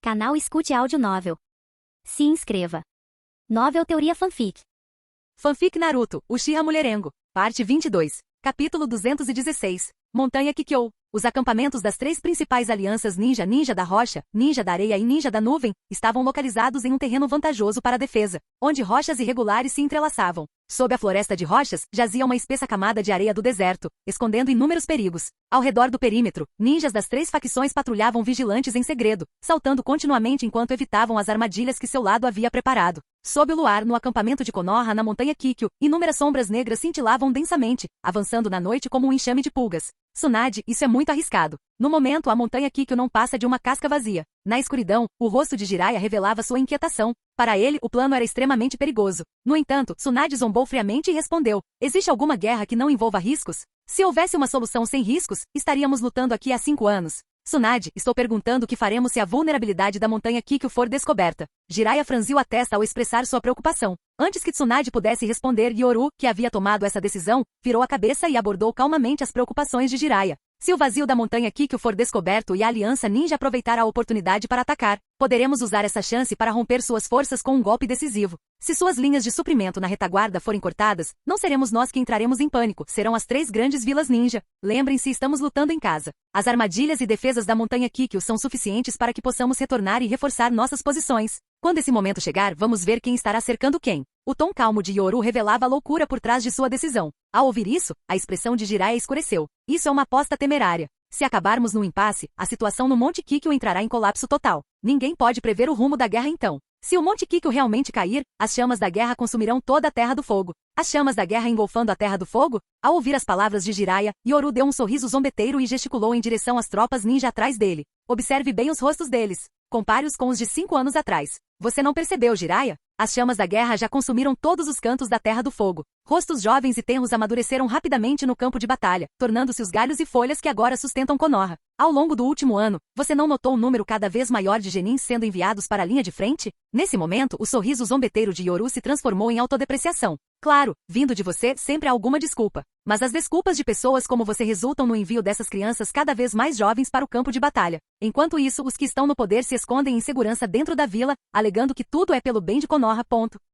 Canal Escute Áudio Novel. Se inscreva. Novel Teoria Fanfic. Fanfic Naruto, Uchiha Mulherengo, parte 22, capítulo 216, Montanha Kikyou. Os acampamentos das três principais alianças Ninja, Ninja da Rocha, Ninja da Areia e Ninja da Nuvem, estavam localizados em um terreno vantajoso para a defesa, onde rochas irregulares se entrelaçavam. Sob a floresta de rochas, jazia uma espessa camada de areia do deserto, escondendo inúmeros perigos. Ao redor do perímetro, ninjas das três facções patrulhavam vigilantes em segredo, saltando continuamente enquanto evitavam as armadilhas que seu lado havia preparado. Sob o luar, no acampamento de Konoha na montanha Kikyou, inúmeras sombras negras cintilavam densamente, avançando na noite como um enxame de pulgas. Tsunade, isso é muito arriscado. No momento, a montanha Kikyou não passa de uma casca vazia. Na escuridão, o rosto de Jiraiya revelava sua inquietação. Para ele, o plano era extremamente perigoso. No entanto, Tsunade zombou friamente e respondeu: existe alguma guerra que não envolva riscos? Se houvesse uma solução sem riscos, estaríamos lutando aqui há 5 anos. Tsunade, estou perguntando o que faremos se a vulnerabilidade da montanha Kikyou for descoberta. Jiraiya franziu a testa ao expressar sua preocupação. Antes que Tsunade pudesse responder, Yoru, que havia tomado essa decisão, virou a cabeça e abordou calmamente as preocupações de Jiraiya. Se o vazio da montanha Kikyou for descoberto e a aliança ninja aproveitar a oportunidade para atacar, poderemos usar essa chance para romper suas forças com um golpe decisivo. Se suas linhas de suprimento na retaguarda forem cortadas, não seremos nós que entraremos em pânico, serão as três grandes vilas ninja. Lembrem-se, estamos lutando em casa. As armadilhas e defesas da montanha Kikyou são suficientes para que possamos retornar e reforçar nossas posições. Quando esse momento chegar, vamos ver quem estará cercando quem. O tom calmo de Yoru revelava a loucura por trás de sua decisão. Ao ouvir isso, a expressão de Jiraiya escureceu. Isso é uma aposta temerária. Se acabarmos no impasse, a situação no Monte Kikyou entrará em colapso total. Ninguém pode prever o rumo da guerra então. Se o Monte Kikyou realmente cair, as chamas da guerra consumirão toda a Terra do Fogo. As chamas da guerra engolfando a Terra do Fogo? Ao ouvir as palavras de Jiraiya, Yoru deu um sorriso zombeteiro e gesticulou em direção às tropas ninja atrás dele. Observe bem os rostos deles. Compare-os com os de 5 anos atrás. Você não percebeu, Jiraiya? As chamas da guerra já consumiram todos os cantos da Terra do Fogo. Rostos jovens e tenros amadureceram rapidamente no campo de batalha, tornando-se os galhos e folhas que agora sustentam Konoha. Ao longo do último ano, você não notou um número cada vez maior de genins sendo enviados para a linha de frente? Nesse momento, o sorriso zombeteiro de Yoru se transformou em autodepreciação. Claro, vindo de você, sempre há alguma desculpa. Mas as desculpas de pessoas como você resultam no envio dessas crianças cada vez mais jovens para o campo de batalha. Enquanto isso, os que estão no poder se escondem em segurança dentro da vila, alegando que tudo é pelo bem de Konoha.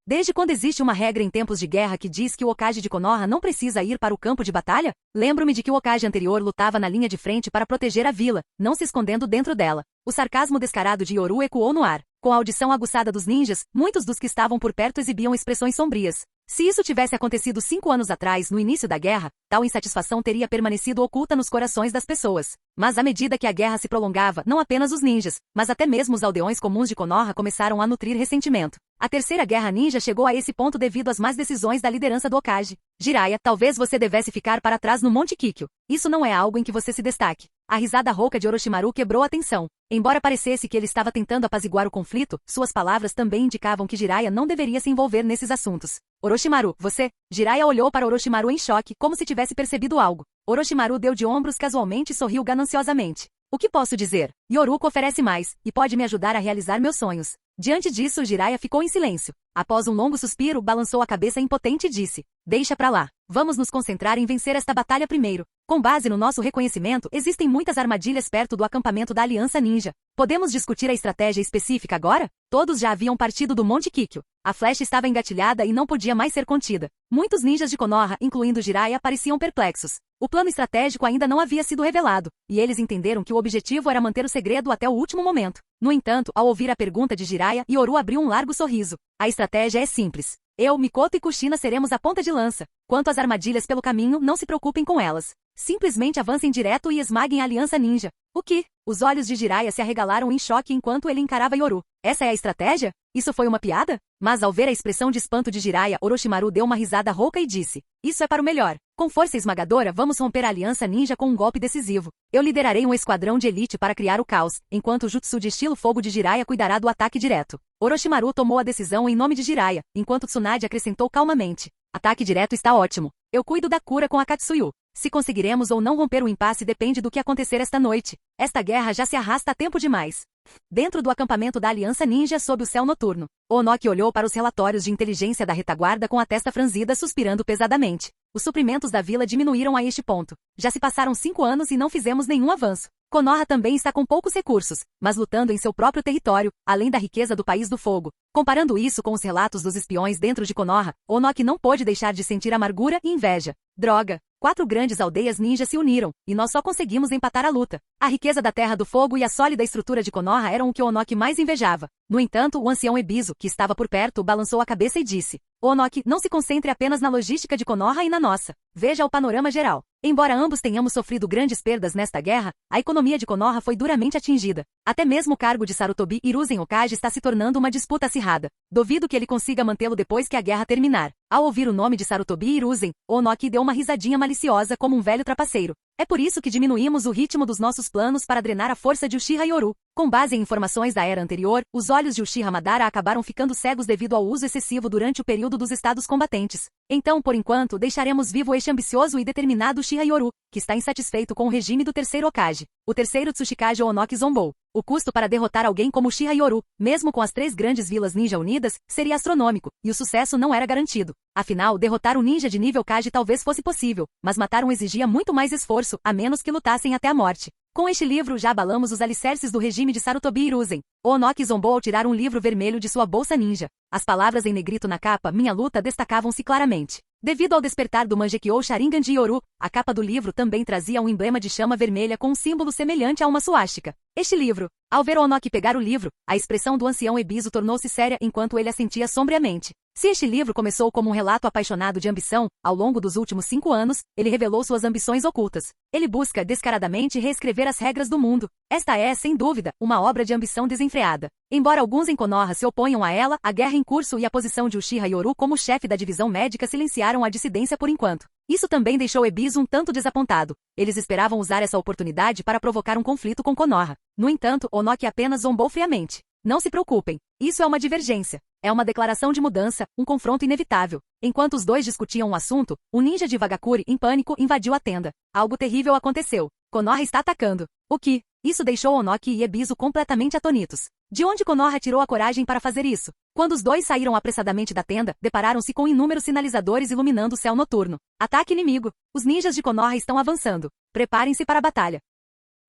Desde quando existe uma regra em tempos de guerra que diz que o Hokage de Konoha não precisa ir para o campo de batalha? Lembro-me de que o Hokage anterior lutava na linha de frente para proteger a vila, não se escondendo dentro dela. O sarcasmo descarado de Yoru ecoou no ar. Com a audição aguçada dos ninjas, muitos dos que estavam por perto exibiam expressões sombrias. Se isso tivesse acontecido 5 anos atrás, no início da guerra, tal insatisfação teria permanecido oculta nos corações das pessoas. Mas à medida que a guerra se prolongava, não apenas os ninjas, mas até mesmo os aldeões comuns de Konoha começaram a nutrir ressentimento. A terceira guerra ninja chegou a esse ponto devido às más decisões da liderança do Hokage. Jiraiya, talvez você devesse ficar para trás no Monte Kikyou. Isso não é algo em que você se destaque. A risada rouca de Orochimaru quebrou a tensão. Embora parecesse que ele estava tentando apaziguar o conflito, suas palavras também indicavam que Jiraiya não deveria se envolver nesses assuntos. Orochimaru, você? Jiraiya olhou para Orochimaru em choque, como se tivesse percebido algo. Orochimaru deu de ombros casualmente e sorriu gananciosamente. O que posso dizer? Yoruko oferece mais, e pode me ajudar a realizar meus sonhos. Diante disso, Jiraiya ficou em silêncio. Após um longo suspiro, balançou a cabeça impotente e disse: deixa pra lá. Vamos nos concentrar em vencer esta batalha primeiro. Com base no nosso reconhecimento, existem muitas armadilhas perto do acampamento da Aliança Ninja. Podemos discutir a estratégia específica agora? Todos já haviam partido do Monte Kikyou. A flecha estava engatilhada e não podia mais ser contida. Muitos ninjas de Konoha, incluindo Jiraiya, pareciam perplexos. O plano estratégico ainda não havia sido revelado, e eles entenderam que o objetivo era manter o segredo até o último momento. No entanto, ao ouvir a pergunta de Jiraiya, Yoru abriu um largo sorriso. A estratégia é simples. Eu, Mikoto e Kushina seremos a ponta de lança. Quanto às armadilhas pelo caminho, não se preocupem com elas. Simplesmente avancem direto e esmaguem a Aliança Ninja. O que? Os olhos de Jiraiya se arregalaram em choque enquanto ele encarava Yoru. Essa é a estratégia? Isso foi uma piada? Mas ao ver a expressão de espanto de Jiraiya, Orochimaru deu uma risada rouca e disse: isso é para o melhor. Com força esmagadora, vamos romper a Aliança Ninja com um golpe decisivo. Eu liderarei um esquadrão de elite para criar o caos, enquanto o jutsu de estilo fogo de Jiraiya cuidará do ataque direto. Orochimaru tomou a decisão em nome de Jiraiya, enquanto Tsunade acrescentou calmamente: ataque direto está ótimo. Eu cuido da cura com a Katsuyu. Se conseguiremos ou não romper o impasse depende do que acontecer esta noite. Esta guerra já se arrasta há tempo demais. Dentro do acampamento da Aliança Ninja sob o céu noturno, Onoki olhou para os relatórios de inteligência da retaguarda com a testa franzida, suspirando pesadamente. Os suprimentos da vila diminuíram a este ponto. Já se passaram 5 anos e não fizemos nenhum avanço. Konoha também está com poucos recursos, mas lutando em seu próprio território, além da riqueza do País do Fogo. Comparando isso com os relatos dos espiões dentro de Konoha, Onoki não pôde deixar de sentir amargura e inveja. Droga! 4 grandes aldeias ninja se uniram, e nós só conseguimos empatar a luta. A riqueza da Terra do Fogo e a sólida estrutura de Konoha eram o que Onoki mais invejava. No entanto, o ancião Ebisu, que estava por perto, balançou a cabeça e disse: Onoki, não se concentre apenas na logística de Konoha e na nossa. Veja o panorama geral. Embora ambos tenhamos sofrido grandes perdas nesta guerra, a economia de Konoha foi duramente atingida. Até mesmo o cargo de Sarutobi Hiruzen Hokage está se tornando uma disputa acirrada. Duvido que ele consiga mantê-lo depois que a guerra terminar. Ao ouvir o nome de Sarutobi Hiruzen, Onoki deu uma risadinha maliciosa como um velho trapaceiro. É por isso que diminuímos o ritmo dos nossos planos para drenar a força de Uchiha Yoru. Com base em informações da era anterior, os olhos de Uchiha Madara acabaram ficando cegos devido ao uso excessivo durante o período dos estados combatentes. Então, por enquanto, deixaremos vivo este ambicioso e determinado Uchiha Yoru, que está insatisfeito com o regime do terceiro Hokage. O terceiro Tsuchikage Onoki zombou. O custo para derrotar alguém como Uchiha Yoru, mesmo com as 3 grandes vilas ninja unidas, seria astronômico, e o sucesso não era garantido. Afinal, derrotar um ninja de nível Kage talvez fosse possível, mas matar um exigia muito mais esforço, a menos que lutassem até a morte. Com este livro já abalamos os alicerces do regime de Sarutobi Hiruzen. Onoki zombou ao tirar um livro vermelho de sua bolsa ninja. As palavras em negrito na capa Minha Luta destacavam-se claramente. Devido ao despertar do Mangekyou Sharingan de Yoru, a capa do livro também trazia um emblema de chama vermelha com um símbolo semelhante a uma suástica. Este livro. Ao ver Onoki pegar o livro, a expressão do ancião Ebisu tornou-se séria enquanto ele assentia sombriamente. Se este livro começou como um relato apaixonado de ambição, ao longo dos últimos 5 anos, ele revelou suas ambições ocultas. Ele busca descaradamente reescrever as regras do mundo. Esta é, sem dúvida, uma obra de ambição desenfreada. Embora alguns em Konoha se oponham a ela, a guerra em curso e a posição de Uchiha Yoru como chefe da divisão médica silenciaram a dissidência por enquanto. Isso também deixou Ebisu um tanto desapontado. Eles esperavam usar essa oportunidade para provocar um conflito com Konoha. No entanto, Onoki apenas zombou friamente. Não se preocupem. Isso é uma divergência. É uma declaração de mudança, um confronto inevitável. Enquanto os dois discutiam o assunto, o ninja de Vagakuri, em pânico, invadiu a tenda. Algo terrível aconteceu. Konoha está atacando. O que? Isso deixou Onoki e Ebisu completamente atonitos. De onde Konoha tirou a coragem para fazer isso? Quando os dois saíram apressadamente da tenda, depararam-se com inúmeros sinalizadores iluminando o céu noturno. Ataque inimigo! Os ninjas de Konoha estão avançando. Preparem-se para a batalha.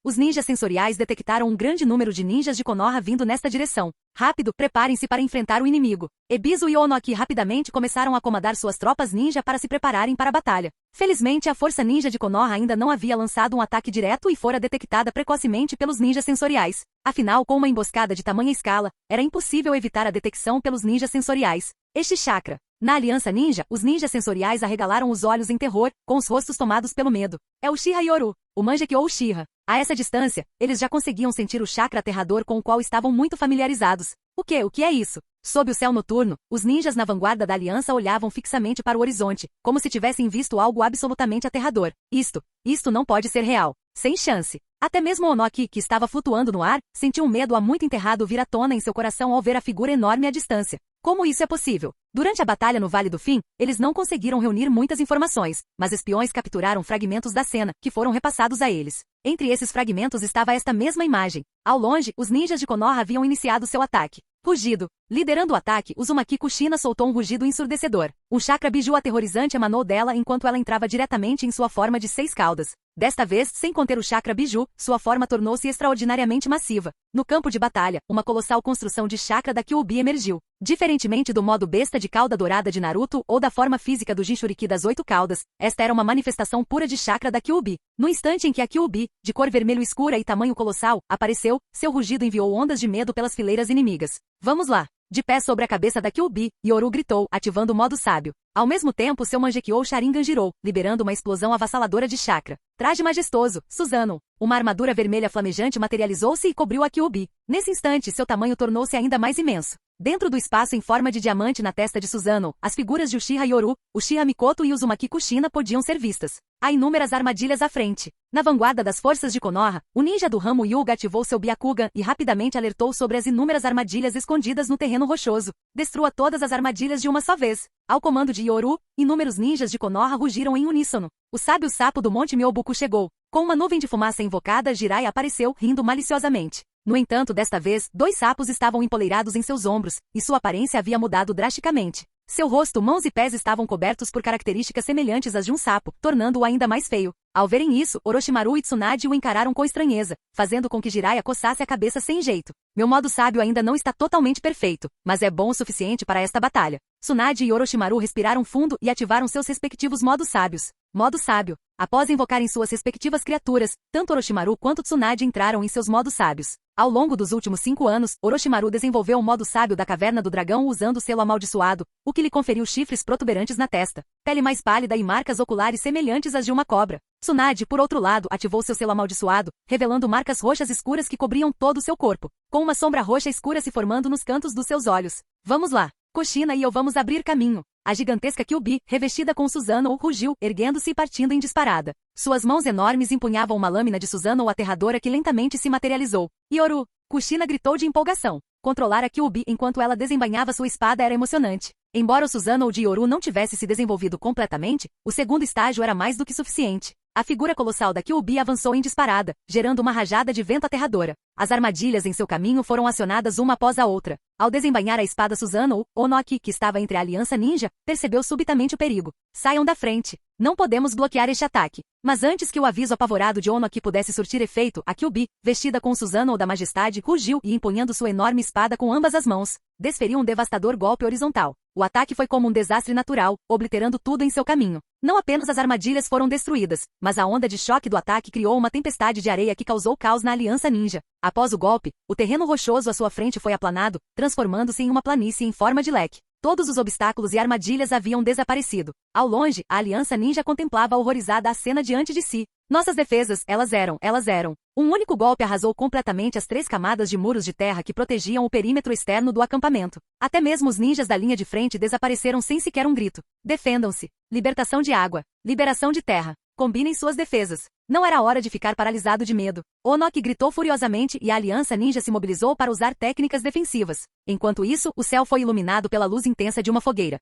Os ninjas sensoriais detectaram um grande número de ninjas de Konoha vindo nesta direção. Rápido, preparem-se para enfrentar o inimigo. Ebisu e Onoki rapidamente começaram a acomodar suas tropas ninja para se prepararem para a batalha. Felizmente, a força ninja de Konoha ainda não havia lançado um ataque direto e fora detectada precocemente pelos ninjas sensoriais. Afinal, com uma emboscada de tamanha escala, era impossível evitar a detecção pelos ninjas sensoriais. Este chakra. Na Aliança Ninja, os ninjas sensoriais arregalaram os olhos em terror, com os rostos tomados pelo medo. É o Uchiha Yoru, o Mangekyou Uchiha. A essa distância, eles já conseguiam sentir o chakra aterrador com o qual estavam muito familiarizados. O que é isso? Sob o céu noturno, os ninjas na vanguarda da aliança olhavam fixamente para o horizonte, como se tivessem visto algo absolutamente aterrador. Isto não pode ser real. Sem chance. Até mesmo Onoki, que estava flutuando no ar, sentiu um medo há muito enterrado vir à tona em seu coração ao ver a figura enorme à distância. Como isso é possível? Durante a batalha no Vale do Fim, eles não conseguiram reunir muitas informações, mas espiões capturaram fragmentos da cena, que foram repassados a eles. Entre esses fragmentos estava esta mesma imagem. Ao longe, os ninjas de Konoha haviam iniciado seu ataque. Rugido. Liderando o ataque, Uzumaki Kushina soltou um rugido ensurdecedor. Um chakra biju aterrorizante emanou dela enquanto ela entrava diretamente em sua forma de 6 caudas. Desta vez, sem conter o chakra biju, sua forma tornou-se extraordinariamente massiva. No campo de batalha, uma colossal construção de chakra da Kyuubi emergiu. Diferentemente do modo besta de cauda dourada de Naruto ou da forma física do Jinchuriki das 8 caudas, esta era uma manifestação pura de chakra da Kyuubi. No instante em que a Kyuubi, de cor vermelho escura e tamanho colossal, apareceu, seu rugido enviou ondas de medo pelas fileiras inimigas. Vamos lá! De pé sobre a cabeça da Kyuubi, Yoru gritou, ativando o modo sábio. Ao mesmo tempo, seu Mangekyou Sharingan girou, liberando uma explosão avassaladora de chakra. Traje majestoso, Susanoo. Uma armadura vermelha flamejante materializou-se e cobriu a Kyuubi. Nesse instante, seu tamanho tornou-se ainda mais imenso. Dentro do espaço em forma de diamante na testa de Susanoo, as figuras de Uchiha Yoru, Uchiha Mikoto e Uzumaki Kushina podiam ser vistas. Há inúmeras armadilhas à frente. Na vanguarda das forças de Konoha, o ninja do ramo Hyuga ativou seu Byakugan e rapidamente alertou sobre as inúmeras armadilhas escondidas no terreno rochoso. Destrua todas as armadilhas de uma só vez. Ao comando de Yoru, inúmeros ninjas de Konoha rugiram em uníssono. O sábio sapo do Monte Myobuku chegou. Com uma nuvem de fumaça invocada, Jiraiya apareceu, rindo maliciosamente. No entanto, desta vez, 2 sapos estavam empoleirados em seus ombros, e sua aparência havia mudado drasticamente. Seu rosto, mãos e pés estavam cobertos por características semelhantes às de um sapo, tornando-o ainda mais feio. Ao verem isso, Orochimaru e Tsunade o encararam com estranheza, fazendo com que Jiraiya coçasse a cabeça sem jeito. Meu modo sábio ainda não está totalmente perfeito, mas é bom o suficiente para esta batalha. Tsunade e Orochimaru respiraram fundo e ativaram seus respectivos modos sábios. Modo sábio. Após invocarem suas respectivas criaturas, tanto Orochimaru quanto Tsunade entraram em seus modos sábios. Ao longo dos últimos 5 anos, Orochimaru desenvolveu o modo sábio da Caverna do Dragão usando o selo amaldiçoado, o que lhe conferiu chifres protuberantes na testa, pele mais pálida e marcas oculares semelhantes às de uma cobra. Tsunade, por outro lado, ativou seu selo amaldiçoado, revelando marcas roxas escuras que cobriam todo o seu corpo, com uma sombra roxa escura se formando nos cantos dos seus olhos. Vamos lá! Kushina e eu vamos abrir caminho. A gigantesca Kyuubi, revestida com Susanoo, rugiu, erguendo-se e partindo em disparada. Suas mãos enormes empunhavam uma lâmina de Susanoo aterradora que lentamente se materializou. Yoru! Kushina gritou de empolgação. Controlar a Kyuubi enquanto ela desembainhava sua espada era emocionante. Embora o Susanoo de Yoru não tivesse se desenvolvido completamente, o segundo estágio era mais do que suficiente. A figura colossal da Kyuubi avançou em disparada, gerando uma rajada de vento aterradora. As armadilhas em seu caminho foram acionadas uma após a outra. Ao desembainhar a espada Susanoo, Onoki, que estava entre a Aliança Ninja, percebeu subitamente o perigo. Saiam da frente. Não podemos bloquear este ataque. Mas antes que o aviso apavorado de Onoki pudesse surtir efeito, a Kyuubi, vestida com o Susanoo da Majestade, rugiu e empunhando sua enorme espada com ambas as mãos, desferiu um devastador golpe horizontal. O ataque foi como um desastre natural, obliterando tudo em seu caminho. Não apenas as armadilhas foram destruídas, mas a onda de choque do ataque criou uma tempestade de areia que causou caos na Aliança Ninja. Após o golpe, o terreno rochoso à sua frente foi aplanado, transformando-se em uma planície em forma de leque. Todos os obstáculos e armadilhas haviam desaparecido. Ao longe, a Aliança Ninja contemplava horrorizada a cena diante de si. Nossas defesas, elas eram. Um único golpe arrasou completamente as 3 camadas de muros de terra que protegiam o perímetro externo do acampamento. Até mesmo os ninjas da linha de frente desapareceram sem sequer um grito. Defendam-se. Libertação de água. Liberação de terra. Combinem suas defesas. Não era hora de ficar paralisado de medo. Onoki gritou furiosamente e a Aliança Ninja se mobilizou para usar técnicas defensivas. Enquanto isso, o céu foi iluminado pela luz intensa de uma fogueira.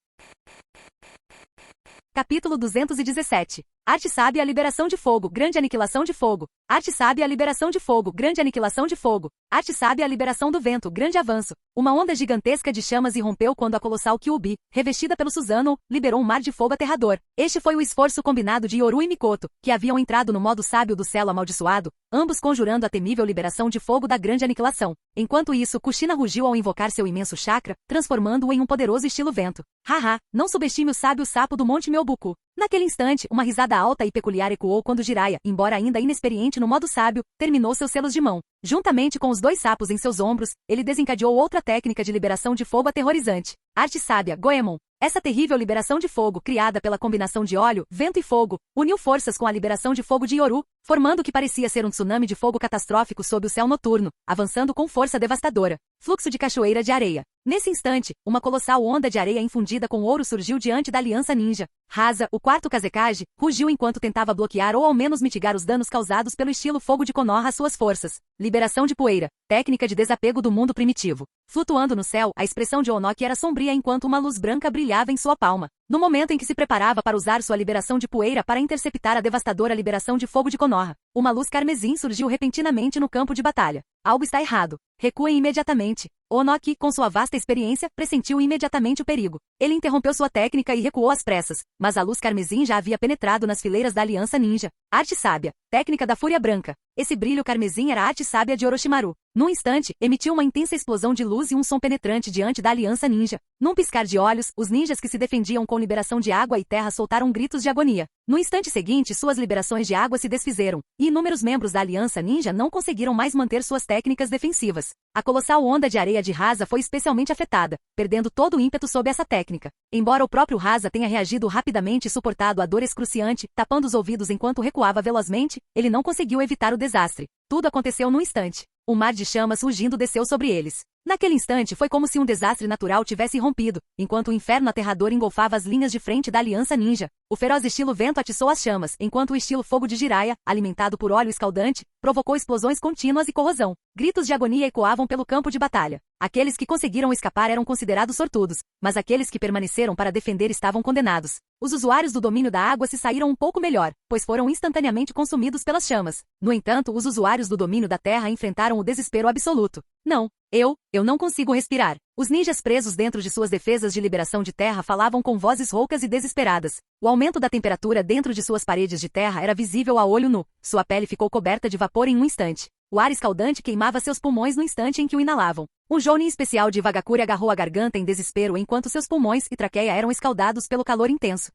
Capítulo 217. Arte sábia, a liberação de fogo, grande aniquilação de fogo. Arte sábia, a liberação de fogo, grande aniquilação de fogo. Arte sábia, a liberação do vento, grande avanço. Uma onda gigantesca de chamas irrompeu quando a colossal Kyuubi, revestida pelo Susanoo, liberou um mar de fogo aterrador. Este foi o esforço combinado de Yoru e Mikoto, que haviam entrado no modo sábio do selo amaldiçoado, ambos conjurando a temível liberação de fogo da grande aniquilação. Enquanto isso, Kushina rugiu ao invocar seu imenso chakra, transformando-o em um poderoso estilo vento. Haha, não subestime o sábio sapo do Monte Myobuku. Naquele instante, uma risada alta e peculiar ecoou quando Jiraiya, embora ainda inexperiente no modo sábio, terminou seus selos de mão. Juntamente com os 2 sapos em seus ombros, ele desencadeou outra técnica de liberação de fogo aterrorizante. Arte sábia, Goemon. Essa terrível liberação de fogo, criada pela combinação de óleo, vento e fogo, uniu forças com a liberação de fogo de Yoru, formando o que parecia ser um tsunami de fogo catastrófico sob o céu noturno, avançando com força devastadora. Fluxo de cachoeira de areia. Nesse instante, uma colossal onda de areia infundida com ouro surgiu diante da Aliança Ninja. Rasa, o 4º Kazekage, rugiu enquanto tentava bloquear ou ao menos mitigar os danos causados pelo estilo fogo de Konoha às suas forças. Liberação de poeira. Técnica de desapego do mundo primitivo. Flutuando no céu, a expressão de Onoki era sombria enquanto uma luz branca brilhava em sua palma. No momento em que se preparava para usar sua liberação de poeira para interceptar a devastadora liberação de fogo de Konoha, uma luz carmesim surgiu repentinamente no campo de batalha. Algo está errado. Recuem imediatamente. Onoki, com sua vasta experiência, pressentiu imediatamente o perigo. Ele interrompeu sua técnica e recuou às pressas, mas a luz carmesim já havia penetrado nas fileiras da Aliança Ninja. Arte sábia. Técnica da Fúria Branca. Esse brilho carmesim era a arte sábia de Orochimaru. Num instante, emitiu uma intensa explosão de luz e um som penetrante diante da Aliança Ninja. Num piscar de olhos, os ninjas que se defendiam com liberação de água e terra soltaram gritos de agonia. No instante seguinte, suas liberações de água se desfizeram, e inúmeros membros da Aliança Ninja não conseguiram mais manter suas técnicas defensivas. A colossal onda de areia de Rasa foi especialmente afetada, perdendo todo o ímpeto sob essa técnica. Embora o próprio Rasa tenha reagido rapidamente e suportado a dor excruciante, tapando os ouvidos enquanto recuava velozmente, ele não conseguiu evitar o desastre. Tudo aconteceu num instante. Um mar de chamas rugindo desceu sobre eles. Naquele instante foi como se um desastre natural tivesse irrompido, enquanto o inferno aterrador engolfava as linhas de frente da Aliança Ninja. O feroz estilo vento atiçou as chamas, enquanto o estilo fogo de Jiraiya, alimentado por óleo escaldante, provocou explosões contínuas e corrosão. Gritos de agonia ecoavam pelo campo de batalha. Aqueles que conseguiram escapar eram considerados sortudos, mas aqueles que permaneceram para defender estavam condenados. Os usuários do domínio da água se saíram um pouco melhor, pois foram instantaneamente consumidos pelas chamas. No entanto, os usuários do domínio da terra enfrentaram o desespero absoluto. Não. Eu não consigo respirar. Os ninjas presos dentro de suas defesas de liberação de terra falavam com vozes roucas e desesperadas. O aumento da temperatura dentro de suas paredes de terra era visível a olho nu. Sua pele ficou coberta de vapor em um instante. O ar escaldante queimava seus pulmões no instante em que o inalavam. Um Jounin especial de Vagakure agarrou a garganta em desespero enquanto seus pulmões e traqueia eram escaldados pelo calor intenso.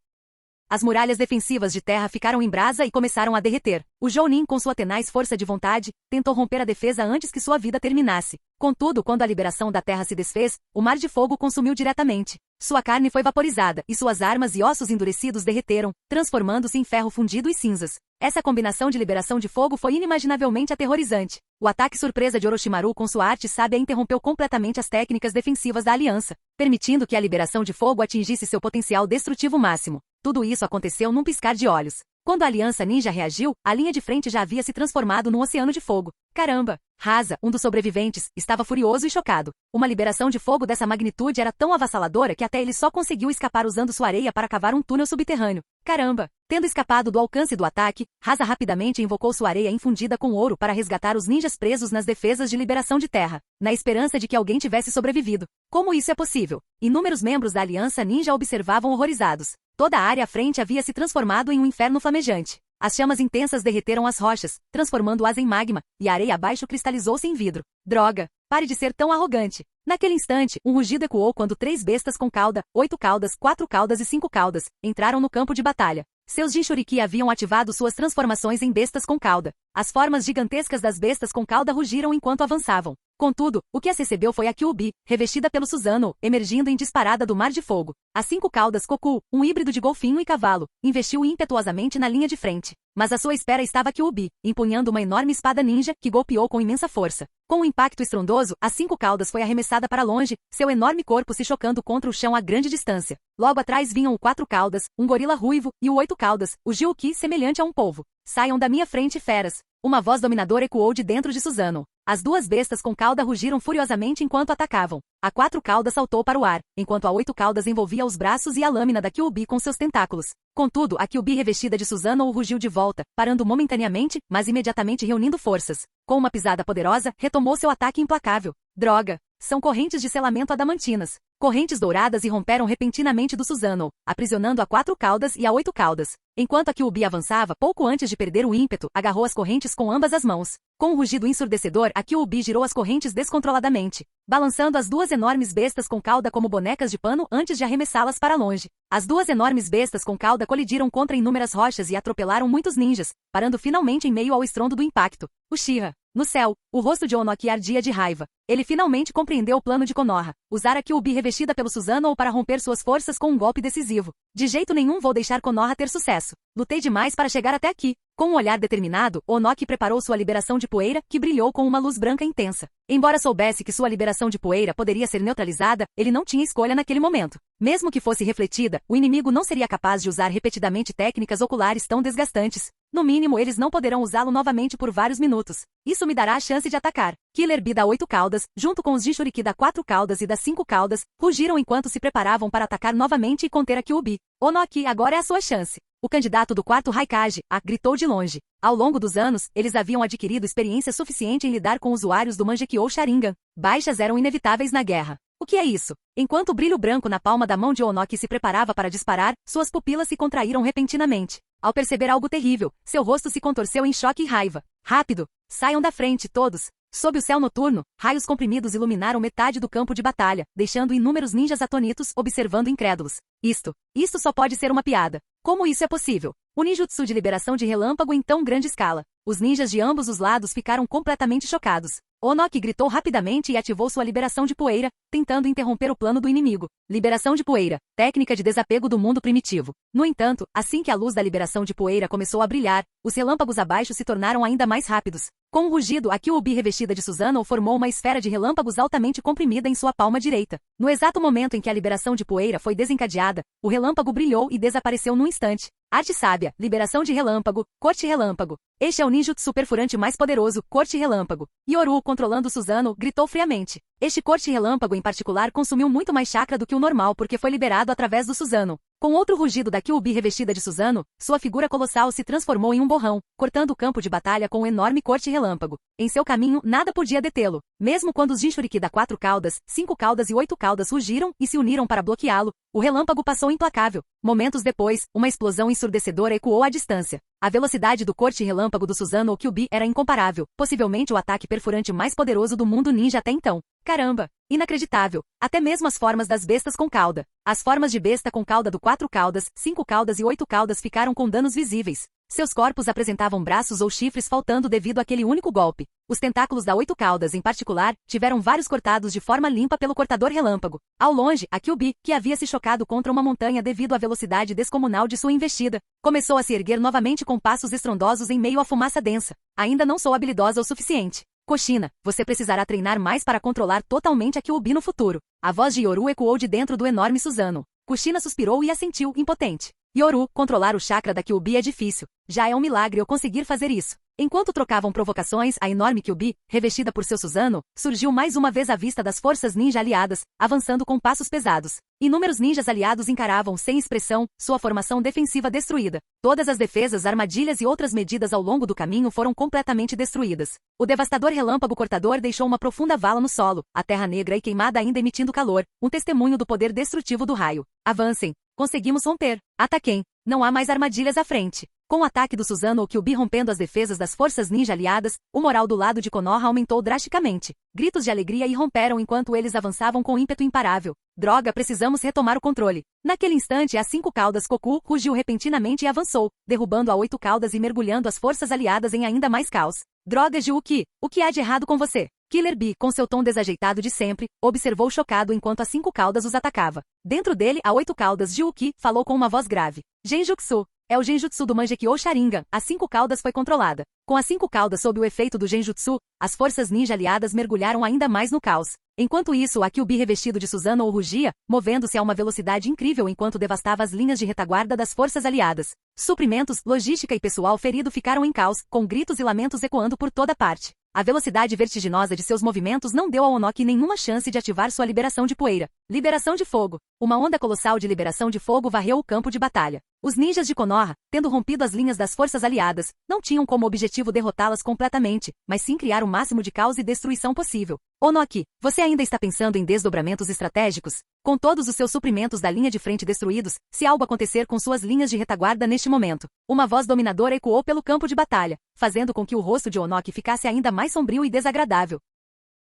As muralhas defensivas de terra ficaram em brasa e começaram a derreter. O Jounin, com sua tenaz força de vontade, tentou romper a defesa antes que sua vida terminasse. Contudo, quando a liberação da terra se desfez, o mar de fogo consumiu diretamente. Sua carne foi vaporizada, e suas armas e ossos endurecidos derreteram, transformando-se em ferro fundido e cinzas. Essa combinação de liberação de fogo foi inimaginavelmente aterrorizante. O ataque surpresa de Orochimaru com sua arte sábia interrompeu completamente as técnicas defensivas da aliança, permitindo que a liberação de fogo atingisse seu potencial destrutivo máximo. Tudo isso aconteceu num piscar de olhos. Quando a aliança ninja reagiu, a linha de frente já havia se transformado num oceano de fogo. Caramba! Hasa, um dos sobreviventes, estava furioso e chocado. Uma liberação de fogo dessa magnitude era tão avassaladora que até ele só conseguiu escapar usando sua areia para cavar um túnel subterrâneo. Caramba! Tendo escapado do alcance do ataque, Hasa rapidamente invocou sua areia infundida com ouro para resgatar os ninjas presos nas defesas de liberação de terra, na esperança de que alguém tivesse sobrevivido. Como isso é possível? Inúmeros membros da aliança ninja observavam horrorizados. Toda a área à frente havia se transformado em um inferno flamejante. As chamas intensas derreteram as rochas, transformando-as em magma, e a areia abaixo cristalizou-se em vidro. Droga! Pare de ser tão arrogante! Naquele instante, um rugido ecoou quando 3 bestas com cauda, 8 caudas, 4 caudas e 5 caudas, entraram no campo de batalha. Seus Jinchuriki haviam ativado suas transformações em bestas com cauda. As formas gigantescas das bestas com cauda rugiram enquanto avançavam. Contudo, o que as recebeu foi a Kyuubi, revestida pelo Susanoo, emergindo em disparada do mar de fogo. As 5 caudas Koku, um híbrido de golfinho e cavalo, investiu impetuosamente na linha de frente. Mas à sua espera estava Kyuubi, empunhando uma enorme espada ninja, que golpeou com imensa força. Com um impacto estrondoso, a 5 caudas foi arremessada para longe, seu enorme corpo se chocando contra o chão a grande distância. Logo atrás vinham o 4 caudas, um gorila ruivo, e o 8 caudas, o Gyuki semelhante a um polvo. Saiam da minha frente, feras! Uma voz dominadora ecoou de dentro de Susanoo. As 2 bestas com cauda rugiram furiosamente enquanto atacavam. A 4 caudas saltou para o ar, enquanto a 8 caudas envolvia os braços e a lâmina da Kyuubi com seus tentáculos. Contudo, a Kyuubi revestida de Susanoo rugiu de volta, parando momentaneamente, mas imediatamente reunindo forças. Com uma pisada poderosa, retomou seu ataque implacável. Droga! São correntes de selamento adamantinas. Correntes douradas irromperam repentinamente do Susanoo, aprisionando a 4 caudas e a 8 caudas. Enquanto a Kyuubi avançava, pouco antes de perder o ímpeto, agarrou as correntes com ambas as mãos. Com um rugido ensurdecedor, a Kyuubi girou as correntes descontroladamente, balançando as 2 enormes bestas com cauda como bonecas de pano antes de arremessá-las para longe. As 2 enormes bestas com cauda colidiram contra inúmeras rochas e atropelaram muitos ninjas, parando finalmente em meio ao estrondo do impacto. Uchiha! No céu, o rosto de Onoki ardia de raiva. Ele finalmente compreendeu o plano de Konoha. Usar a Kyuubi revestida pelo Susanoo para romper suas forças com um golpe decisivo. De jeito nenhum vou deixar Konoha ter sucesso. Lutei demais para chegar até aqui. Com um olhar determinado, Onoki preparou sua liberação de poeira, que brilhou com uma luz branca intensa. Embora soubesse que sua liberação de poeira poderia ser neutralizada, ele não tinha escolha naquele momento. Mesmo que fosse refletida, o inimigo não seria capaz de usar repetidamente técnicas oculares tão desgastantes. No mínimo, eles não poderão usá-lo novamente por vários minutos. Isso me dará a chance de atacar. Killer Bee da 8 caudas, junto com os Jinchuriki da 4 caudas e das 5 caudas, rugiram enquanto se preparavam para atacar novamente e conter a Kyuubi. Onoki, agora é a sua chance. O candidato do 4º Raikage, gritou de longe. Ao longo dos anos, eles haviam adquirido experiência suficiente em lidar com usuários do Mangekyou Sharingan. Baixas eram inevitáveis na guerra. O que é isso? Enquanto o brilho branco na palma da mão de Onoki se preparava para disparar, suas pupilas se contraíram repentinamente. Ao perceber algo terrível, seu rosto se contorceu em choque e raiva. Rápido! Saiam da frente, todos! Sob o céu noturno, raios comprimidos iluminaram metade do campo de batalha, deixando inúmeros ninjas atônitos observando incrédulos. Isto só pode ser uma piada. Como isso é possível? O ninjutsu de liberação de relâmpago em tão grande escala. Os ninjas de ambos os lados ficaram completamente chocados. Onoki gritou rapidamente e ativou sua liberação de poeira, tentando interromper o plano do inimigo. Liberação de poeira, técnica de desapego do mundo primitivo. No entanto, assim que a luz da liberação de poeira começou a brilhar, os relâmpagos abaixo se tornaram ainda mais rápidos. Com um rugido, a Kyuubi revestida de Susanoo formou uma esfera de relâmpagos altamente comprimida em sua palma direita. No exato momento em que a liberação de poeira foi desencadeada, o relâmpago brilhou e desapareceu num instante. Arte sábia, liberação de relâmpago, corte relâmpago. Este é o ninjutsu perfurante mais poderoso, corte relâmpago. Yoru, controlando Susanoo, gritou friamente. Este corte relâmpago em particular consumiu muito mais chakra do que o normal porque foi liberado através do Susanoo. Com outro rugido da Kyuubi revestida de Susanoo, sua figura colossal se transformou em um borrão, cortando o campo de batalha com um enorme corte relâmpago. Em seu caminho, nada podia detê-lo. Mesmo quando os Jinchuriki da 4 caudas, 5 caudas e 8 caudas rugiram e se uniram para bloqueá-lo, o relâmpago passou implacável. Momentos depois, uma explosão ensurdecedora ecoou à distância. A velocidade do corte relâmpago do Susanoo Kyuubi era incomparável, possivelmente o ataque perfurante mais poderoso do mundo ninja até então. Caramba! Inacreditável! Até mesmo as formas das bestas com cauda. As formas de besta com cauda do 4 caudas, 5 caudas e 8 caudas ficaram com danos visíveis. Seus corpos apresentavam braços ou chifres faltando devido àquele único golpe. Os tentáculos da 8 caudas, em particular, tiveram vários cortados de forma limpa pelo cortador relâmpago. Ao longe, a Kyuubi, que havia se chocado contra uma montanha devido à velocidade descomunal de sua investida, começou a se erguer novamente com passos estrondosos em meio à fumaça densa. Ainda não sou habilidosa o suficiente. Kushina, você precisará treinar mais para controlar totalmente a Kyuubi no futuro. A voz de Yoru ecoou de dentro do enorme Susanoo. Kushina suspirou e assentiu, impotente. Yoru, controlar o chakra da Kyuubi é difícil. Já é um milagre eu conseguir fazer isso. Enquanto trocavam provocações, a enorme Kyuubi, revestida por seu Susanoo, surgiu mais uma vez à vista das forças ninja aliadas, avançando com passos pesados. Inúmeros ninjas aliados encaravam sem expressão sua formação defensiva destruída. Todas as defesas, armadilhas e outras medidas ao longo do caminho foram completamente destruídas. O devastador relâmpago cortador deixou uma profunda vala no solo, a terra negra e queimada ainda emitindo calor, um testemunho do poder destrutivo do raio. Avancem! Conseguimos romper. Ataquem! Não há mais armadilhas à frente. Com o ataque do Susanoo Kyuubi rompendo as defesas das forças ninja aliadas, o moral do lado de Konoha aumentou drasticamente. Gritos de alegria irromperam enquanto eles avançavam com ímpeto imparável. Droga, precisamos retomar o controle. Naquele instante, a 5 caudas Koku rugiu repentinamente e avançou, derrubando a 8 caudas e mergulhando as forças aliadas em ainda mais caos. Droga, Jiuki, o que há de errado com você? Killer Bee, com seu tom desajeitado de sempre, observou chocado enquanto a 5 caudas os atacava. Dentro dele, a 8 caudas Jiuki falou com uma voz grave. Genjutsu. É o Genjutsu do Mangekyo Sharingan, a 5 caudas foi controlada. Com as 5 caudas sob o efeito do Genjutsu, as forças ninja aliadas mergulharam ainda mais no caos. Enquanto isso, a Kyuubi revestido de Susanoo rugia, movendo-se a uma velocidade incrível enquanto devastava as linhas de retaguarda das forças aliadas. Suprimentos, logística e pessoal ferido ficaram em caos, com gritos e lamentos ecoando por toda parte. A velocidade vertiginosa de seus movimentos não deu a Onoki nenhuma chance de ativar sua liberação de poeira. Liberação de fogo. Uma onda colossal de liberação de fogo varreu o campo de batalha. Os ninjas de Konoha, tendo rompido as linhas das forças aliadas, não tinham como objetivo derrotá-las completamente, mas sim criar o máximo de caos e destruição possível. Onoki, você ainda está pensando em desdobramentos estratégicos? Com todos os seus suprimentos da linha de frente destruídos, se algo acontecer com suas linhas de retaguarda neste momento, uma voz dominadora ecoou pelo campo de batalha, fazendo com que o rosto de Onoki ficasse ainda mais sombrio e desagradável.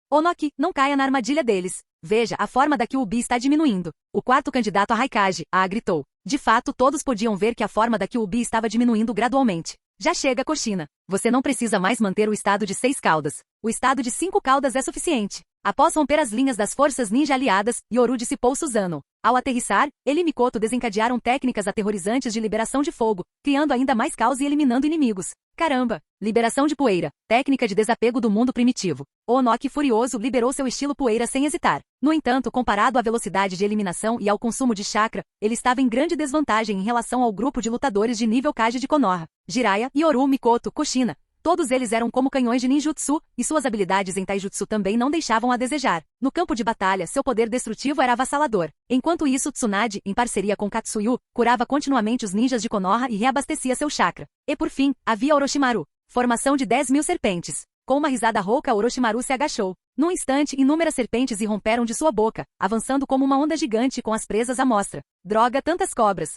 Onoki, não caia na armadilha deles. Veja, a forma da Kyuubi está diminuindo. O quarto candidato a Raikage, gritou. De fato, todos podiam ver que a forma da Kyuubi estava diminuindo gradualmente. Já chega, Kushina. Você não precisa mais manter o estado de 6 caudas. O estado de 5 caudas é suficiente. Após romper as linhas das forças ninja aliadas, Yoru dissipou Susanoo. Ao aterrissar, ele e Mikoto desencadearam técnicas aterrorizantes de liberação de fogo, criando ainda mais caos e eliminando inimigos. Caramba! Liberação de poeira. Técnica de desapego do mundo primitivo. Onoki, furioso, liberou seu estilo poeira sem hesitar. No entanto, comparado à velocidade de eliminação e ao consumo de chakra, ele estava em grande desvantagem em relação ao grupo de lutadores de nível Kage de Konoha. Jiraiya, Yoru, Mikoto, Kushina. Todos eles eram como canhões de ninjutsu, e suas habilidades em taijutsu também não deixavam a desejar. No campo de batalha, seu poder destrutivo era avassalador. Enquanto isso, Tsunade, em parceria com Katsuyu, curava continuamente os ninjas de Konoha e reabastecia seu chakra. E por fim, havia Orochimaru. Formação de 10.000 serpentes. Com uma risada rouca, Orochimaru se agachou. Num instante, inúmeras serpentes irromperam de sua boca, avançando como uma onda gigante com as presas à mostra. Droga, tantas cobras!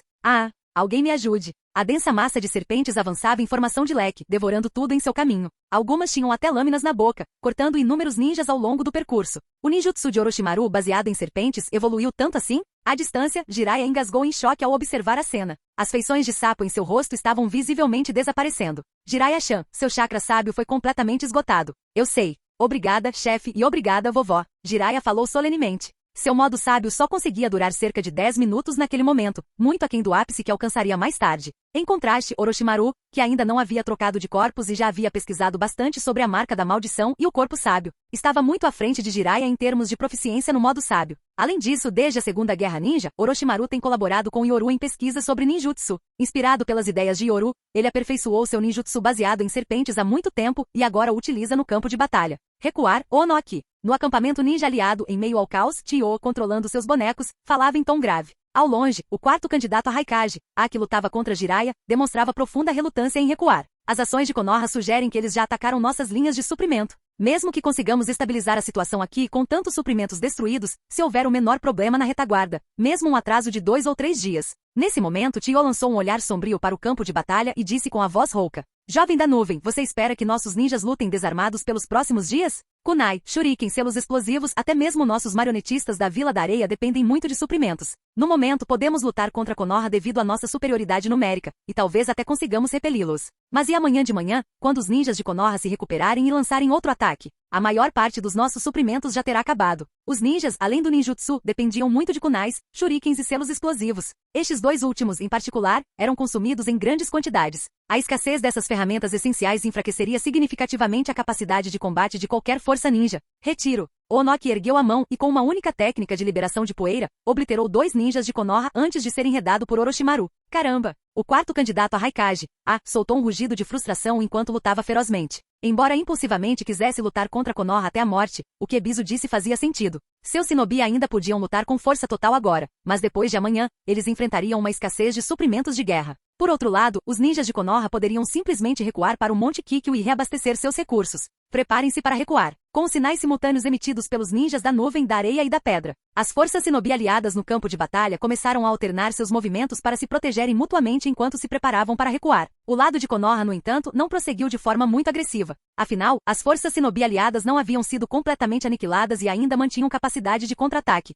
Alguém me ajude. A densa massa de serpentes avançava em formação de leque, devorando tudo em seu caminho. Algumas tinham até lâminas na boca, cortando inúmeros ninjas ao longo do percurso. O ninjutsu de Orochimaru, baseado em serpentes, evoluiu tanto assim? À distância, Jiraiya engasgou em choque ao observar a cena. As feições de sapo em seu rosto estavam visivelmente desaparecendo. Jiraiya-chan, seu chakra sábio foi completamente esgotado. Eu sei. Obrigada, chefe, e obrigada, vovó. Jiraiya falou solenemente. Seu modo sábio só conseguia durar cerca de 10 minutos naquele momento, muito aquém do ápice que alcançaria mais tarde. Em contraste, Orochimaru, que ainda não havia trocado de corpos e já havia pesquisado bastante sobre a marca da maldição e o corpo sábio, estava muito à frente de Jiraiya em termos de proficiência no modo sábio. Além disso, desde a Segunda Guerra Ninja, Orochimaru tem colaborado com Yoru em pesquisas sobre ninjutsu. Inspirado pelas ideias de Yoru, ele aperfeiçoou seu ninjutsu baseado em serpentes há muito tempo e agora o utiliza no campo de batalha. Recuar, Onoki. No acampamento ninja aliado, em meio ao caos, Tio, controlando seus bonecos, falava em tom grave. Ao longe, o quarto candidato a Raikage, que lutava contra Jiraiya, demonstrava profunda relutância em recuar. As ações de Konoha sugerem que eles já atacaram nossas linhas de suprimento. Mesmo que consigamos estabilizar a situação aqui com tantos suprimentos destruídos, se houver o menor problema na retaguarda, mesmo um atraso de 2 ou 3 dias. Nesse momento, Tio lançou um olhar sombrio para o campo de batalha e disse com a voz rouca: Jovem da nuvem, você espera que nossos ninjas lutem desarmados pelos próximos dias? Kunai, shuriken, selos explosivos, até mesmo nossos marionetistas da Vila da Areia dependem muito de suprimentos. No momento, podemos lutar contra Konoha devido à nossa superioridade numérica, e talvez até consigamos repeli-los. Mas e amanhã de manhã, quando os ninjas de Konoha se recuperarem e lançarem outro ataque? A maior parte dos nossos suprimentos já terá acabado. Os ninjas, além do ninjutsu, dependiam muito de kunais, shurikens e selos explosivos. Estes dois últimos, em particular, eram consumidos em grandes quantidades. A escassez dessas ferramentas essenciais enfraqueceria significativamente a capacidade de combate de qualquer força ninja. Retiro. Onoki ergueu a mão e com uma única técnica de liberação de poeira, obliterou 2 ninjas de Konoha antes de ser enredado por Orochimaru. Caramba! O quarto candidato a Raikage, soltou um rugido de frustração enquanto lutava ferozmente. Embora impulsivamente quisesse lutar contra Konoha até a morte, o que Ebisu disse fazia sentido. Seus shinobi ainda podiam lutar com força total agora, mas depois de amanhã, eles enfrentariam uma escassez de suprimentos de guerra. Por outro lado, os ninjas de Konoha poderiam simplesmente recuar para o Monte Kikyo e reabastecer seus recursos. Preparem-se para recuar. Com os sinais simultâneos emitidos pelos ninjas da nuvem, da areia e da pedra, as forças shinobi aliadas no campo de batalha começaram a alternar seus movimentos para se protegerem mutuamente enquanto se preparavam para recuar. O lado de Konoha, no entanto, não prosseguiu de forma muito agressiva. Afinal, as forças shinobi aliadas não haviam sido completamente aniquiladas e ainda mantinham capacidade de contra-ataque.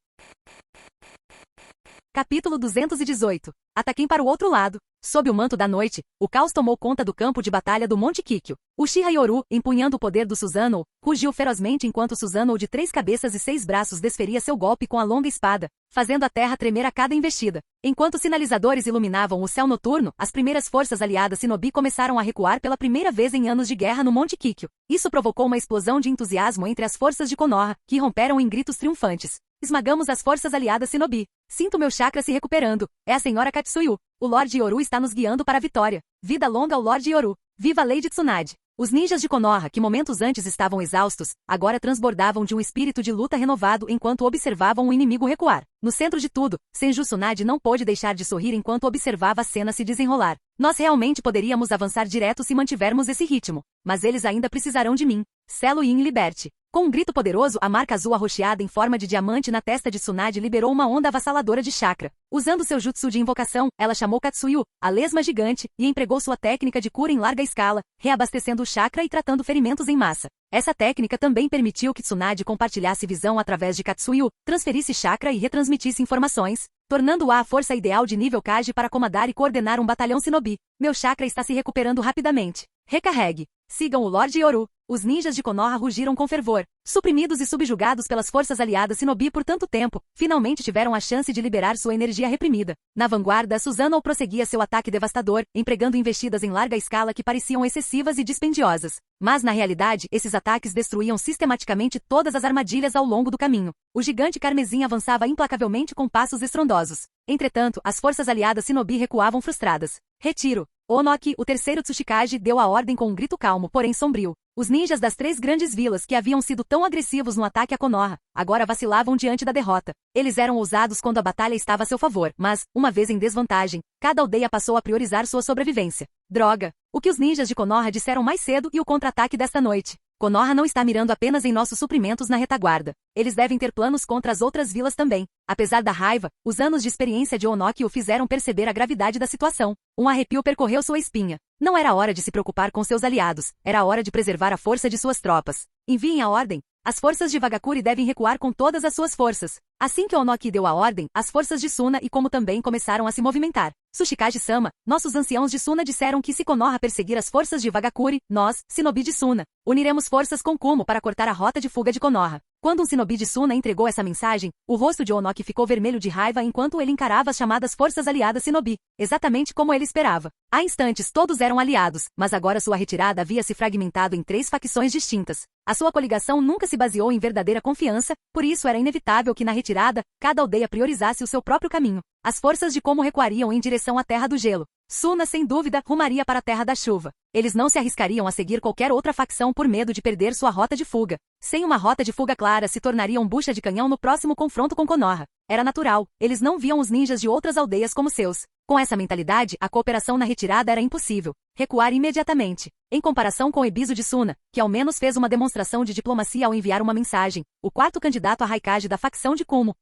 Capítulo 218. Ataquem para o outro lado. Sob o manto da noite, o caos tomou conta do campo de batalha do Monte Kikyo. Uchiha Yoru, empunhando o poder do Susanoo, rugiu ferozmente enquanto Susanoo de 3 cabeças e 6 braços desferia seu golpe com a longa espada, fazendo a terra tremer a cada investida. Enquanto sinalizadores iluminavam o céu noturno, as primeiras forças aliadas shinobi começaram a recuar pela primeira vez em anos de guerra no Monte Kikyo. Isso provocou uma explosão de entusiasmo entre as forças de Konoha, que romperam em gritos triunfantes. Esmagamos as forças aliadas shinobi. Sinto meu chakra se recuperando. É a senhora Katsuyu. O Lorde Yoru está nos guiando para a vitória. Vida longa ao Lorde Yoru. Viva a Lady Tsunade. Os ninjas de Konoha, que momentos antes estavam exaustos, agora transbordavam de um espírito de luta renovado enquanto observavam o inimigo recuar. No centro de tudo, Senju Tsunade não pôde deixar de sorrir enquanto observava a cena se desenrolar. Nós realmente poderíamos avançar direto se mantivermos esse ritmo. Mas eles ainda precisarão de mim. Selo Yin liberte. Com um grito poderoso, a marca azul arroxeada em forma de diamante na testa de Tsunade liberou uma onda avassaladora de chakra. Usando seu jutsu de invocação, ela chamou Katsuyu, a lesma gigante, e empregou sua técnica de cura em larga escala, reabastecendo o chakra e tratando ferimentos em massa. Essa técnica também permitiu que Tsunade compartilhasse visão através de Katsuyu, transferisse chakra e retransmitisse informações, tornando-a a força ideal de nível Kage para comandar e coordenar um batalhão shinobi. Meu chakra está se recuperando rapidamente. Recarregue. Sigam o Lorde Yoru. Os ninjas de Konoha rugiram com fervor. Suprimidos e subjugados pelas forças aliadas shinobi por tanto tempo, finalmente tiveram a chance de liberar sua energia reprimida. Na vanguarda, Susanoo prosseguia seu ataque devastador, empregando investidas em larga escala que pareciam excessivas e dispendiosas. Mas na realidade, esses ataques destruíam sistematicamente todas as armadilhas ao longo do caminho. O gigante carmesim avançava implacavelmente com passos estrondosos. Entretanto, as forças aliadas shinobi recuavam frustradas. Retiro. Onoki, o terceiro Tsuchikage, deu a ordem com um grito calmo, porém sombrio. Os ninjas das 3 grandes vilas que haviam sido tão agressivos no ataque a Konoha, agora vacilavam diante da derrota. Eles eram ousados quando a batalha estava a seu favor, mas, uma vez em desvantagem, cada aldeia passou a priorizar sua sobrevivência. Droga! O que os ninjas de Konoha disseram mais cedo e o contra-ataque desta noite. Konoha não está mirando apenas em nossos suprimentos na retaguarda. Eles devem ter planos contra as outras vilas também. Apesar da raiva, os anos de experiência de Onoki o fizeram perceber a gravidade da situação. Um arrepio percorreu sua espinha. Não era hora de se preocupar com seus aliados, era hora de preservar a força de suas tropas. Enviem a ordem. As forças de Wagakure devem recuar com todas as suas forças. Assim que Onoki deu a ordem, as forças de Suna e como também começaram a se movimentar. Tsuchikage-sama, nossos anciãos de Suna disseram que se Konoha perseguir as forças de Wagakure, nós, shinobi de Suna, uniremos forças com Kumo para cortar a rota de fuga de Konoha. Quando um shinobi de Suna entregou essa mensagem, o rosto de Onoki ficou vermelho de raiva enquanto ele encarava as chamadas forças aliadas shinobi, exatamente como ele esperava. Há instantes todos eram aliados, mas agora sua retirada havia se fragmentado em 3 facções distintas. A sua coligação nunca se baseou em verdadeira confiança, por isso era inevitável que na retirada, cada aldeia priorizasse o seu próprio caminho. As forças de Como recuariam em direção à Terra do Gelo. Suna, sem dúvida, rumaria para a Terra da Chuva. Eles não se arriscariam a seguir qualquer outra facção por medo de perder sua rota de fuga. Sem uma rota de fuga clara, se tornariam bucha de canhão no próximo confronto com Konoha. Era natural, eles não viam os ninjas de outras aldeias como seus. Com essa mentalidade, a cooperação na retirada era impossível. Recuar imediatamente. Em comparação com Ebisu de Suna, que ao menos fez uma demonstração de diplomacia ao enviar uma mensagem, o quarto candidato a Raikage da facção de Kumo,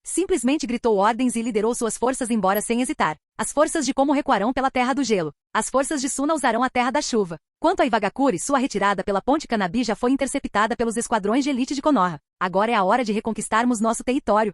simplesmente gritou ordens e liderou suas forças embora sem hesitar. As forças de Kumo recuarão pela Terra do Gelo. As forças de Suna usarão a Terra da Chuva. Quanto a Iwagakure, sua retirada pela Ponte Kanabi já foi interceptada pelos esquadrões de elite de Konoha. Agora é a hora de reconquistarmos nosso território.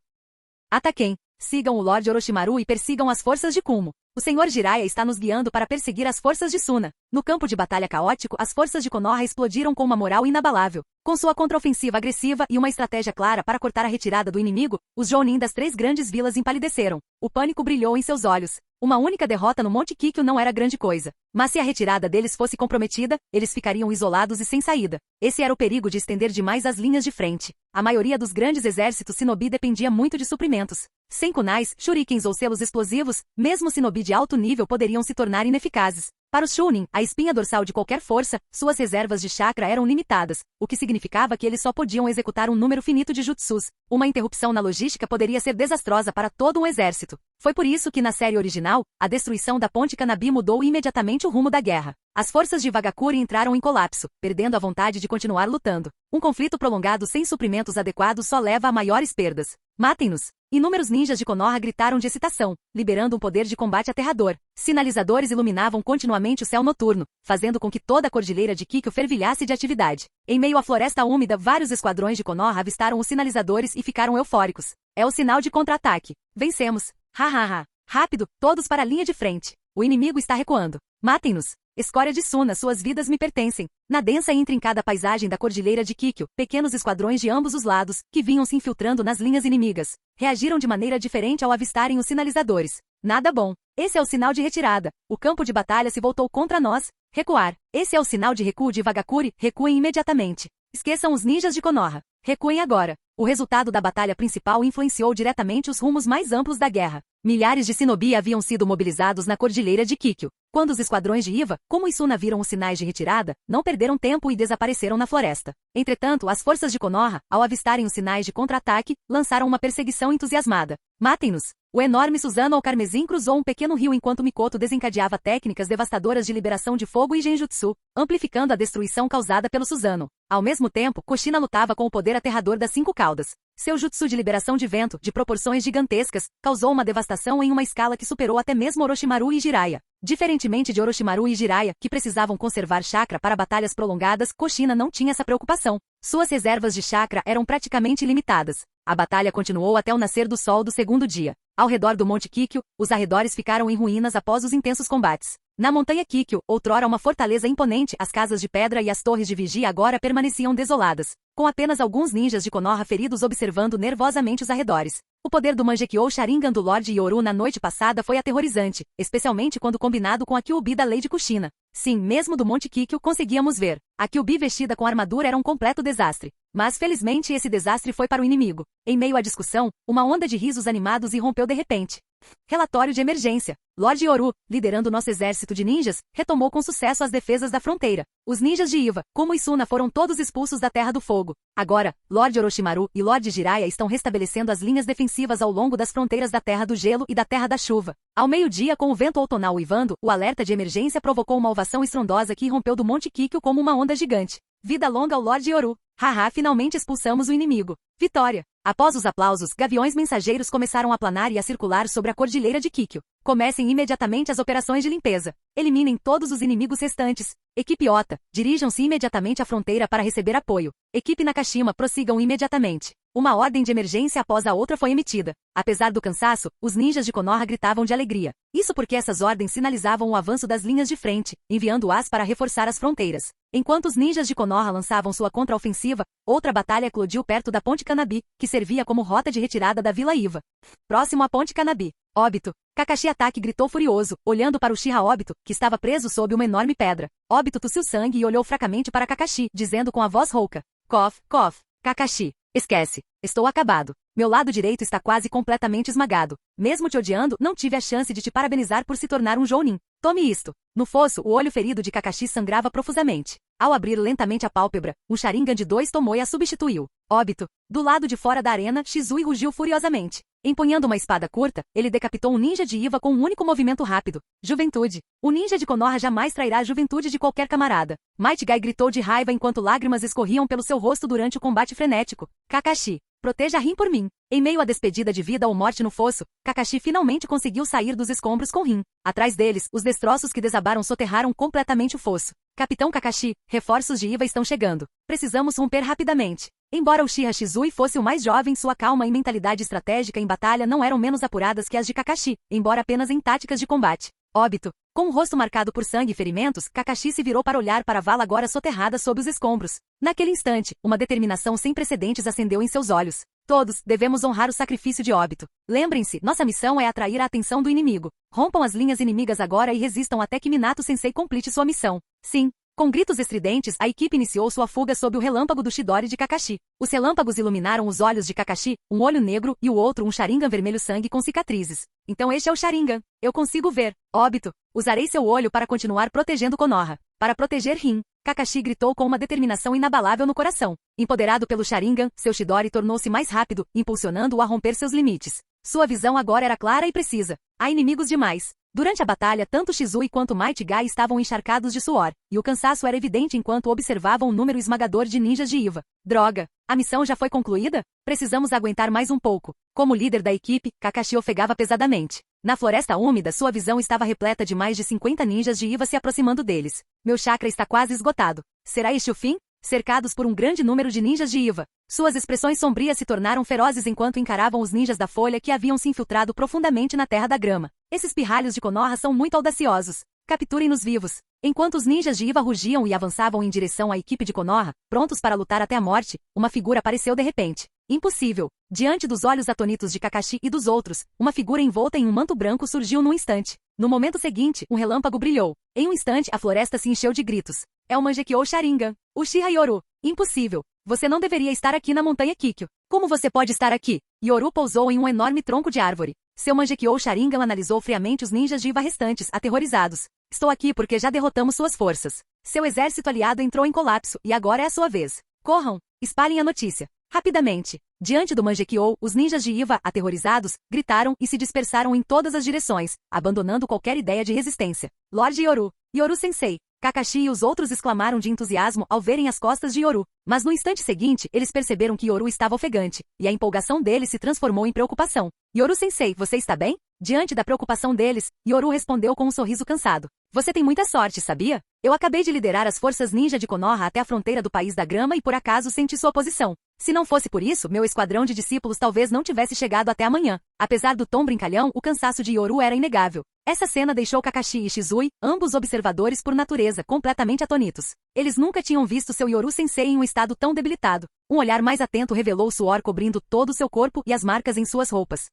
Ataquem. Sigam o Lorde Orochimaru e persigam as forças de Kumo. O Senhor Jiraiya está nos guiando para perseguir as forças de Suna. No campo de batalha caótico, as forças de Konoha explodiram com uma moral inabalável. Com sua contraofensiva agressiva e uma estratégia clara para cortar a retirada do inimigo, os Jounin das 3 grandes vilas empalideceram. O pânico brilhou em seus olhos. Uma única derrota no Monte Kikyo não era grande coisa. Mas se a retirada deles fosse comprometida, eles ficariam isolados e sem saída. Esse era o perigo de estender demais as linhas de frente. A maioria dos grandes exércitos Shinobi dependia muito de suprimentos. Sem kunais, shurikens ou selos explosivos, mesmo Shinobi de alto nível poderiam se tornar ineficazes. Para os Chunin, a espinha dorsal de qualquer força, suas reservas de chakra eram limitadas, o que significava que eles só podiam executar um número finito de jutsus. Uma interrupção na logística poderia ser desastrosa para todo um exército. Foi por isso que na série original, a destruição da Ponte Kanabi mudou imediatamente o rumo da guerra. As forças de Iwagakure entraram em colapso, perdendo a vontade de continuar lutando. Um conflito prolongado sem suprimentos adequados só leva a maiores perdas. Matem-nos! Inúmeros ninjas de Konoha gritaram de excitação, liberando um poder de combate aterrador. Sinalizadores iluminavam continuamente o céu noturno, fazendo com que toda a cordilheira de Kikyo fervilhasse de atividade. Em meio à floresta úmida, vários esquadrões de Konoha avistaram os sinalizadores e ficaram eufóricos. É o sinal de contra-ataque. Vencemos! Ha! Rápido, todos para a linha de frente. O inimigo está recuando. Matem-nos! Escória de Suna, suas vidas me pertencem. Na densa e intrincada paisagem da cordilheira de Kikyo, pequenos esquadrões de ambos os lados, que vinham se infiltrando nas linhas inimigas, reagiram de maneira diferente ao avistarem os sinalizadores. Nada bom. Esse é o sinal de retirada. O campo de batalha se voltou contra nós. Recuar. Esse é o sinal de recuo de Iwagakure. Recuem imediatamente. Esqueçam os ninjas de Konoha. Recuem agora. O resultado da batalha principal influenciou diretamente os rumos mais amplos da guerra. Milhares de Shinobi haviam sido mobilizados na cordilheira de Kikyo. Quando os esquadrões de Iwa, como e Suna viram os sinais de retirada, não perderam tempo e desapareceram na floresta. Entretanto, as forças de Konoha, ao avistarem os sinais de contra-ataque, lançaram uma perseguição entusiasmada. Matem-nos! O enorme Susanoo ao Carmesim cruzou um pequeno rio enquanto Mikoto desencadeava técnicas devastadoras de liberação de fogo e genjutsu, amplificando a destruição causada pelo Susanoo. Ao mesmo tempo, Kushina lutava com o poder aterrador das 5 caudas. Seu jutsu de liberação de vento, de proporções gigantescas, causou uma devastação em uma escala que superou até mesmo Orochimaru e Jiraiya. Diferentemente de Orochimaru e Jiraiya, que precisavam conservar chakra para batalhas prolongadas, Kushina não tinha essa preocupação. Suas reservas de chakra eram praticamente ilimitadas. A batalha continuou até o nascer do sol do segundo dia. Ao redor do Monte Kikyo, os arredores ficaram em ruínas após os intensos combates. Na montanha Kikyo, outrora uma fortaleza imponente, as casas de pedra e as torres de vigia agora permaneciam desoladas, com apenas alguns ninjas de Konoha feridos observando nervosamente os arredores. O poder do Mangekyou Sharingan do Lorde Yoru na noite passada foi aterrorizante, especialmente quando combinado com a Kyuubi da Lady Kushina. Sim, mesmo do Monte Kikyo conseguíamos ver. A Kyuubi vestida com armadura era um completo desastre. Mas felizmente esse desastre foi para o inimigo. Em meio à discussão, uma onda de risos animados irrompeu de repente. Relatório de emergência. Lorde Yoru, liderando nosso exército de ninjas, retomou com sucesso as defesas da fronteira. Os ninjas de Iwa, Kumo e Suna foram todos expulsos da Terra do Fogo. Agora, Lorde Orochimaru e Lorde Jiraiya estão restabelecendo as linhas defensivas ao longo das fronteiras da Terra do Gelo e da Terra da Chuva. Ao meio-dia, com o vento outonal uivando, o alerta de emergência provocou uma ovação estrondosa que irrompeu do Monte Kikyo como uma onda gigante. Vida longa ao Lorde Yoru. Haha, finalmente expulsamos o inimigo. Vitória! Após os aplausos, gaviões mensageiros começaram a planar e a circular sobre a cordilheira de Kikyo. Comecem imediatamente as operações de limpeza. Eliminem todos os inimigos restantes. Equipe Ota, dirijam-se imediatamente à fronteira para receber apoio. Equipe Nakashima, prossigam imediatamente. Uma ordem de emergência após a outra foi emitida. Apesar do cansaço, os ninjas de Konoha gritavam de alegria. Isso porque essas ordens sinalizavam o avanço das linhas de frente, enviando-as para reforçar as fronteiras. Enquanto os ninjas de Konoha lançavam sua contraofensiva, outra batalha eclodiu perto da Ponte Kanabi, que servia como rota de retirada da Vila Iwa. Próximo à Ponte Kanabi. Obito. Kakashi Atake gritou furioso, olhando para o Uchiha Obito, que estava preso sob uma enorme pedra. Obito tossiu sangue e olhou fracamente para Kakashi, dizendo com a voz rouca. Cough, cough. Kakashi. Esquece. Estou acabado. Meu lado direito está quase completamente esmagado. Mesmo te odiando, não tive a chance de te parabenizar por se tornar um Jounin. Tome isto. No fosso, o olho ferido de Kakashi sangrava profusamente. Ao abrir lentamente a pálpebra, um Sharingan de 2 Tomoe a substituiu. Óbito. Do lado de fora da arena, Shizui rugiu furiosamente. Empunhando uma espada curta, ele decapitou um ninja de Iva com um único movimento rápido. Juventude. O ninja de Konoha jamais trairá a juventude de qualquer camarada. Might Guy gritou de raiva enquanto lágrimas escorriam pelo seu rosto durante o combate frenético. Kakashi. Proteja Rin por mim. Em meio à despedida de vida ou morte no fosso, Kakashi finalmente conseguiu sair dos escombros com Rin. Atrás deles, os destroços que desabaram soterraram completamente o fosso. Capitão Kakashi, reforços de Iva estão chegando. Precisamos romper rapidamente. Embora Uchiha Shizui fosse o mais jovem, sua calma e mentalidade estratégica em batalha não eram menos apuradas que as de Kakashi, embora apenas em táticas de combate. Óbito. Com o rosto marcado por sangue e ferimentos, Kakashi se virou para olhar para a vala agora soterrada sob os escombros. Naquele instante, uma determinação sem precedentes acendeu em seus olhos. Todos devemos honrar o sacrifício de Óbito. Lembrem-se, nossa missão é atrair a atenção do inimigo. Rompam as linhas inimigas agora e resistam até que Minato Sensei complete sua missão. Sim. Com gritos estridentes, a equipe iniciou sua fuga sob o relâmpago do Chidori de Kakashi. Os relâmpagos iluminaram os olhos de Kakashi, um olho negro e o outro um Sharingan vermelho sangue com cicatrizes. Então este é o Sharingan. Eu consigo ver. Óbito. Usarei seu olho para continuar protegendo Konoha. Para proteger Rin. Kakashi gritou com uma determinação inabalável no coração. Empoderado pelo Sharingan, seu Chidori tornou-se mais rápido, impulsionando-o a romper seus limites. Sua visão agora era clara e precisa. Há inimigos demais. Durante a batalha, tanto Shizui quanto Might Guy estavam encharcados de suor, e o cansaço era evidente enquanto observavam o número esmagador de ninjas de Iva. Droga! A missão já foi concluída? Precisamos aguentar mais um pouco. Como líder da equipe, Kakashi ofegava pesadamente. Na floresta úmida, sua visão estava repleta de mais de 50 ninjas de Iva se aproximando deles. Meu chakra está quase esgotado. Será este o fim? Cercados por um grande número de ninjas de Iva. Suas expressões sombrias se tornaram ferozes enquanto encaravam os ninjas da folha que haviam se infiltrado profundamente na terra da grama. Esses pirralhos de Konoha são muito audaciosos. Capturem-nos vivos. Enquanto os ninjas de Iva rugiam e avançavam em direção à equipe de Konoha, prontos para lutar até a morte, uma figura apareceu de repente. Impossível. Diante dos olhos atônitos de Kakashi e dos outros, uma figura envolta em um manto branco surgiu num instante. No momento seguinte, um relâmpago brilhou. Em um instante, a floresta se encheu de gritos. É o Mangekyou Sharingan. Uchiha Yoru. Impossível. Você não deveria estar aqui na montanha Kikyo. Como você pode estar aqui? Yoru pousou em um enorme tronco de árvore. Seu Mangekyou Sharingan analisou friamente os ninjas de Iva restantes, aterrorizados. Estou aqui porque já derrotamos suas forças. Seu exército aliado entrou em colapso e agora é a sua vez. Corram. Espalhem a notícia. Rapidamente. Diante do Mangekyou, os ninjas de Iva, aterrorizados, gritaram e se dispersaram em todas as direções, abandonando qualquer ideia de resistência. Lorde Yoru. Yoru Sensei. Kakashi e os outros exclamaram de entusiasmo ao verem as costas de Yoru. Mas no instante seguinte, eles perceberam que Yoru estava ofegante, e a empolgação deles se transformou em preocupação. Yoru Sensei, você está bem? Diante da preocupação deles, Yoru respondeu com um sorriso cansado. Você tem muita sorte, sabia? Eu acabei de liderar as forças ninja de Konoha até a fronteira do país da grama e por acaso senti sua posição. Se não fosse por isso, meu esquadrão de discípulos talvez não tivesse chegado até amanhã. Apesar do tom brincalhão, o cansaço de Yoru era inegável. Essa cena deixou Kakashi e Shizui, ambos observadores por natureza, completamente atônitos. Eles nunca tinham visto seu Yoru Sensei em um estado tão debilitado. Um olhar mais atento revelou o suor cobrindo todo o seu corpo e as marcas em suas roupas.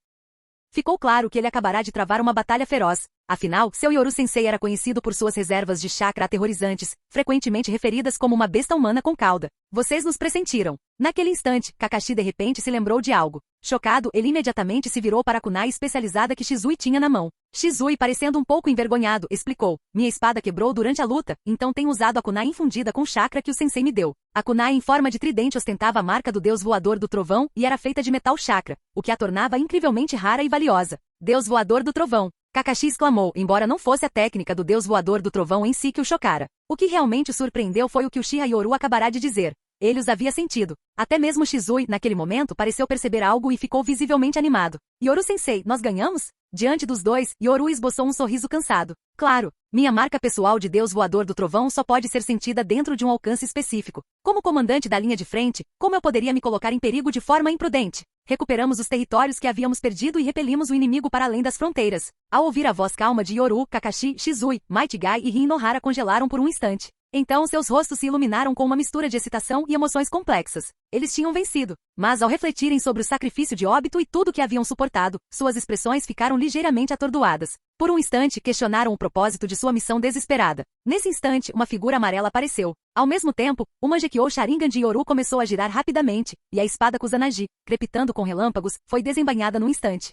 Ficou claro que ele acabará de travar uma batalha feroz. Afinal, seu Yoru Sensei era conhecido por suas reservas de chakra aterrorizantes, frequentemente referidas como uma besta humana com cauda. Vocês nos pressentiram. Naquele instante, Kakashi de repente se lembrou de algo. Chocado, ele imediatamente se virou para a kunai especializada que Shizui tinha na mão. Shizui, parecendo um pouco envergonhado, explicou. Minha espada quebrou durante a luta, então tenho usado a kunai infundida com chakra que o sensei me deu. A kunai em forma de tridente ostentava a marca do deus voador do trovão e era feita de metal chakra, o que a tornava incrivelmente rara e valiosa. Deus voador do trovão. Kakashi exclamou, embora não fosse a técnica do deus voador do trovão em si que o chocara. O que realmente o surpreendeu foi o que Uchiha Yoru acabará de dizer. Ele os havia sentido. Até mesmo Shizui, naquele momento, pareceu perceber algo e ficou visivelmente animado. Yoru Sensei, nós ganhamos? Diante dos dois, Yoru esboçou um sorriso cansado. Claro, minha marca pessoal de Deus Voador do Trovão só pode ser sentida dentro de um alcance específico. Como comandante da linha de frente, como eu poderia me colocar em perigo de forma imprudente? Recuperamos os territórios que havíamos perdido e repelimos o inimigo para além das fronteiras. Ao ouvir a voz calma de Yoru, Kakashi, Shizui, Might Guy e Rin Nohara congelaram por um instante. Então seus rostos se iluminaram com uma mistura de excitação e emoções complexas. Eles tinham vencido, mas ao refletirem sobre o sacrifício de Óbito e tudo que haviam suportado, suas expressões ficaram ligeiramente atordoadas. Por um instante, questionaram o propósito de sua missão desesperada. Nesse instante, uma figura amarela apareceu. Ao mesmo tempo, o Mangekyou Sharingan de Yoru começou a girar rapidamente, e a espada Kusanagi, crepitando com relâmpagos, foi desembainhada num instante.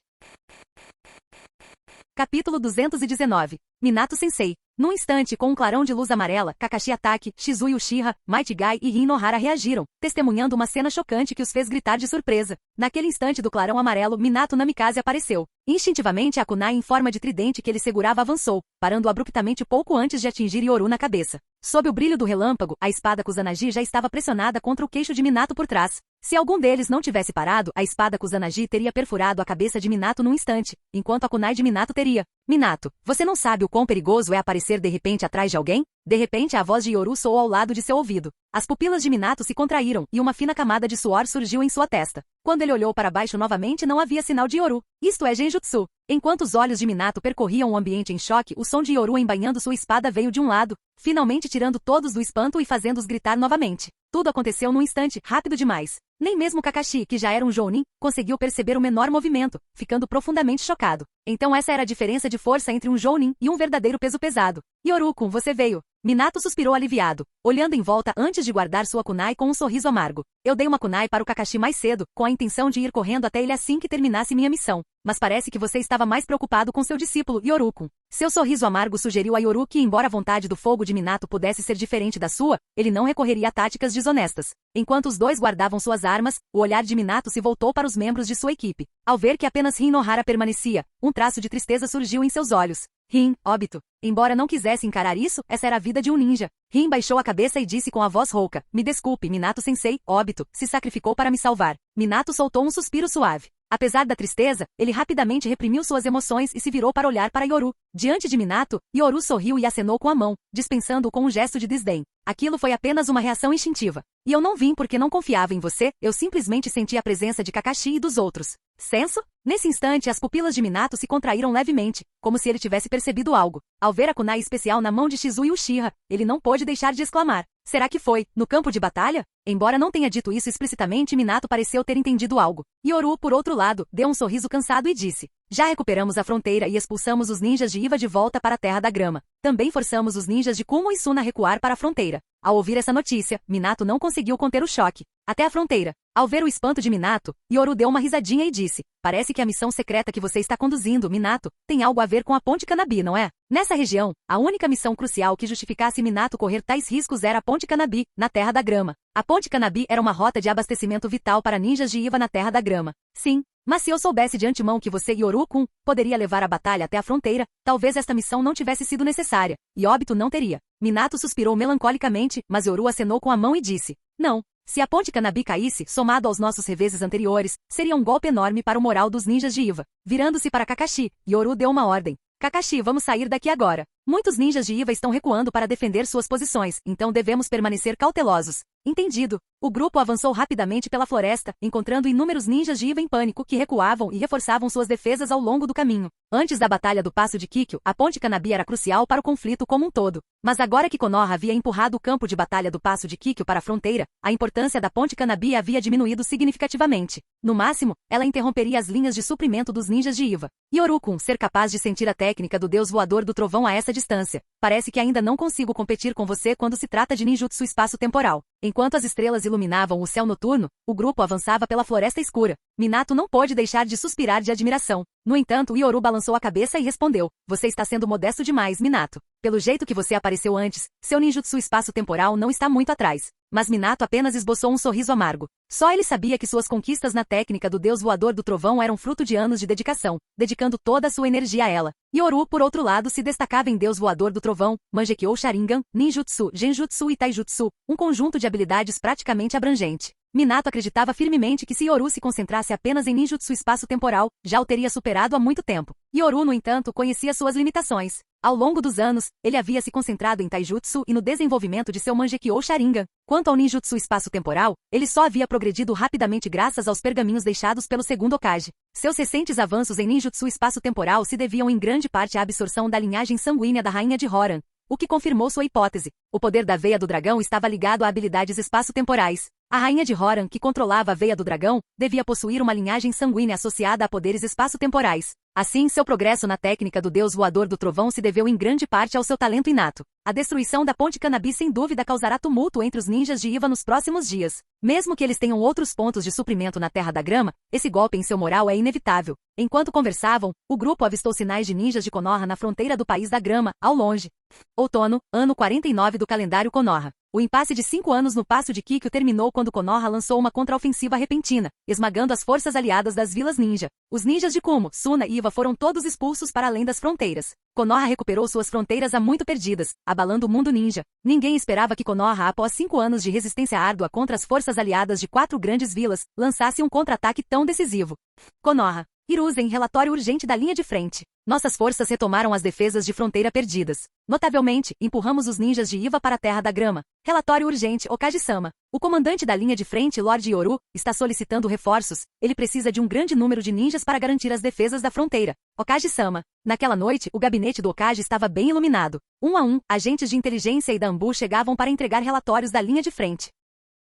Capítulo 219. Minato Sensei. Num instante, com um clarão de luz amarela, Kakashi Atake, Shizui Uchiha, Might Guy e Rin Nohara reagiram, testemunhando uma cena chocante que os fez gritar de surpresa. Naquele instante do clarão amarelo, Minato Namikaze apareceu. Instintivamente, a kunai em forma de tridente que ele segurava avançou, parando abruptamente pouco antes de atingir Yoru na cabeça. Sob o brilho do relâmpago, a espada Kusanagi já estava pressionada contra o queixo de Minato por trás. Se algum deles não tivesse parado, a espada Kusanagi teria perfurado a cabeça de Minato num instante, enquanto a kunai de Minato teria. Minato, você não sabe o quão perigoso é aparecer de repente atrás de alguém? De repente a voz de Yoru soou ao lado de seu ouvido. As pupilas de Minato se contraíram e uma fina camada de suor surgiu em sua testa. Quando ele olhou para baixo novamente não havia sinal de Yoru. Isto é Genjutsu. Enquanto os olhos de Minato percorriam o ambiente em choque, o som de Yoru embainhando sua espada veio de um lado, finalmente tirando todos do espanto e fazendo-os gritar novamente. Tudo aconteceu num instante, rápido demais. Nem mesmo Kakashi, que já era um jounin, conseguiu perceber o menor movimento, ficando profundamente chocado. Então essa era a diferença de força entre um jounin e um verdadeiro peso pesado. Yoru-kun, você veio. Minato suspirou aliviado, olhando em volta antes de guardar sua kunai com um sorriso amargo. Eu dei uma kunai para o Kakashi mais cedo, com a intenção de ir correndo até ele assim que terminasse minha missão. Mas parece que você estava mais preocupado com seu discípulo, Yoru-kun. Seu sorriso amargo sugeriu a Yoru que, embora a vontade do fogo de Minato pudesse ser diferente da sua, ele não recorreria a táticas desonestas. Enquanto os dois guardavam suas armas, o olhar de Minato se voltou para os membros de sua equipe. Ao ver que apenas Rin Nohara permanecia, um traço de tristeza surgiu em seus olhos. Rin, óbito. Embora não quisesse encarar isso, essa era a vida de um ninja. Rin baixou a cabeça e disse com a voz rouca, me desculpe, Minato-sensei, óbito, se sacrificou para me salvar. Minato soltou um suspiro suave. Apesar da tristeza, ele rapidamente reprimiu suas emoções e se virou para olhar para Yoru. Diante de Minato, Yoru sorriu e acenou com a mão, dispensando-o com um gesto de desdém. Aquilo foi apenas uma reação instintiva. E eu não vim porque não confiava em você, eu simplesmente senti a presença de Kakashi e dos outros. Senso? Nesse instante, as pupilas de Minato se contraíram levemente, como se ele tivesse percebido algo. Ao ver a kunai especial na mão de Shizui Uchiha, ele não pôde deixar de exclamar. Será que foi, no campo de batalha? Embora não tenha dito isso explicitamente, Minato pareceu ter entendido algo. Yoru, por outro lado, deu um sorriso cansado e disse. Já recuperamos a fronteira e expulsamos os ninjas de Iva de volta para a Terra da Grama. Também forçamos os ninjas de Kumo e Suna a recuar para a fronteira. Ao ouvir essa notícia, Minato não conseguiu conter o choque. Até a fronteira. Ao ver o espanto de Minato, Yoru deu uma risadinha e disse. Parece que a missão secreta que você está conduzindo, Minato, tem algo a ver com a Ponte Kanabi, não é? Nessa região, a única missão crucial que justificasse Minato correr tais riscos era a Ponte Kanabi, na Terra da Grama. A Ponte Kanabi era uma rota de abastecimento vital para ninjas de Iva na Terra da Grama. Sim. Mas se eu soubesse de antemão que você, Yoru-kun, poderia levar a batalha até a fronteira, talvez esta missão não tivesse sido necessária, e óbito não teria. Minato suspirou melancolicamente, mas Yoru acenou com a mão e disse. Não. Se a Ponte Kanabi caísse, somado aos nossos reveses anteriores, seria um golpe enorme para o moral dos ninjas de Iva. Virando-se para Kakashi, Yoru deu uma ordem. Kakashi, vamos sair daqui agora. Muitos ninjas de Iva estão recuando para defender suas posições, então devemos permanecer cautelosos. Entendido. O grupo avançou rapidamente pela floresta, encontrando inúmeros ninjas de Iva em pânico que recuavam e reforçavam suas defesas ao longo do caminho. Antes da Batalha do Passo de Kikyo, a Ponte Kanabi era crucial para o conflito como um todo. Mas agora que Konoha havia empurrado o campo de batalha do Passo de Kikyo para a fronteira, a importância da Ponte Kanabi havia diminuído significativamente. No máximo, ela interromperia as linhas de suprimento dos ninjas de Iva. Yoru-kun, ser capaz de sentir a técnica do deus voador do trovão a essa distância. Parece que ainda não consigo competir com você quando se trata de ninjutsu espaço-temporal. Enquanto as estrelas iluminavam o céu noturno, o grupo avançava pela floresta escura. Minato não pôde deixar de suspirar de admiração. No entanto, Yoru balançou a cabeça e respondeu. Você está sendo modesto demais, Minato. Pelo jeito que você apareceu antes, seu ninjutsu espaço-temporal não está muito atrás. Mas Minato apenas esboçou um sorriso amargo. Só ele sabia que suas conquistas na técnica do deus voador do trovão eram fruto de anos de dedicação, dedicando toda a sua energia a ela. Yoru, por outro lado, se destacava em deus voador do trovão, Mangekyou Sharingan, Ninjutsu, Genjutsu e Taijutsu, um conjunto de habilidades praticamente abrangente. Minato acreditava firmemente que se Yoru se concentrasse apenas em ninjutsu espaço-temporal, já o teria superado há muito tempo. Yoru, no entanto, conhecia suas limitações. Ao longo dos anos, ele havia se concentrado em Taijutsu e no desenvolvimento de seu Mangekyou Sharingan. Quanto ao ninjutsu espaço-temporal, ele só havia progredido rapidamente graças aos pergaminhos deixados pelo segundo Hokage. Seus recentes avanços em ninjutsu espaço-temporal se deviam em grande parte à absorção da linhagem sanguínea da rainha de Horan, o que confirmou sua hipótese. O poder da veia do dragão estava ligado a habilidades espaço-temporais. A rainha de Horan, que controlava a veia do dragão, devia possuir uma linhagem sanguínea associada a poderes espaço-temporais. Assim, seu progresso na técnica do deus voador do trovão se deveu em grande parte ao seu talento inato. A destruição da Ponte Canabi sem dúvida causará tumulto entre os ninjas de Iva nos próximos dias. Mesmo que eles tenham outros pontos de suprimento na Terra da Grama, esse golpe em seu moral é inevitável. Enquanto conversavam, o grupo avistou sinais de ninjas de Konoha na fronteira do País da Grama, ao longe. Outono, ano 49 do calendário Konoha. O impasse de 5 anos no Passo de Kikyo terminou quando Konoha lançou uma contraofensiva repentina, esmagando as forças aliadas das vilas ninja. Os ninjas de Kumo, Suna e Iva foram todos expulsos para além das fronteiras. Konoha recuperou suas fronteiras há muito perdidas, abalando o mundo ninja. Ninguém esperava que Konoha, após 5 anos de resistência árdua contra as forças aliadas de 4 grandes vilas, lançasse um contra-ataque tão decisivo. Konoha. Hiruzen, relatório urgente da linha de frente. Nossas forças retomaram as defesas de fronteira perdidas. Notavelmente, empurramos os ninjas de Iva para a Terra da Grama. Relatório urgente, Okage-sama. O comandante da linha de frente, Lord Yoru, está solicitando reforços. Ele precisa de um grande número de ninjas para garantir as defesas da fronteira. Okage-sama. Naquela noite, o gabinete do Okage estava bem iluminado. Um a um, agentes de inteligência e da Anbu chegavam para entregar relatórios da linha de frente.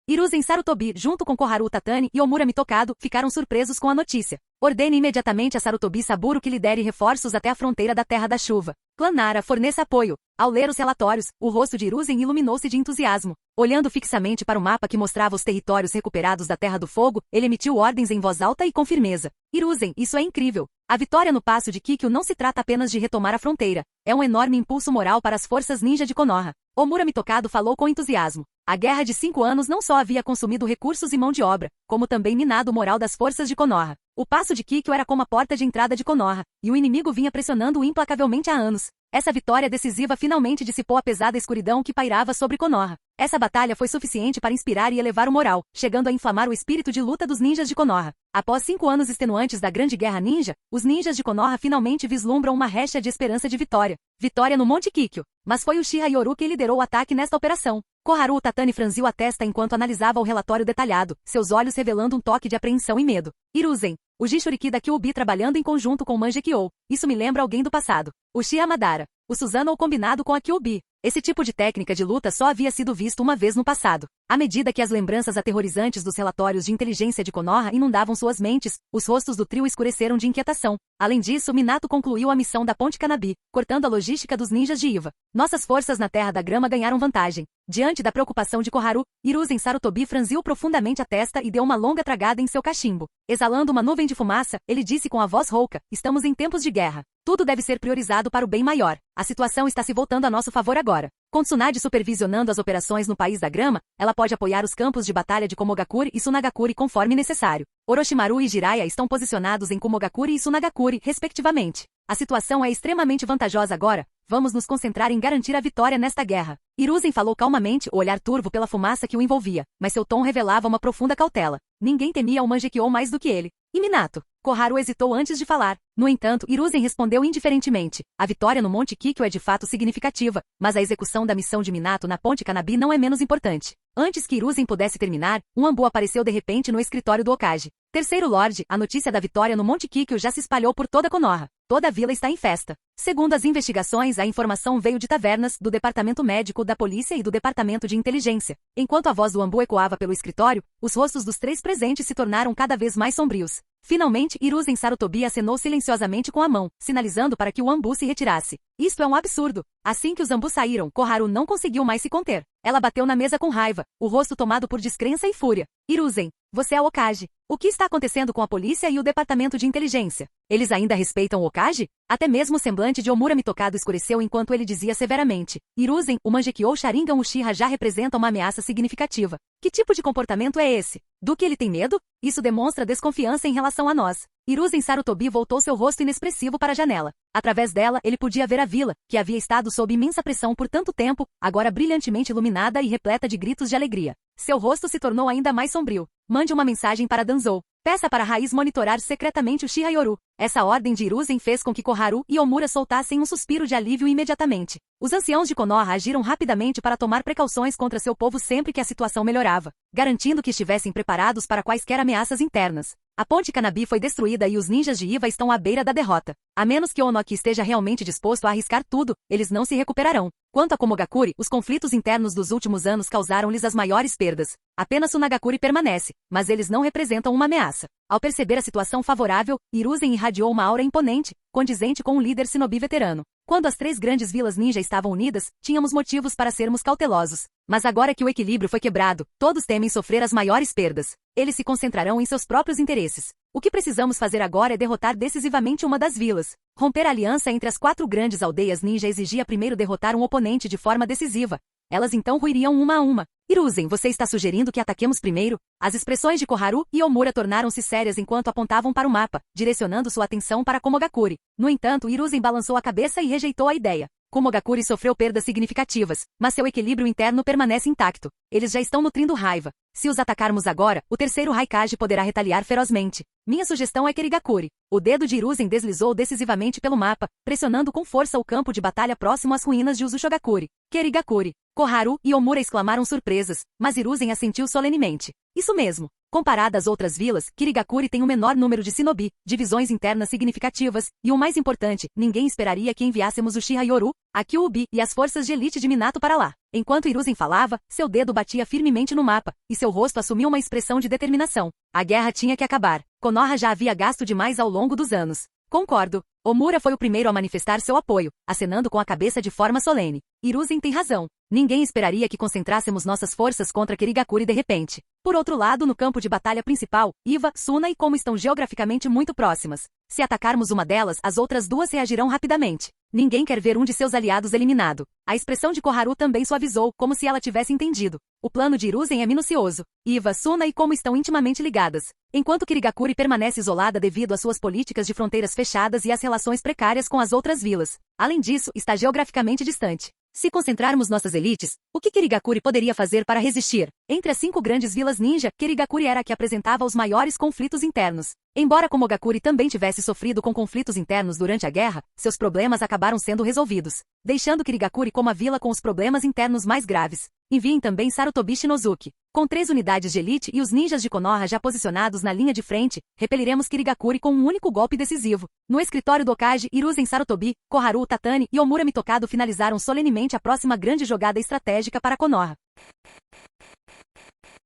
Hiruzen Sarutobi, junto com Koharu Tatani e Omura Mitokado, ficaram surpresos com a notícia. Ordene imediatamente a Sarutobi Saburo que lidere reforços até a fronteira da Terra da Chuva. Clã Nara forneça apoio. Ao ler os relatórios, o rosto de Hiruzen iluminou-se de entusiasmo. Olhando fixamente para o mapa que mostrava os territórios recuperados da Terra do Fogo, ele emitiu ordens em voz alta e com firmeza. Hiruzen, isso é incrível. A vitória no Passo de Kikyo não se trata apenas de retomar a fronteira. É um enorme impulso moral para as forças ninja de Konoha. Omura Mitokado falou com entusiasmo. A guerra de 5 anos não só havia consumido recursos e mão de obra, como também minado o moral das forças de Konoha. O Passo de Kikyo era como a porta de entrada de Konoha, e o inimigo vinha pressionando-o implacavelmente há anos. Essa vitória decisiva finalmente dissipou a pesada escuridão que pairava sobre Konoha. Essa batalha foi suficiente para inspirar e elevar o moral, chegando a inflamar o espírito de luta dos ninjas de Konoha. Após 5 anos extenuantes da Grande Guerra Ninja, os ninjas de Konoha finalmente vislumbram uma régia de esperança de vitória. Vitória no Monte Kikyo. Mas foi Uchiha Yoru que liderou o ataque nesta operação. Koharu Tatani franziu a testa enquanto analisava o relatório detalhado, seus olhos revelando um toque de apreensão e medo. Hiruzen. O Jinchuriki da Kyuubi trabalhando em conjunto com Mangekyou. Isso me lembra alguém do passado. Uchiha Madara. O Susanoo combinado com a Kyuubi. Esse tipo de técnica de luta só havia sido visto uma vez no passado. À medida que as lembranças aterrorizantes dos relatórios de inteligência de Konoha inundavam suas mentes, os rostos do trio escureceram de inquietação. Além disso, Minato concluiu a missão da Ponte Canabi, cortando a logística dos ninjas de Iva. Nossas forças na Terra da Grama ganharam vantagem. Diante da preocupação de Koharu, Hiruzen Sarutobi franziu profundamente a testa e deu uma longa tragada em seu cachimbo. Exalando uma nuvem de fumaça, ele disse com a voz rouca, estamos em tempos de guerra. Tudo deve ser priorizado para o bem maior. A situação está se voltando a nosso favor agora. Com Tsunade supervisionando as operações no País da Grama, ela pode apoiar os campos de batalha de Komogakuri e Sunagakuri conforme necessário. Orochimaru e Jiraiya estão posicionados em Komogakuri e Sunagakuri, respectivamente. A situação é extremamente vantajosa agora. Vamos nos concentrar em garantir a vitória nesta guerra. Hiruzen falou calmamente, o olhar turvo pela fumaça que o envolvia, mas seu tom revelava uma profunda cautela. Ninguém temia o Mangekyou mais do que ele. E Minato? Koharu hesitou antes de falar. No entanto, Hiruzen respondeu indiferentemente. A vitória no Monte Kikyo é de fato significativa, mas a execução da missão de Minato na Ponte Canabi não é menos importante. Antes que Hiruzen pudesse terminar, um Anbu apareceu de repente no escritório do Okage. Terceiro Lorde, a notícia da vitória no Monte Kikyo já se espalhou por toda Konoha. Toda a vila está em festa. Segundo as investigações, a informação veio de tavernas, do departamento médico, da polícia e do departamento de inteligência. Enquanto a voz do Anbu ecoava pelo escritório, os rostos dos 3 presentes se tornaram cada vez mais sombrios. Finalmente, Hiruzen Sarutobi acenou silenciosamente com a mão, sinalizando para que o Anbu se retirasse. Isto é um absurdo. Assim que os Anbu saíram, Koharu não conseguiu mais se conter. Ela bateu na mesa com raiva, o rosto tomado por descrença e fúria. Hiruzen, você é o Okage. O que está acontecendo com a polícia e o departamento de inteligência? Eles ainda respeitam o Okage? Até mesmo o semblante de Omura Mitokado escureceu enquanto ele dizia severamente. Hiruzen, o Mangekyou Sharingan Uchiha já representa uma ameaça significativa. Que tipo de comportamento é esse? Do que ele tem medo? Isso demonstra desconfiança em relação a nós. Hiruzen Sarutobi voltou seu rosto inexpressivo para a janela. Através dela, ele podia ver a vila, que havia estado sob imensa pressão por tanto tempo, agora brilhantemente iluminada e repleta de gritos de alegria. Seu rosto se tornou ainda mais sombrio. Mande uma mensagem para Danzou. Peça para a Raiz monitorar secretamente o Uchiha Yoru. Essa ordem de Hiruzen fez com que Koharu e Omura soltassem um suspiro de alívio imediatamente. Os anciãos de Konoha agiram rapidamente para tomar precauções contra seu povo sempre que a situação melhorava, garantindo que estivessem preparados para quaisquer ameaças internas. A ponte Kanabi foi destruída e os ninjas de Iva estão à beira da derrota. A menos que Onoki esteja realmente disposto a arriscar tudo, eles não se recuperarão. Quanto a Komogakuri, os conflitos internos dos últimos anos causaram-lhes as maiores perdas. Apenas Tsunagakuri permanece, mas eles não representam uma ameaça. Ao perceber a situação favorável, Hiruzen irradiou uma aura imponente, condizente com um líder shinobi veterano. Quando as 3 grandes vilas ninja estavam unidas, tínhamos motivos para sermos cautelosos. Mas agora que o equilíbrio foi quebrado, todos temem sofrer as maiores perdas. Eles se concentrarão em seus próprios interesses. O que precisamos fazer agora é derrotar decisivamente uma das vilas. Romper a aliança entre as 4 grandes aldeias ninja exigia primeiro derrotar um oponente de forma decisiva. Elas então ruiriam uma a uma. Hiruzen, você está sugerindo que ataquemos primeiro? As expressões de Koharu e Omura tornaram-se sérias enquanto apontavam para o mapa, direcionando sua atenção para Komogakuri. No entanto, Hiruzen balançou a cabeça e rejeitou a ideia. Komogakuri sofreu perdas significativas, mas seu equilíbrio interno permanece intacto. Eles já estão nutrindo raiva. Se os atacarmos agora, o terceiro Raikage poderá retaliar ferozmente. Minha sugestão é Kirigakuri. O dedo de Hiruzen deslizou decisivamente pelo mapa, pressionando com força o campo de batalha próximo às ruínas de Uzushogakuri. Kirigakuri. Koharu e Omura exclamaram surpresas, mas Hiruzen assentiu solenemente. Isso mesmo. Comparada às outras vilas, Kirigakuri tem o menor número de shinobi, divisões internas significativas, e o mais importante, ninguém esperaria que enviássemos o Uchiha Yoru, a Kyuubi e as forças de elite de Minato para lá. Enquanto Hiruzen falava, seu dedo batia firmemente no mapa, e seu rosto assumiu uma expressão de determinação. A guerra tinha que acabar. Konoha já havia gasto demais ao longo dos anos. Concordo. Omura foi o primeiro a manifestar seu apoio, acenando com a cabeça de forma solene. Hiruzen tem razão. Ninguém esperaria que concentrássemos nossas forças contra Kirigakuri de repente. Por outro lado, no campo de batalha principal, Iva, Suna e Komo estão geograficamente muito próximas. Se atacarmos uma delas, as outras 2 reagirão rapidamente. Ninguém quer ver um de seus aliados eliminado. A expressão de Koharu também suavizou, como se ela tivesse entendido. O plano de Hiruzen é minucioso. Iva, Suna e Komo estão intimamente ligadas. Enquanto Kirigakuri permanece isolada devido às suas políticas de fronteiras fechadas e às relações precárias com as outras vilas. Além disso, está geograficamente distante. Se concentrarmos nossas elites, o que Kirigakuri poderia fazer para resistir? Entre as 5 grandes vilas ninja, Kirigakuri era a que apresentava os maiores conflitos internos. Embora Komogakuri também tivesse sofrido com conflitos internos durante a guerra, seus problemas acabaram sendo resolvidos, deixando Kirigakuri como a vila com os problemas internos mais graves. Enviem também Sarutobi Shinozuki. Com 3 unidades de elite e os ninjas de Konoha já posicionados na linha de frente, repeliremos Kirigakuri com um único golpe decisivo. No escritório do Okage, Hiruzen Sarutobi, Koharu Tatani e Omura Mitokado finalizaram solenemente a próxima grande jogada estratégica para Konoha.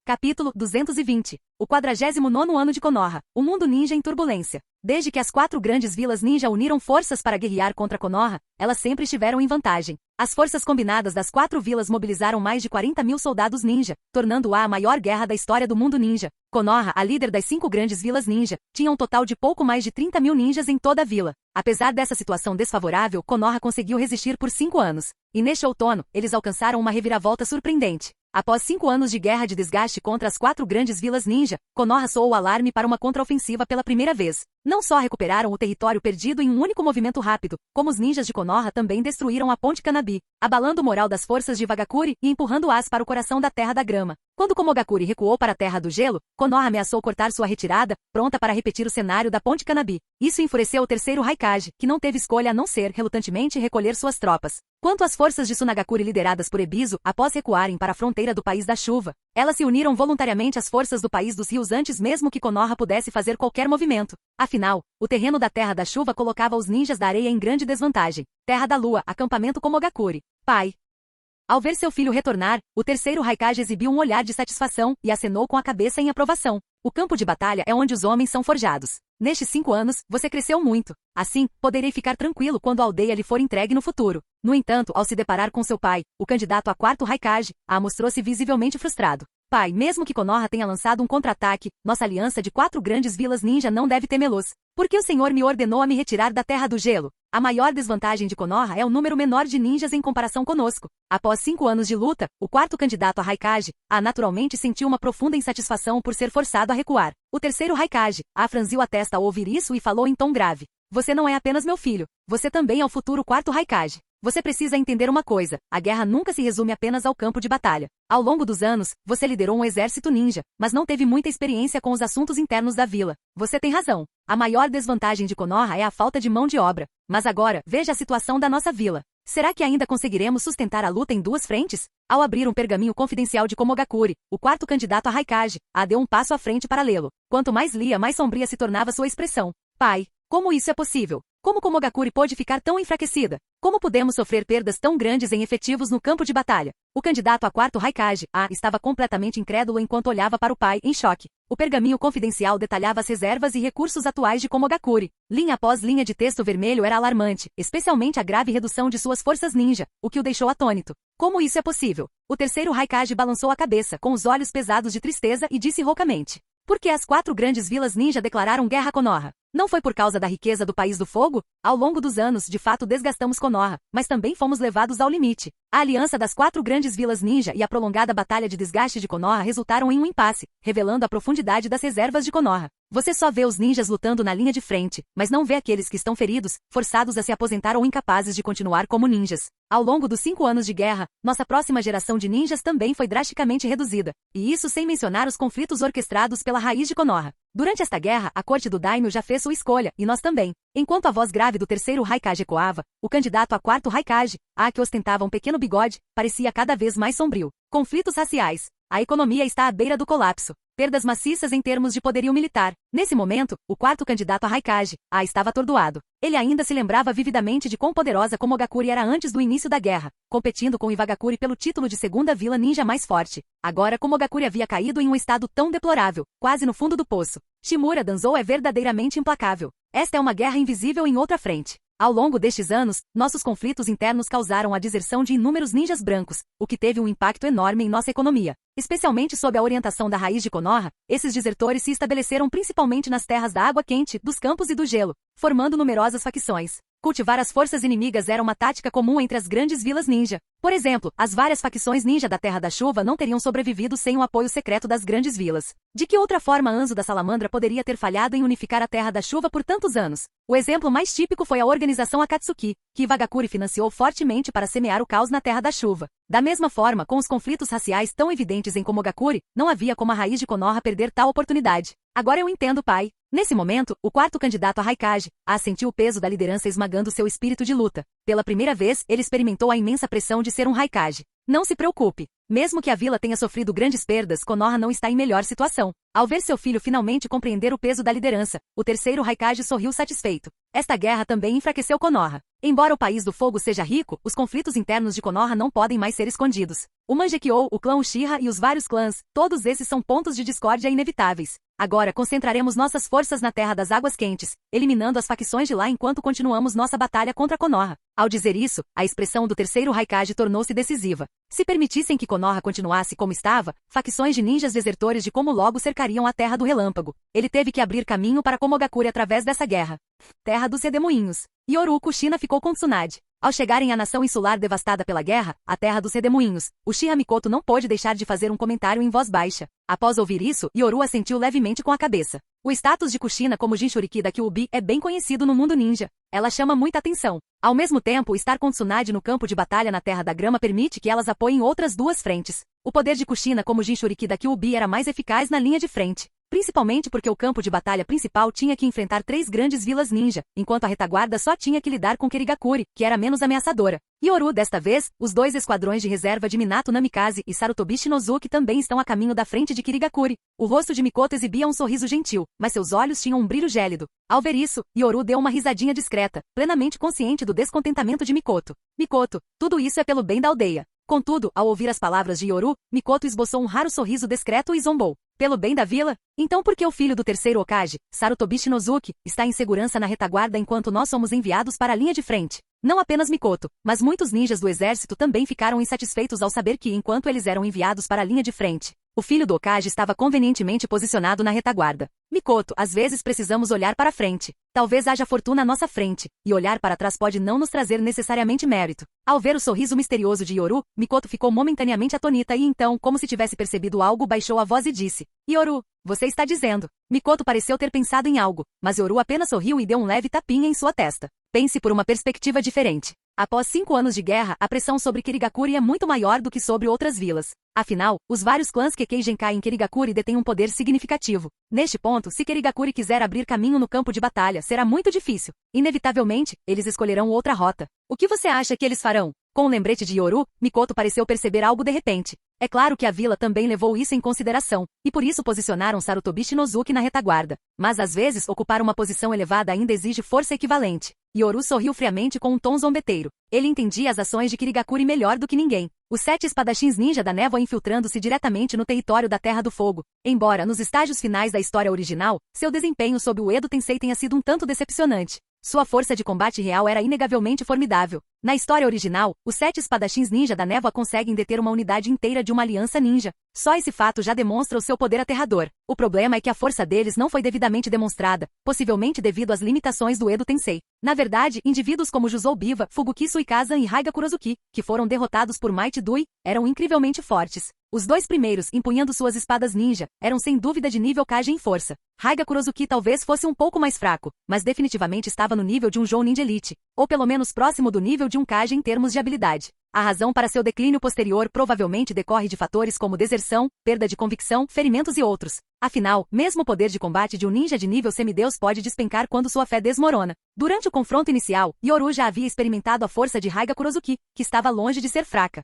Capítulo 220. O 49º ano de Konoha. O mundo ninja em turbulência. Desde que as 4 grandes vilas ninja uniram forças para guerrear contra Konoha, elas sempre estiveram em vantagem. As forças combinadas das 4 vilas mobilizaram mais de 40.000 soldados ninja, tornando-a a maior guerra da história do mundo ninja. Konoha, a líder das 5 grandes vilas ninja, tinha um total de pouco mais de 30.000 ninjas em toda a vila. Apesar dessa situação desfavorável, Konoha conseguiu resistir por 5 anos. E neste outono, eles alcançaram uma reviravolta surpreendente. Após 5 anos de guerra de desgaste contra as 4 grandes vilas ninja, Konoha soou o alarme para uma contraofensiva pela primeira vez. Não só recuperaram o território perdido em um único movimento rápido, como os ninjas de Konoha também destruíram a ponte Kanabi, abalando o moral das forças de Wagakuri e empurrando-as para o coração da Terra da Grama. Quando Komogakuri recuou para a Terra do Gelo, Konoha ameaçou cortar sua retirada, pronta para repetir o cenário da ponte Kanabi. Isso enfureceu o terceiro Raikage, que não teve escolha a não ser, relutantemente, recolher suas tropas. Quanto às forças de Tsunagakuri lideradas por Ebisu, após recuarem para a fronteira do País da Chuva, elas se uniram voluntariamente às forças do País dos Rios antes mesmo que Konoha pudesse fazer qualquer movimento. Afinal, o terreno da Terra da Chuva colocava os ninjas da areia em grande desvantagem. Terra da Lua, acampamento Komogakuri. Pai. Ao ver seu filho retornar, o terceiro Raikage exibiu um olhar de satisfação e acenou com a cabeça em aprovação. O campo de batalha é onde os homens são forjados. Nestes 5 anos, você cresceu muito. Assim, poderei ficar tranquilo quando a aldeia lhe for entregue no futuro. No entanto, ao se deparar com seu pai, o candidato a 4º Raikage, mostrou-se visivelmente frustrado. Pai, mesmo que Konoha tenha lançado um contra-ataque, nossa aliança de 4 grandes vilas ninja não deve temê-los. Por que o senhor me ordenou a me retirar da Terra do Gelo? A maior desvantagem de Konoha é o número menor de ninjas em comparação conosco. Após 5 anos de luta, o 4º candidato a Raikage, naturalmente sentiu uma profunda insatisfação por ser forçado a recuar. O terceiro Raikage, franziu a testa ao ouvir isso e falou em tom grave. Você não é apenas meu filho. Você também é o futuro 4º Raikage. Você precisa entender uma coisa, a guerra nunca se resume apenas ao campo de batalha. Ao longo dos anos, você liderou um exército ninja, mas não teve muita experiência com os assuntos internos da vila. Você tem razão. A maior desvantagem de Konoha é a falta de mão de obra. Mas agora, veja a situação da nossa vila. Será que ainda conseguiremos sustentar a luta em duas frentes? Ao abrir um pergaminho confidencial de Komogakure, o quarto candidato a Raikage, deu um passo à frente para lê-lo. Quanto mais lia, mais sombria se tornava sua expressão. Pai, como isso é possível? Como Komogakure pôde ficar tão enfraquecida? Como podemos sofrer perdas tão grandes em efetivos no campo de batalha? O candidato a quarto Raikage, estava completamente incrédulo enquanto olhava para o pai, em choque. O pergaminho confidencial detalhava as reservas e recursos atuais de Komogakure. Linha após linha de texto vermelho era alarmante, especialmente a grave redução de suas forças ninja, o que o deixou atônito. Como isso é possível? O terceiro Raikage balançou a cabeça, com os olhos pesados de tristeza, e disse roucamente: por que as 4 grandes vilas ninja declararam guerra a Konoha? Não foi por causa da riqueza do País do Fogo? Ao longo dos anos, de fato desgastamos Konoha, mas também fomos levados ao limite. A aliança das 4 grandes vilas ninja e a prolongada batalha de desgaste de Konoha resultaram em um impasse, revelando a profundidade das reservas de Konoha. Você só vê os ninjas lutando na linha de frente, mas não vê aqueles que estão feridos, forçados a se aposentar ou incapazes de continuar como ninjas. Ao longo dos 5 anos de guerra, nossa próxima geração de ninjas também foi drasticamente reduzida, e isso sem mencionar os conflitos orquestrados pela raiz de Konoha. Durante esta guerra, a corte do Daimyo já fez sua escolha, e nós também. Enquanto a voz grave do terceiro Raikage ecoava, o candidato a quarto Raikage, que ostentava um pequeno bigode, parecia cada vez mais sombrio. Conflitos raciais. A economia está à beira do colapso. Perdas maciças em termos de poderio militar. Nesse momento, o quarto candidato a Raikage, estava atordoado. Ele ainda se lembrava vividamente de quão poderosa Komogakure era antes do início da guerra, competindo com Iwagakure pelo título de segunda vila ninja mais forte. Agora Komogakure havia caído em um estado tão deplorável, quase no fundo do poço. Shimura Danzou é verdadeiramente implacável. Esta é uma guerra invisível em outra frente. Ao longo destes anos, nossos conflitos internos causaram a deserção de inúmeros ninjas brancos, o que teve um impacto enorme em nossa economia. Especialmente sob a orientação da raiz de Konoha, esses desertores se estabeleceram principalmente nas terras da água quente, dos campos e do gelo, formando numerosas facções. Cultivar as forças inimigas era uma tática comum entre as grandes vilas ninja. Por exemplo, as várias facções ninja da Terra da Chuva não teriam sobrevivido sem o apoio secreto das grandes vilas. De que outra forma Anzo da Salamandra poderia ter falhado em unificar a Terra da Chuva por tantos anos? O exemplo mais típico foi a organização Akatsuki, que Iwagakure financiou fortemente para semear o caos na Terra da Chuva. Da mesma forma, com os conflitos raciais tão evidentes em Komogakure, não havia como a raiz de Konoha perder tal oportunidade. Agora eu entendo, pai. Nesse momento, o quarto candidato a Raikage, sentiu o peso da liderança esmagando seu espírito de luta. Pela primeira vez, ele experimentou a imensa pressão de ser um Raikage. Não se preocupe. Mesmo que a vila tenha sofrido grandes perdas, Konoha não está em melhor situação. Ao ver seu filho finalmente compreender o peso da liderança, o terceiro Raikage sorriu satisfeito. Esta guerra também enfraqueceu Konoha. Embora o País do Fogo seja rico, os conflitos internos de Konoha não podem mais ser escondidos. O Mangekyou, o clã Uchiha e os vários clãs, todos esses são pontos de discórdia inevitáveis. Agora concentraremos nossas forças na Terra das Águas Quentes, eliminando as facções de lá enquanto continuamos nossa batalha contra Konoha. Ao dizer isso, a expressão do terceiro Raikage tornou-se decisiva. Se permitissem que Konoha continuasse como estava, facções de ninjas desertores de Komu logo cercariam a Terra do Relâmpago. Ele teve que abrir caminho para Komogakure através dessa guerra. Terra dos Redemoinhos. Yoru Kushina ficou com Tsunade. Ao chegarem à nação insular devastada pela guerra, a Terra dos Redemoinhos, Uchiha Mikoto não pôde deixar de fazer um comentário em voz baixa. Após ouvir isso, Yoru assentiu levemente com a cabeça. O status de Kushina como Jinchuriki da Kyuubi é bem conhecido no mundo ninja. Ela chama muita atenção. Ao mesmo tempo, estar com Tsunade no campo de batalha na Terra da Grama permite que elas apoiem outras duas frentes. O poder de Kushina como Jinchuriki da Kyuubi era mais eficaz na linha de frente. Principalmente porque o campo de batalha principal tinha que enfrentar 3 grandes vilas ninja, enquanto a retaguarda só tinha que lidar com Kirigakure, que era menos ameaçadora. Yoru, desta vez, os 2 esquadrões de reserva de Minato Namikaze e Sarutobi Shinozuki também estão a caminho da frente de Kirigakure. O rosto de Mikoto exibia um sorriso gentil, mas seus olhos tinham um brilho gélido. Ao ver isso, Yoru deu uma risadinha discreta, plenamente consciente do descontentamento de Mikoto. Mikoto, tudo isso é pelo bem da aldeia. Contudo, ao ouvir as palavras de Yoru, Mikoto esboçou um raro sorriso discreto e zombou. Pelo bem da vila? Então por que o filho do terceiro Hokage, Sarutobi Shinozuki, está em segurança na retaguarda enquanto nós somos enviados para a linha de frente? Não apenas Mikoto, mas muitos ninjas do exército também ficaram insatisfeitos ao saber que, enquanto eles eram enviados para a linha de frente, o filho do Hokage estava convenientemente posicionado na retaguarda. Mikoto, às vezes precisamos olhar para frente. Talvez haja fortuna à nossa frente, e olhar para trás pode não nos trazer necessariamente mérito. Ao ver o sorriso misterioso de Yoru, Mikoto ficou momentaneamente atonita e então, como se tivesse percebido algo, baixou a voz e disse: Yoru, você está dizendo. Mikoto pareceu ter pensado em algo, mas Yoru apenas sorriu e deu um leve tapinha em sua testa. Pense por uma perspectiva diferente. Após 5 anos de guerra, a pressão sobre Kirigakuri é muito maior do que sobre outras vilas. Afinal, os vários clãs Kekkei Genkai em Kirigakuri detêm um poder significativo. Neste ponto, se Kirigakuri quiser abrir caminho no campo de batalha, será muito difícil. Inevitavelmente, eles escolherão outra rota. O que você acha que eles farão? Com o lembrete de Yoru, Mikoto pareceu perceber algo de repente. É claro que a vila também levou isso em consideração, e por isso posicionaram Sarutobi Shinozuki na retaguarda. Mas às vezes, ocupar uma posição elevada ainda exige força equivalente. Yoru sorriu friamente com um tom zombeteiro. Ele entendia as ações de Kirigakuri melhor do que ninguém. Os 7 espadachins ninja da névoa infiltrando-se diretamente no território da Terra do Fogo. Embora, nos estágios finais da história original, seu desempenho sob o Edo Tensei tenha sido um tanto decepcionante. Sua força de combate real era inegavelmente formidável. Na história original, os 7 espadachins ninja da névoa conseguem deter uma unidade inteira de uma aliança ninja. Só esse fato já demonstra o seu poder aterrador. O problema é que a força deles não foi devidamente demonstrada, possivelmente devido às limitações do Edo Tensei. Na verdade, indivíduos como Juzou Biwa, Fubuki Suikazan e Raiga Kurozuki, que foram derrotados por Might Dui, eram incrivelmente fortes. Os 2 primeiros, empunhando suas espadas ninja, eram sem dúvida de nível Kage em força. Raiga Kurozuki talvez fosse um pouco mais fraco, mas definitivamente estava no nível de um Jou Ninja Elite, ou pelo menos próximo do nível de um Kage em termos de habilidade. A razão para seu declínio posterior provavelmente decorre de fatores como deserção, perda de convicção, ferimentos e outros. Afinal, mesmo o poder de combate de um ninja de nível semideus pode despencar quando sua fé desmorona. Durante o confronto inicial, Yoru já havia experimentado a força de Raiga Kurozuki, que estava longe de ser fraca.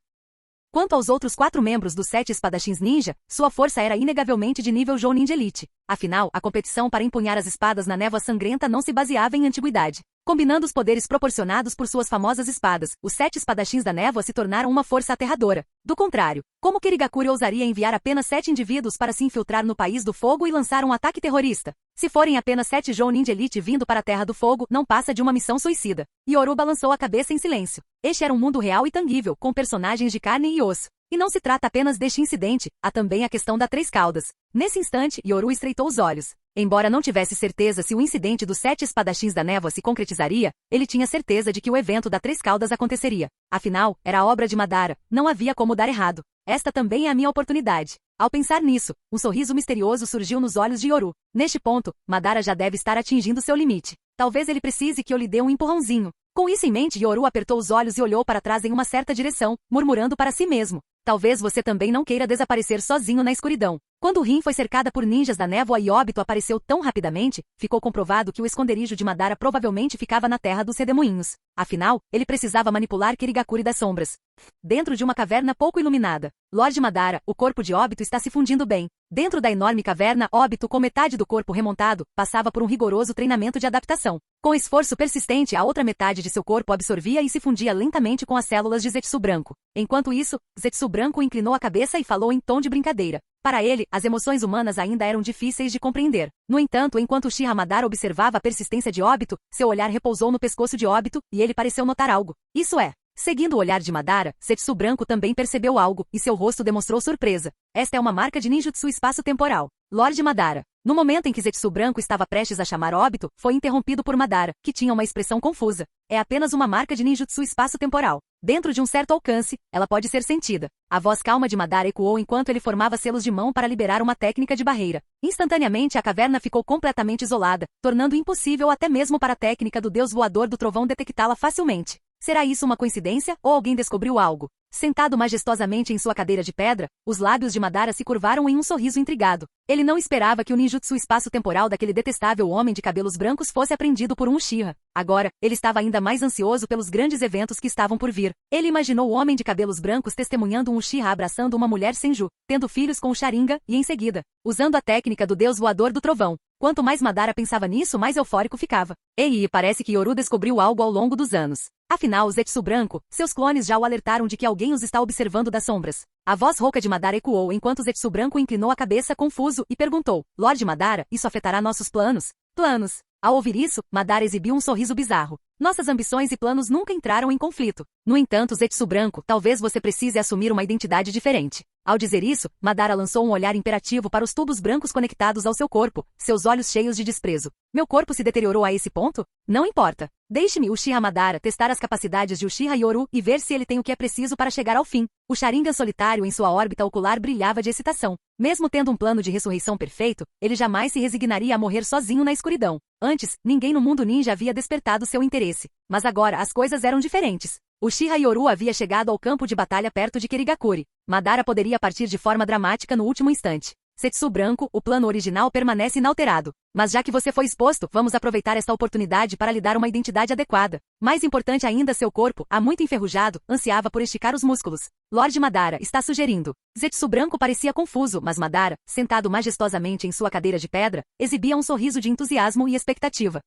Quanto aos outros 4 membros dos 7 espadachins ninja, sua força era inegavelmente de nível Jou Ninja Elite. Afinal, a competição para empunhar as espadas na névoa sangrenta não se baseava em antiguidade. Combinando os poderes proporcionados por suas famosas espadas, os 7 espadachins da névoa se tornaram uma força aterradora. Do contrário, como Kirigakuri ousaria enviar apenas 7 indivíduos para se infiltrar no País do Fogo e lançar um ataque terrorista? Se forem apenas 7 Jou Ninja Elite vindo para a Terra do Fogo, não passa de uma missão suicida. Yoru balançou a cabeça em silêncio. Este era um mundo real e tangível, com personagens de carne e osso. E não se trata apenas deste incidente, há também a questão da Três Caudas. Nesse instante, Yoru estreitou os olhos. Embora não tivesse certeza se o incidente dos 7 espadachins da névoa se concretizaria, ele tinha certeza de que o evento da Três Caudas aconteceria. Afinal, era a obra de Madara, não havia como dar errado. Esta também é a minha oportunidade. Ao pensar nisso, um sorriso misterioso surgiu nos olhos de Yoru. Neste ponto, Madara já deve estar atingindo seu limite. Talvez ele precise que eu lhe dê um empurrãozinho. Com isso em mente, Yoru apertou os olhos e olhou para trás em uma certa direção, murmurando para si mesmo. Talvez você também não queira desaparecer sozinho na escuridão. Quando Rin foi cercada por ninjas da névoa e Obito apareceu tão rapidamente, ficou comprovado que o esconderijo de Madara provavelmente ficava na terra dos redemoinhos. Afinal, ele precisava manipular Kirigakuri das sombras. Dentro de uma caverna pouco iluminada. Lorde Madara, o corpo de Obito está se fundindo bem. Dentro da enorme caverna, Obito, com metade do corpo remontado, passava por um rigoroso treinamento de adaptação. Com esforço persistente, a outra metade de seu corpo absorvia e se fundia lentamente com as células de Zetsu Branco. Enquanto isso, Zetsu Branco inclinou a cabeça e falou em tom de brincadeira. Para ele, as emoções humanas ainda eram difíceis de compreender. No entanto, enquanto Uchiha Madara observava a persistência de Obito, seu olhar repousou no pescoço de Obito, e ele pareceu notar algo. Isso é. Seguindo o olhar de Madara, Zetsu Branco também percebeu algo, e seu rosto demonstrou surpresa. Esta é uma marca de ninjutsu espaço-temporal. Lorde Madara. No momento em que Zetsu Branco estava prestes a chamar Obito, foi interrompido por Madara, que tinha uma expressão confusa. É apenas uma marca de ninjutsu espaço-temporal. Dentro de um certo alcance, ela pode ser sentida. A voz calma de Madara ecoou enquanto ele formava selos de mão para liberar uma técnica de barreira. Instantaneamente a caverna ficou completamente isolada, tornando impossível até mesmo para a técnica do deus voador do trovão detectá-la facilmente. Será isso uma coincidência, ou alguém descobriu algo? Sentado majestosamente em sua cadeira de pedra, os lábios de Madara se curvaram em um sorriso intrigado. Ele não esperava que o ninjutsu espaço-temporal daquele detestável homem de cabelos brancos fosse aprendido por um Uchiha. Agora, ele estava ainda mais ansioso pelos grandes eventos que estavam por vir. Ele imaginou o homem de cabelos brancos testemunhando um Uchiha abraçando uma mulher Senju, tendo filhos com o Sharingan, e em seguida, usando a técnica do deus voador do trovão. Quanto mais Madara pensava nisso, mais eufórico ficava. E parece que Yoru descobriu algo ao longo dos anos. Afinal, Zetsu Branco, seus clones já o alertaram de que alguém os está observando das sombras. A voz rouca de Madara ecoou enquanto Zetsu Branco inclinou a cabeça confuso e perguntou: Lorde Madara, isso afetará nossos planos? Planos. Ao ouvir isso, Madara exibiu um sorriso bizarro. Nossas ambições e planos nunca entraram em conflito. No entanto, Zetsu Branco, talvez você precise assumir uma identidade diferente. Ao dizer isso, Madara lançou um olhar imperativo para os tubos brancos conectados ao seu corpo, seus olhos cheios de desprezo. Meu corpo se deteriorou a esse ponto? Não importa. Deixe-me, Uchiha Madara, testar as capacidades de Uchiha Yoru e ver se ele tem o que é preciso para chegar ao fim. O Sharingan solitário em sua órbita ocular brilhava de excitação. Mesmo tendo um plano de ressurreição perfeito, ele jamais se resignaria a morrer sozinho na escuridão. Antes, ninguém no mundo ninja havia despertado seu interesse. Mas agora as coisas eram diferentes. Uchiha Yoru havia chegado ao campo de batalha perto de Kirigakuri. Madara poderia partir de forma dramática no último instante. Setsu branco, o plano original permanece inalterado. Mas já que você foi exposto, vamos aproveitar esta oportunidade para lhe dar uma identidade adequada. Mais importante ainda, seu corpo, há muito enferrujado, ansiava por esticar os músculos. Lord Madara está sugerindo. Zetsu branco parecia confuso, mas Madara, sentado majestosamente em sua cadeira de pedra, exibia um sorriso de entusiasmo e expectativa.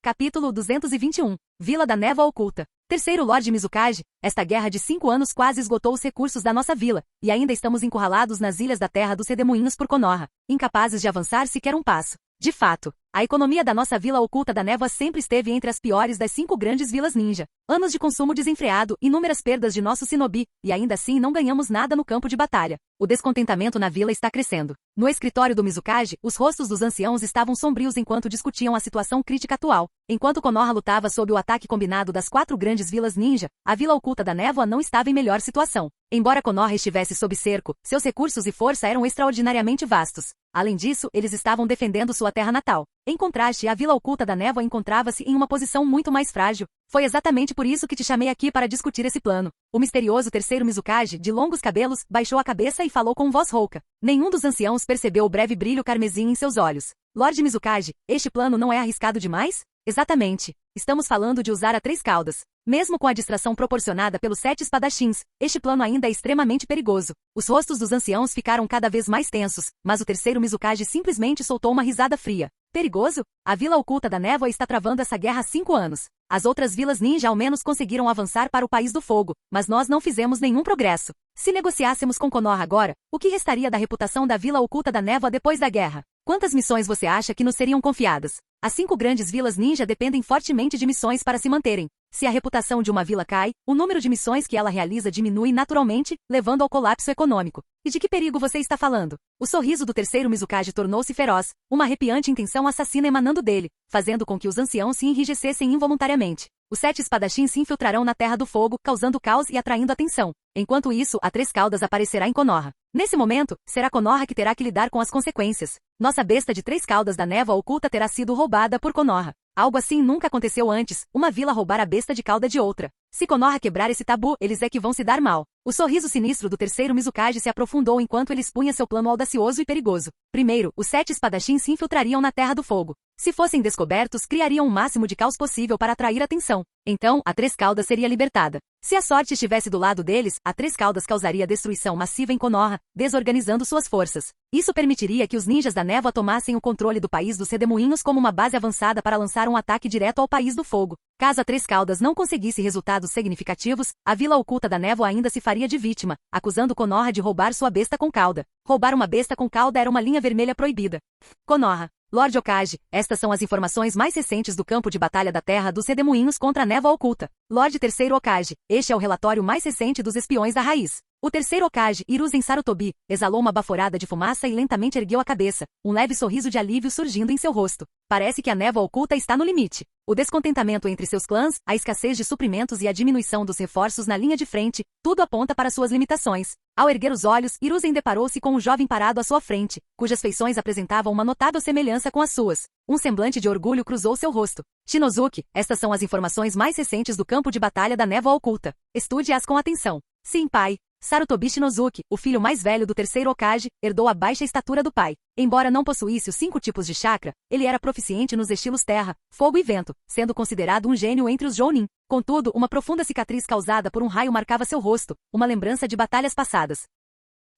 Capítulo 221. Vila da Névoa Oculta. Terceiro Lord Mizukage, esta guerra de 5 anos quase esgotou os recursos da nossa vila, e ainda estamos encurralados nas ilhas da terra dos redemoinhos por Konoha, incapazes de avançar sequer um passo. De fato, a economia da nossa vila oculta da névoa sempre esteve entre as piores das 5 grandes vilas ninja. Anos de consumo desenfreado, inúmeras perdas de nosso shinobi, e ainda assim não ganhamos nada no campo de batalha. O descontentamento na vila está crescendo. No escritório do Mizukage, os rostos dos anciãos estavam sombrios enquanto discutiam a situação crítica atual. Enquanto Konoha lutava sob o ataque combinado das 4 grandes vilas ninja, a vila oculta da névoa não estava em melhor situação. Embora Konoha estivesse sob cerco, seus recursos e força eram extraordinariamente vastos. Além disso, eles estavam defendendo sua terra natal. Em contraste, a vila oculta da névoa encontrava-se em uma posição muito mais frágil. Foi exatamente por isso que te chamei aqui para discutir esse plano. O misterioso terceiro Mizukage, de longos cabelos, baixou a cabeça e falou com voz rouca. Nenhum dos anciãos percebeu o breve brilho carmesim em seus olhos. Lord Mizukage, este plano não é arriscado demais? Exatamente. Estamos falando de usar a 3 caudas. Mesmo com a distração proporcionada pelos 7 espadachins, este plano ainda é extremamente perigoso. Os rostos dos anciãos ficaram cada vez mais tensos, mas o terceiro Mizukage simplesmente soltou uma risada fria. Perigoso? A vila oculta da névoa está travando essa guerra há 5 anos. As outras vilas ninja ao menos conseguiram avançar para o País do Fogo, mas nós não fizemos nenhum progresso. Se negociássemos com Konoha agora, o que restaria da reputação da vila oculta da névoa depois da guerra? Quantas missões você acha que nos seriam confiadas? As 5 grandes vilas ninja dependem fortemente de missões para se manterem. Se a reputação de uma vila cai, o número de missões que ela realiza diminui naturalmente, levando ao colapso econômico. E de que perigo você está falando? O sorriso do terceiro Mizukage tornou-se feroz, uma arrepiante intenção assassina emanando dele, fazendo com que os anciãos se enrijecessem involuntariamente. Os 7 espadachins se infiltrarão na Terra do Fogo, causando caos e atraindo atenção. Enquanto isso, a 3 caudas aparecerá em Konoha. Nesse momento, será Konoha que terá que lidar com as consequências. Nossa besta de 3 caudas da névoa oculta terá sido roubada por Konoha. Algo assim nunca aconteceu antes, uma vila roubar a besta de cauda de outra. Se Konoha quebrar esse tabu, eles é que vão se dar mal. O sorriso sinistro do terceiro Mizukage se aprofundou enquanto ele expunha seu plano audacioso e perigoso. Primeiro, os 7 espadachins se infiltrariam na Terra do Fogo. Se fossem descobertos, criariam o máximo de caos possível para atrair atenção. Então, a 3 caudas seria libertada. Se a sorte estivesse do lado deles, a 3 caudas causaria destruição massiva em Konoha, desorganizando suas forças. Isso permitiria que os ninjas da névoa tomassem o controle do País dos Redemoinhos como uma base avançada para lançar um ataque direto ao País do Fogo. Caso a 3 caudas não conseguisse resultados significativos, a vila oculta da névoa ainda se faria de vítima, acusando Konoha de roubar sua besta com cauda. Roubar uma besta com cauda era uma linha vermelha proibida. Konoha. Lord Okage, estas são as informações mais recentes do campo de batalha da Terra dos Redemoinhos contra a névoa oculta. Lord Terceiro Okage, este é o relatório mais recente dos espiões da raiz. O terceiro Okage, Hiruzen Sarutobi, exalou uma baforada de fumaça e lentamente ergueu a cabeça, um leve sorriso de alívio surgindo em seu rosto. Parece que a névoa oculta está no limite. O descontentamento entre seus clãs, a escassez de suprimentos e a diminuição dos reforços na linha de frente, tudo aponta para suas limitações. Ao erguer os olhos, Hiruzen deparou-se com um jovem parado à sua frente, cujas feições apresentavam uma notável semelhança com as suas. Um semblante de orgulho cruzou seu rosto. Shinozuki, estas são as informações mais recentes do campo de batalha da névoa oculta. Estude-as com atenção. Sim, pai. Sarutobi Shinozuki, o filho mais velho do terceiro Okage, herdou a baixa estatura do pai. Embora não possuísse os 5 tipos de chakra, ele era proficiente nos estilos terra, fogo e vento, sendo considerado um gênio entre os Jounin. Contudo, uma profunda cicatriz causada por um raio marcava seu rosto, uma lembrança de batalhas passadas.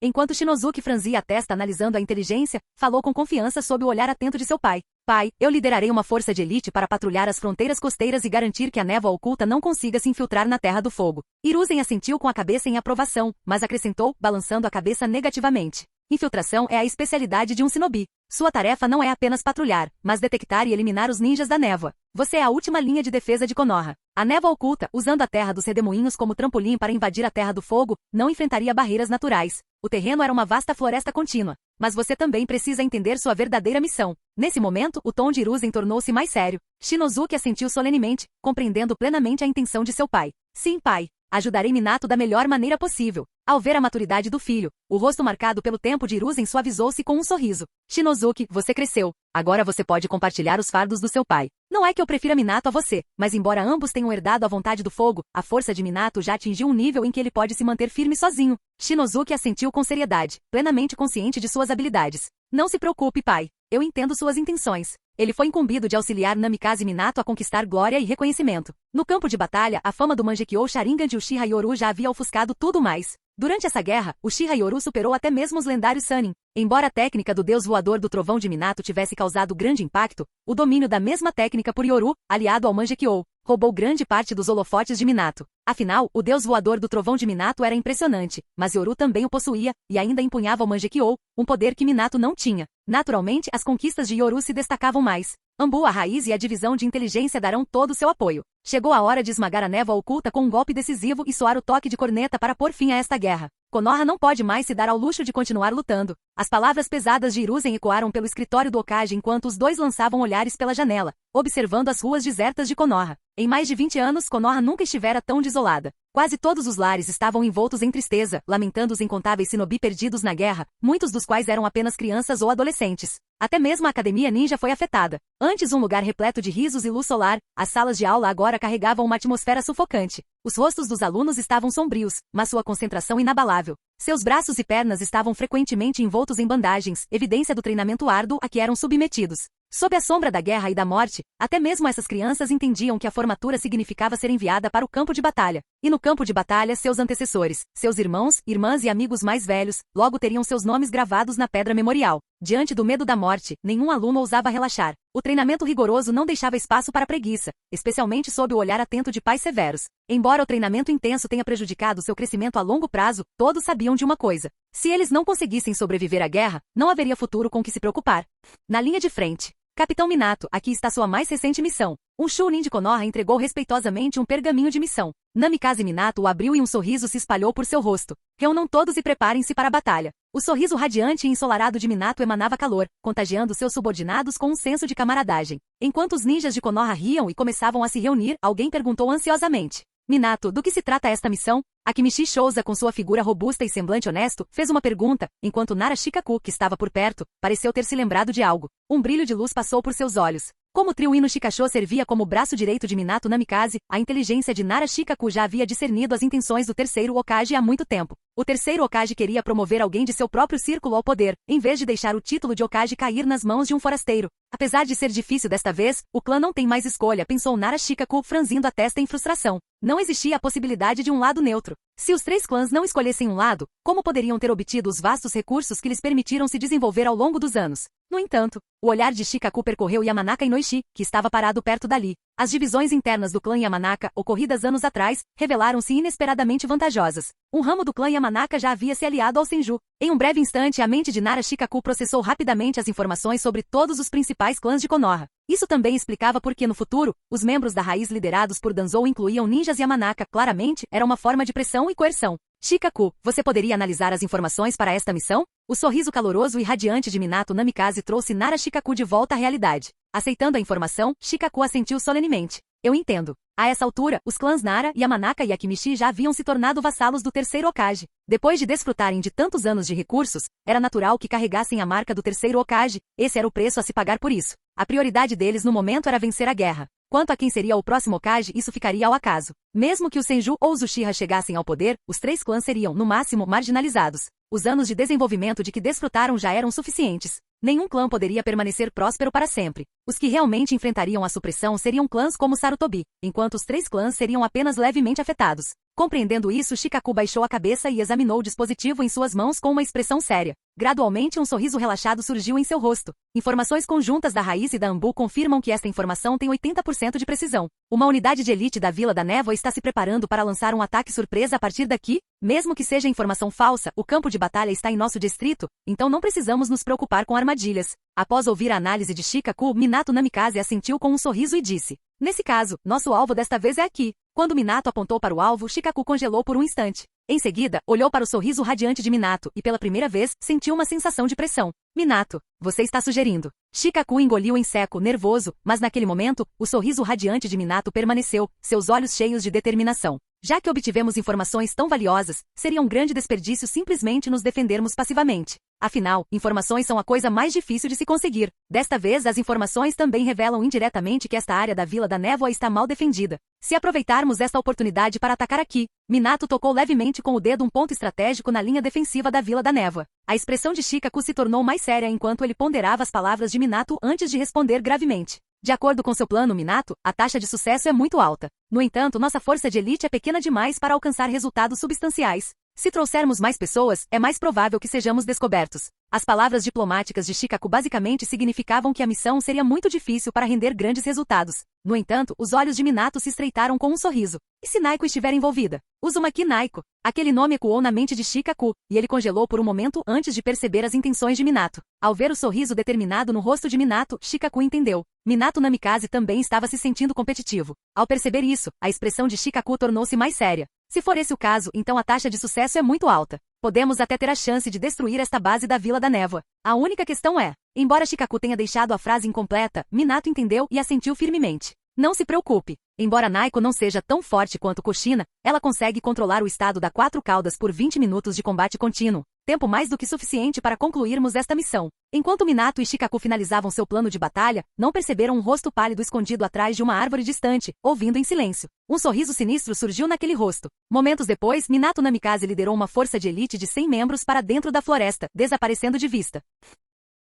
Enquanto Shinozuki franzia a testa analisando a inteligência, falou com confiança sob o olhar atento de seu pai. Pai, eu liderarei uma força de elite para patrulhar as fronteiras costeiras e garantir que a névoa oculta não consiga se infiltrar na Terra do Fogo. Hiruzen assentiu com a cabeça em aprovação, mas acrescentou, balançando a cabeça negativamente. Infiltração é a especialidade de um shinobi. Sua tarefa não é apenas patrulhar, mas detectar e eliminar os ninjas da névoa. Você é a última linha de defesa de Konoha. A névoa oculta, usando a Terra dos Redemoinhos como trampolim para invadir a Terra do Fogo, não enfrentaria barreiras naturais. O terreno era uma vasta floresta contínua. Mas você também precisa entender sua verdadeira missão. Nesse momento, o tom de Hiruzen tornou-se mais sério. Shinozuki assentiu solenemente, compreendendo plenamente a intenção de seu pai. Sim, pai. Ajudarei Minato da melhor maneira possível. Ao ver a maturidade do filho, o rosto marcado pelo tempo de Hiruzen suavizou-se com um sorriso. Shinozuki, você cresceu. Agora você pode compartilhar os fardos do seu pai. Não é que eu prefira Minato a você, mas embora ambos tenham herdado a vontade do fogo, a força de Minato já atingiu um nível em que ele pode se manter firme sozinho. Shinozuki assentiu com seriedade, plenamente consciente de suas habilidades. Não se preocupe, pai. Eu entendo suas intenções. Ele foi incumbido de auxiliar Namikaze Minato a conquistar glória e reconhecimento. No campo de batalha, a fama do Mangekyou Sharingan de Uchiha Yoru já havia ofuscado tudo mais. Durante essa guerra, Uchiha Yoru superou até mesmo os lendários Sannin. Embora a técnica do deus voador do trovão de Minato tivesse causado grande impacto, o domínio da mesma técnica por Yoru, aliado ao Mangekyou, roubou grande parte dos holofotes de Minato. Afinal, o deus voador do trovão de Minato era impressionante, mas Yoru também o possuía, e ainda empunhava o Mangekyou, um poder que Minato não tinha. Naturalmente, as conquistas de Yoru se destacavam mais. Ambu, a raiz e a divisão de inteligência darão todo o seu apoio. Chegou a hora de esmagar a névoa oculta com um golpe decisivo e soar o toque de corneta para pôr fim a esta guerra. Konoha não pode mais se dar ao luxo de continuar lutando. As palavras pesadas de Hiruzen ecoaram pelo escritório do Hokage enquanto os dois lançavam olhares pela janela, observando as ruas desertas de Konoha. Em mais de 20 anos, Konoha nunca estivera tão desolada. Quase todos os lares estavam envoltos em tristeza, lamentando os incontáveis shinobi perdidos na guerra, muitos dos quais eram apenas crianças ou adolescentes. Até mesmo a academia ninja foi afetada. Antes um lugar repleto de risos e luz solar, as salas de aula agora carregavam uma atmosfera sufocante. Os rostos dos alunos estavam sombrios, mas sua concentração inabalável. Seus braços e pernas estavam frequentemente envoltos em bandagens, evidência do treinamento árduo a que eram submetidos. Sob a sombra da guerra e da morte, até mesmo essas crianças entendiam que a formatura significava ser enviada para o campo de batalha. E no campo de batalha, seus antecessores, seus irmãos, irmãs e amigos mais velhos, logo teriam seus nomes gravados na pedra memorial. Diante do medo da morte, nenhum aluno ousava relaxar. O treinamento rigoroso não deixava espaço para preguiça, especialmente sob o olhar atento de pais severos. Embora o treinamento intenso tenha prejudicado seu crescimento a longo prazo, todos sabiam de uma coisa. Se eles não conseguissem sobreviver à guerra, não haveria futuro com que se preocupar. Na linha de frente. Capitão Minato, aqui está sua mais recente missão. Um Chunin de Konoha entregou respeitosamente um pergaminho de missão. Namikaze Minato o abriu e um sorriso se espalhou por seu rosto. Reúnam todos e preparem-se para a batalha. O sorriso radiante e ensolarado de Minato emanava calor, contagiando seus subordinados com um senso de camaradagem. Enquanto os ninjas de Konoha riam e começavam a se reunir, alguém perguntou ansiosamente. Minato, do que se trata esta missão? Akimichi Shouza, com sua figura robusta e semblante honesto, fez uma pergunta, enquanto Nara Shikaku, que estava por perto, pareceu ter se lembrado de algo. Um brilho de luz passou por seus olhos. Como o trio Ino Shikasho servia como braço direito de Minato Namikaze, a inteligência de Nara Shikaku já havia discernido as intenções do terceiro Hokage há muito tempo. O terceiro Hokage queria promover alguém de seu próprio círculo ao poder, em vez de deixar o título de Hokage cair nas mãos de um forasteiro. Apesar de ser difícil desta vez, o clã não tem mais escolha, pensou Nara Shikaku, franzindo a testa em frustração. Não existia a possibilidade de um lado neutro. Se os três clãs não escolhessem um lado, como poderiam ter obtido os vastos recursos que lhes permitiram se desenvolver ao longo dos anos? No entanto, o olhar de Shikaku percorreu Yamanaka Inoishi, que estava parado perto dali. As divisões internas do clã Yamanaka, ocorridas anos atrás, revelaram-se inesperadamente vantajosas. Um ramo do clã Yamanaka já havia se aliado ao Senju. Em um breve instante, a mente de Nara Shikaku processou rapidamente as informações sobre todos os principais clãs de Konoha. Isso também explicava por que no futuro, os membros da raiz liderados por Danzou incluíam ninjas Yamanaka. Claramente, era uma forma de pressão e coerção. Shikaku, você poderia analisar as informações para esta missão? O sorriso caloroso e radiante de Minato Namikaze trouxe Nara Shikaku de volta à realidade. Aceitando a informação, Shikaku assentiu solenemente. Eu entendo. A essa altura, os clãs Nara, Yamanaka e Akimichi já haviam se tornado vassalos do terceiro Hokage. Depois de desfrutarem de tantos anos de recursos, era natural que carregassem a marca do terceiro Hokage. Esse era o preço a se pagar por isso. A prioridade deles no momento era vencer a guerra. Quanto a quem seria o próximo Hokage, isso ficaria ao acaso. Mesmo que o Senju ou os Uchiha chegassem ao poder, os três clãs seriam, no máximo, marginalizados. Os anos de desenvolvimento de que desfrutaram já eram suficientes. Nenhum clã poderia permanecer próspero para sempre. Os que realmente enfrentariam a supressão seriam clãs como Sarutobi, enquanto os três clãs seriam apenas levemente afetados. Compreendendo isso, Shikaku baixou a cabeça e examinou o dispositivo em suas mãos com uma expressão séria. Gradualmente, um sorriso relaxado surgiu em seu rosto. Informações conjuntas da Raiz e da Ambu confirmam que esta informação tem 80% de precisão. Uma unidade de elite da Vila da Névoa está se preparando para lançar um ataque surpresa a partir daqui? Mesmo que seja informação falsa, o campo de batalha está em nosso distrito, então não precisamos nos preocupar com armadilhas. Após ouvir a análise de Shikaku, Minato Namikaze assentiu com um sorriso e disse: nesse caso, nosso alvo desta vez é aqui. Quando Minato apontou para o alvo, Shikaku congelou por um instante. Em seguida, olhou para o sorriso radiante de Minato e pela primeira vez, sentiu uma sensação de pressão. Minato, você está sugerindo. Shikaku engoliu em seco, nervoso, mas naquele momento, o sorriso radiante de Minato permaneceu, seus olhos cheios de determinação. Já que obtivemos informações tão valiosas, seria um grande desperdício simplesmente nos defendermos passivamente. Afinal, informações são a coisa mais difícil de se conseguir. Desta vez, as informações também revelam indiretamente que esta área da Vila da Névoa está mal defendida. Se aproveitarmos esta oportunidade para atacar aqui, Minato tocou levemente com o dedo um ponto estratégico na linha defensiva da Vila da Névoa. A expressão de Shikaku se tornou mais séria enquanto ele ponderava as palavras de Minato antes de responder gravemente. De acordo com seu plano, Minato, a taxa de sucesso é muito alta. No entanto, nossa força de elite é pequena demais para alcançar resultados substanciais. Se trouxermos mais pessoas, é mais provável que sejamos descobertos. As palavras diplomáticas de Shikaku basicamente significavam que a missão seria muito difícil para render grandes resultados. No entanto, os olhos de Minato se estreitaram com um sorriso. E se Naiko estiver envolvida? Uzumaki Naiko. Aquele nome ecoou na mente de Shikaku, e ele congelou por um momento antes de perceber as intenções de Minato. Ao ver o sorriso determinado no rosto de Minato, Shikaku entendeu. Minato Namikaze também estava se sentindo competitivo. Ao perceber isso, a expressão de Shikaku tornou-se mais séria. Se for esse o caso, então a taxa de sucesso é muito alta. Podemos até ter a chance de destruir esta base da Vila da Névoa. A única questão é, embora Shikaku tenha deixado a frase incompleta, Minato entendeu e assentiu firmemente. Não se preocupe. Embora Naiko não seja tão forte quanto Kushina, ela consegue controlar o estado da Quatro Caudas por 20 minutos de combate contínuo. Tempo mais do que suficiente para concluirmos esta missão. Enquanto Minato e Shikaku finalizavam seu plano de batalha, não perceberam um rosto pálido escondido atrás de uma árvore distante, ouvindo em silêncio. Um sorriso sinistro surgiu naquele rosto. Momentos depois, Minato Namikaze liderou uma força de elite de 100 membros para dentro da floresta, desaparecendo de vista.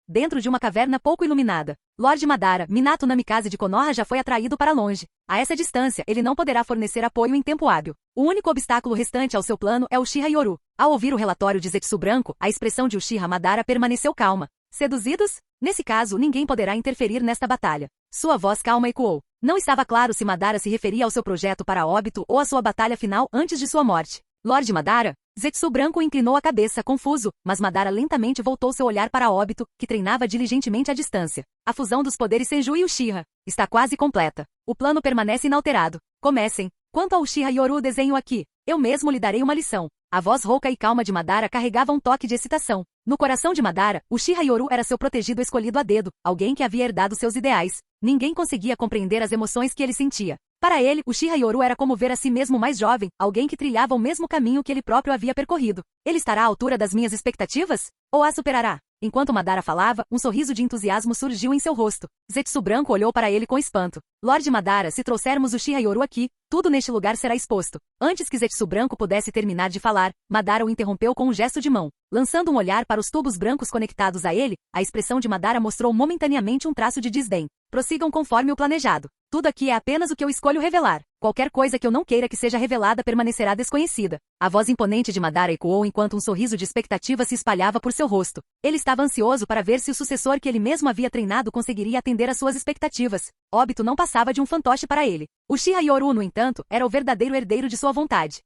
Dentro de uma caverna pouco iluminada, Lord Madara, Minato Namikaze de Konoha já foi atraído para longe. A essa distância, ele não poderá fornecer apoio em tempo hábil. O único obstáculo restante ao seu plano é Uchiha Yoru. Ao ouvir o relatório de Zetsu Branco, a expressão de Uchiha Madara permaneceu calma. Seduzidos? Nesse caso, ninguém poderá interferir nesta batalha. Sua voz calma ecoou. Não estava claro se Madara se referia ao seu projeto para Obito ou à sua batalha final antes de sua morte. Lord Madara? Zetsu Branco inclinou a cabeça, confuso, mas Madara lentamente voltou seu olhar para Obito, que treinava diligentemente à distância. A fusão dos poderes Senju e Uchiha está quase completa. O plano permanece inalterado. Comecem. Quanto ao Uchiha Yoru, desenho aqui. Eu mesmo lhe darei uma lição. A voz rouca e calma de Madara carregava um toque de excitação. No coração de Madara, Uchiha Yoru era seu protegido escolhido a dedo, alguém que havia herdado seus ideais. Ninguém conseguia compreender as emoções que ele sentia. Para ele, Uchiha Yoru era como ver a si mesmo mais jovem, alguém que trilhava o mesmo caminho que ele próprio havia percorrido. Ele estará à altura das minhas expectativas? Ou a superará? Enquanto Madara falava, um sorriso de entusiasmo surgiu em seu rosto. Zetsu Branco olhou para ele com espanto. Lord Madara, se trouxermos Uchiha Yoru aqui, tudo neste lugar será exposto. Antes que Zetsu Branco pudesse terminar de falar, Madara o interrompeu com um gesto de mão. Lançando um olhar para os tubos brancos conectados a ele, a expressão de Madara mostrou momentaneamente um traço de desdém. Prossigam conforme o planejado. Tudo aqui é apenas o que eu escolho revelar. Qualquer coisa que eu não queira que seja revelada permanecerá desconhecida. A voz imponente de Madara ecoou enquanto um sorriso de expectativa se espalhava por seu rosto. Ele estava ansioso para ver se o sucessor que ele mesmo havia treinado conseguiria atender às suas expectativas. Obito não passava de um fantoche para ele. Uchiha Yoru, no entanto, era o verdadeiro herdeiro de sua vontade.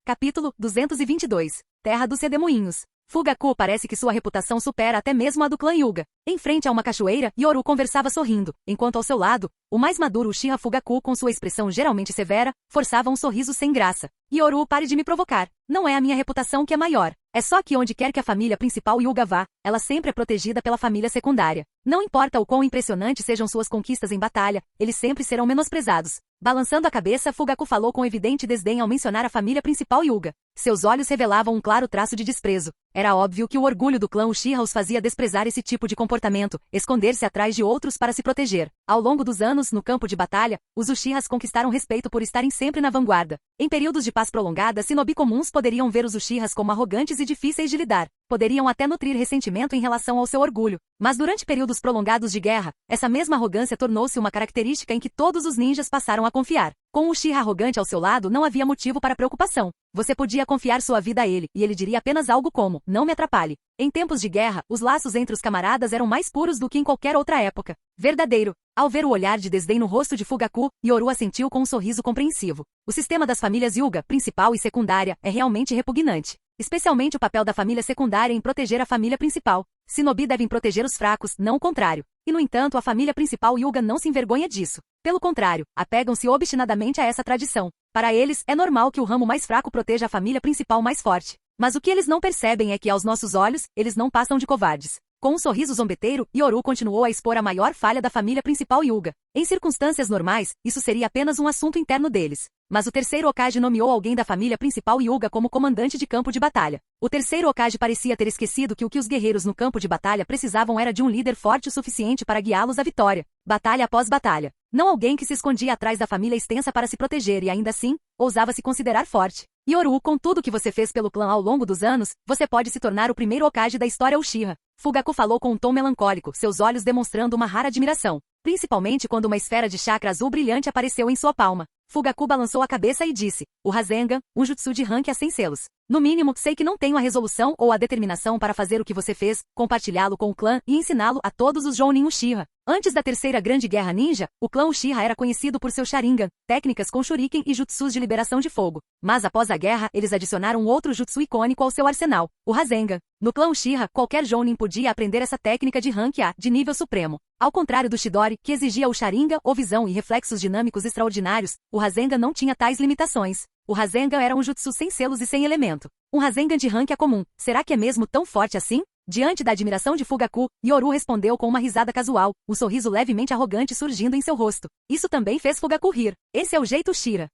Capítulo 222. Terra dos Redemoinhos. Fugaku parece que sua reputação supera até mesmo a do clã Hyuga. Em frente a uma cachoeira, Yoru conversava sorrindo, enquanto ao seu lado, o mais maduro Uchiha Fugaku, com sua expressão geralmente severa, forçava um sorriso sem graça. Yoru, pare de me provocar. Não é a minha reputação que é maior. É só que onde quer que a família principal Hyuga vá, ela sempre é protegida pela família secundária. Não importa o quão impressionantes sejam suas conquistas em batalha, eles sempre serão menosprezados. Balançando a cabeça, Fugaku falou com evidente desdém ao mencionar a família principal Hyuga. Seus olhos revelavam um claro traço de desprezo. Era óbvio que o orgulho do clã Uchiha os fazia desprezar esse tipo de comportamento, esconder-se atrás de outros para se proteger. Ao longo dos anos, no campo de batalha, os Uchihas conquistaram respeito por estarem sempre na vanguarda. Em períodos de paz prolongada, shinobi comuns poderiam ver os Uchihas como arrogantes e difíceis de lidar. Poderiam até nutrir ressentimento em relação ao seu orgulho. Mas durante períodos prolongados de guerra, essa mesma arrogância tornou-se uma característica em que todos os ninjas passaram a confiar. Com o Uchiha arrogante ao seu lado não havia motivo para preocupação. Você podia confiar sua vida a ele, e ele diria apenas algo como, não me atrapalhe. Em tempos de guerra, os laços entre os camaradas eram mais puros do que em qualquer outra época. Verdadeiro. Ao ver o olhar de desdém no rosto de Fugaku, Yoru assentiu com um sorriso compreensivo. O sistema das famílias Hyuga, principal e secundária, é realmente repugnante. Especialmente o papel da família secundária em proteger a família principal. Shinobi devem proteger os fracos, não o contrário. E, no entanto, a família principal Hyuga não se envergonha disso. Pelo contrário, apegam-se obstinadamente a essa tradição. Para eles, é normal que o ramo mais fraco proteja a família principal mais forte. Mas o que eles não percebem é que, aos nossos olhos, eles não passam de covardes. Com um sorriso zombeteiro, Yoru continuou a expor a maior falha da família principal Hyuga. Em circunstâncias normais, isso seria apenas um assunto interno deles. Mas o terceiro Hokage nomeou alguém da família principal Hyuga como comandante de campo de batalha. O terceiro Hokage parecia ter esquecido que o que os guerreiros no campo de batalha precisavam era de um líder forte o suficiente para guiá-los à vitória, batalha após batalha. Não alguém que se escondia atrás da família extensa para se proteger e ainda assim, ousava se considerar forte. Yoru, com tudo que você fez pelo clã ao longo dos anos, você pode se tornar o primeiro Hokage da história Uchiha. Fugaku falou com um tom melancólico, seus olhos demonstrando uma rara admiração. Principalmente quando uma esfera de chakra azul brilhante apareceu em sua palma. Fugaku balançou a cabeça e disse, o Rasengan, um jutsu de rank a 100 selos. No mínimo, sei que não tenho a resolução ou a determinação para fazer o que você fez, compartilhá-lo com o clã e ensiná-lo a todos os Jounin Uchiha. Antes da terceira grande guerra ninja, o clã Uchiha era conhecido por seu Sharingan, técnicas com shuriken e jutsus de liberação de fogo. Mas após a guerra, eles adicionaram outro jutsu icônico ao seu arsenal, o Rasengan. No clã Uchiha, qualquer Jounin podia aprender essa técnica de rank A, de nível supremo. Ao contrário do Chidori, que exigia o Sharingan ou visão e reflexos dinâmicos extraordinários, o Rasengan não tinha tais limitações. O Rasengan era um jutsu sem selos e sem elemento. Um Rasengan de rank A comum. Será que é mesmo tão forte assim? Diante da admiração de Fugaku, Yoru respondeu com uma risada casual, um sorriso levemente arrogante surgindo em seu rosto. Isso também fez Fugaku rir. Esse é o jeito Uchiha.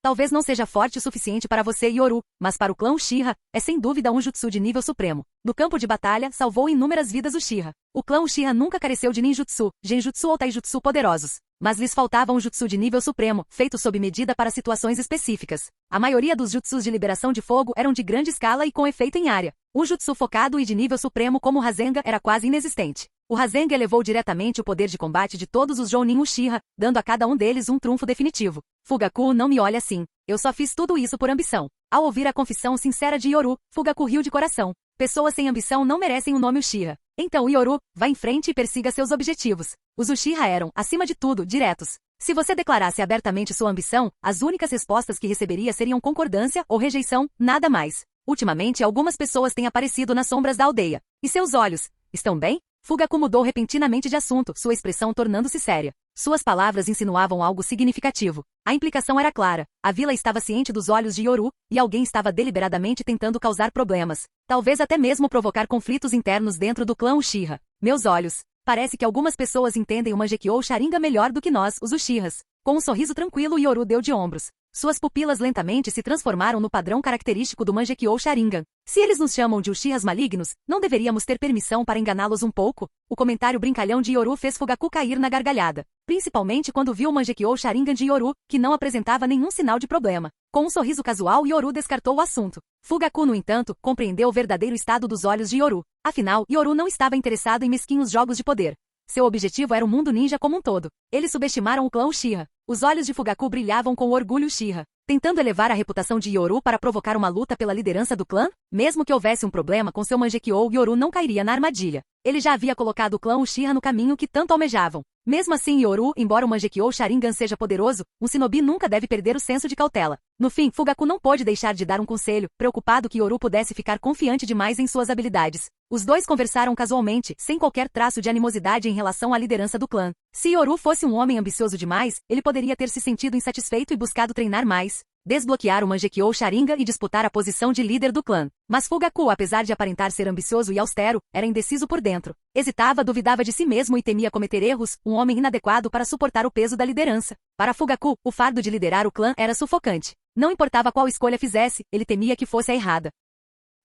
Talvez não seja forte o suficiente para você, Yoru, mas para o clã Uchiha, é sem dúvida um jutsu de nível supremo. No campo de batalha, salvou inúmeras vidas Uchiha. O clã Uchiha nunca careceu de ninjutsu, genjutsu ou taijutsu poderosos. Mas lhes faltava um jutsu de nível supremo, feito sob medida para situações específicas. A maioria dos jutsus de liberação de fogo eram de grande escala e com efeito em área. Um jutsu focado e de nível supremo como o Rasengan era quase inexistente. O Rasengan elevou diretamente o poder de combate de todos os Jounin Uchiha, dando a cada um deles um trunfo definitivo. Fugaku, não me olhe assim. Eu só fiz tudo isso por ambição. Ao ouvir a confissão sincera de Yoru, Fugaku riu de coração. Pessoas sem ambição não merecem o nome Uchiha. Então, Yoru, vá em frente e persiga seus objetivos. Os Uchiha eram, acima de tudo, diretos. Se você declarasse abertamente sua ambição, as únicas respostas que receberia seriam concordância ou rejeição, nada mais. Ultimamente, algumas pessoas têm aparecido nas sombras da aldeia. E seus olhos? Estão bem? Fugaku mudou repentinamente de assunto, sua expressão tornando-se séria. Suas palavras insinuavam algo significativo. A implicação era clara. A vila estava ciente dos olhos de Yoru, e alguém estava deliberadamente tentando causar problemas. Talvez até mesmo provocar conflitos internos dentro do clã Uchiha. Meus olhos. Parece que algumas pessoas entendem o Mangekyou Sharingan melhor do que nós, os Uchihas. Com um sorriso tranquilo, Yoru deu de ombros. Suas pupilas lentamente se transformaram no padrão característico do Mangekyou Sharingan. Se eles nos chamam de Uchihas malignos, não deveríamos ter permissão para enganá-los um pouco? O comentário brincalhão de Yoru fez Fugaku cair na gargalhada. Principalmente quando viu o Mangekyou Sharingan de Yoru, que não apresentava nenhum sinal de problema. Com um sorriso casual, Yoru descartou o assunto. Fugaku, no entanto, compreendeu o verdadeiro estado dos olhos de Yoru. Afinal, Yoru não estava interessado em mesquinhos jogos de poder. Seu objetivo era o mundo ninja como um todo. Eles subestimaram o clã Uchiha. Os olhos de Fugaku brilhavam com orgulho Uchiha. Tentando elevar a reputação de Yoru para provocar uma luta pela liderança do clã? Mesmo que houvesse um problema com seu Mangekyou, Yoru não cairia na armadilha. Ele já havia colocado o clã Uchiha no caminho que tanto almejavam. Mesmo assim, Yoru, embora o Mangekyou Sharingan seja poderoso, um shinobi nunca deve perder o senso de cautela. No fim, Fugaku não pôde deixar de dar um conselho, preocupado que Yoru pudesse ficar confiante demais em suas habilidades. Os dois conversaram casualmente, sem qualquer traço de animosidade em relação à liderança do clã. Se Yoru fosse um homem ambicioso demais, ele poderia ter se sentido insatisfeito e buscado treinar mais, desbloquear o Mangekyou Sharingan e disputar a posição de líder do clã. Mas Fugaku, apesar de aparentar ser ambicioso e austero, era indeciso por dentro. Hesitava, duvidava de si mesmo e temia cometer erros, um homem inadequado para suportar o peso da liderança. Para Fugaku, o fardo de liderar o clã era sufocante. Não importava qual escolha fizesse, ele temia que fosse a errada.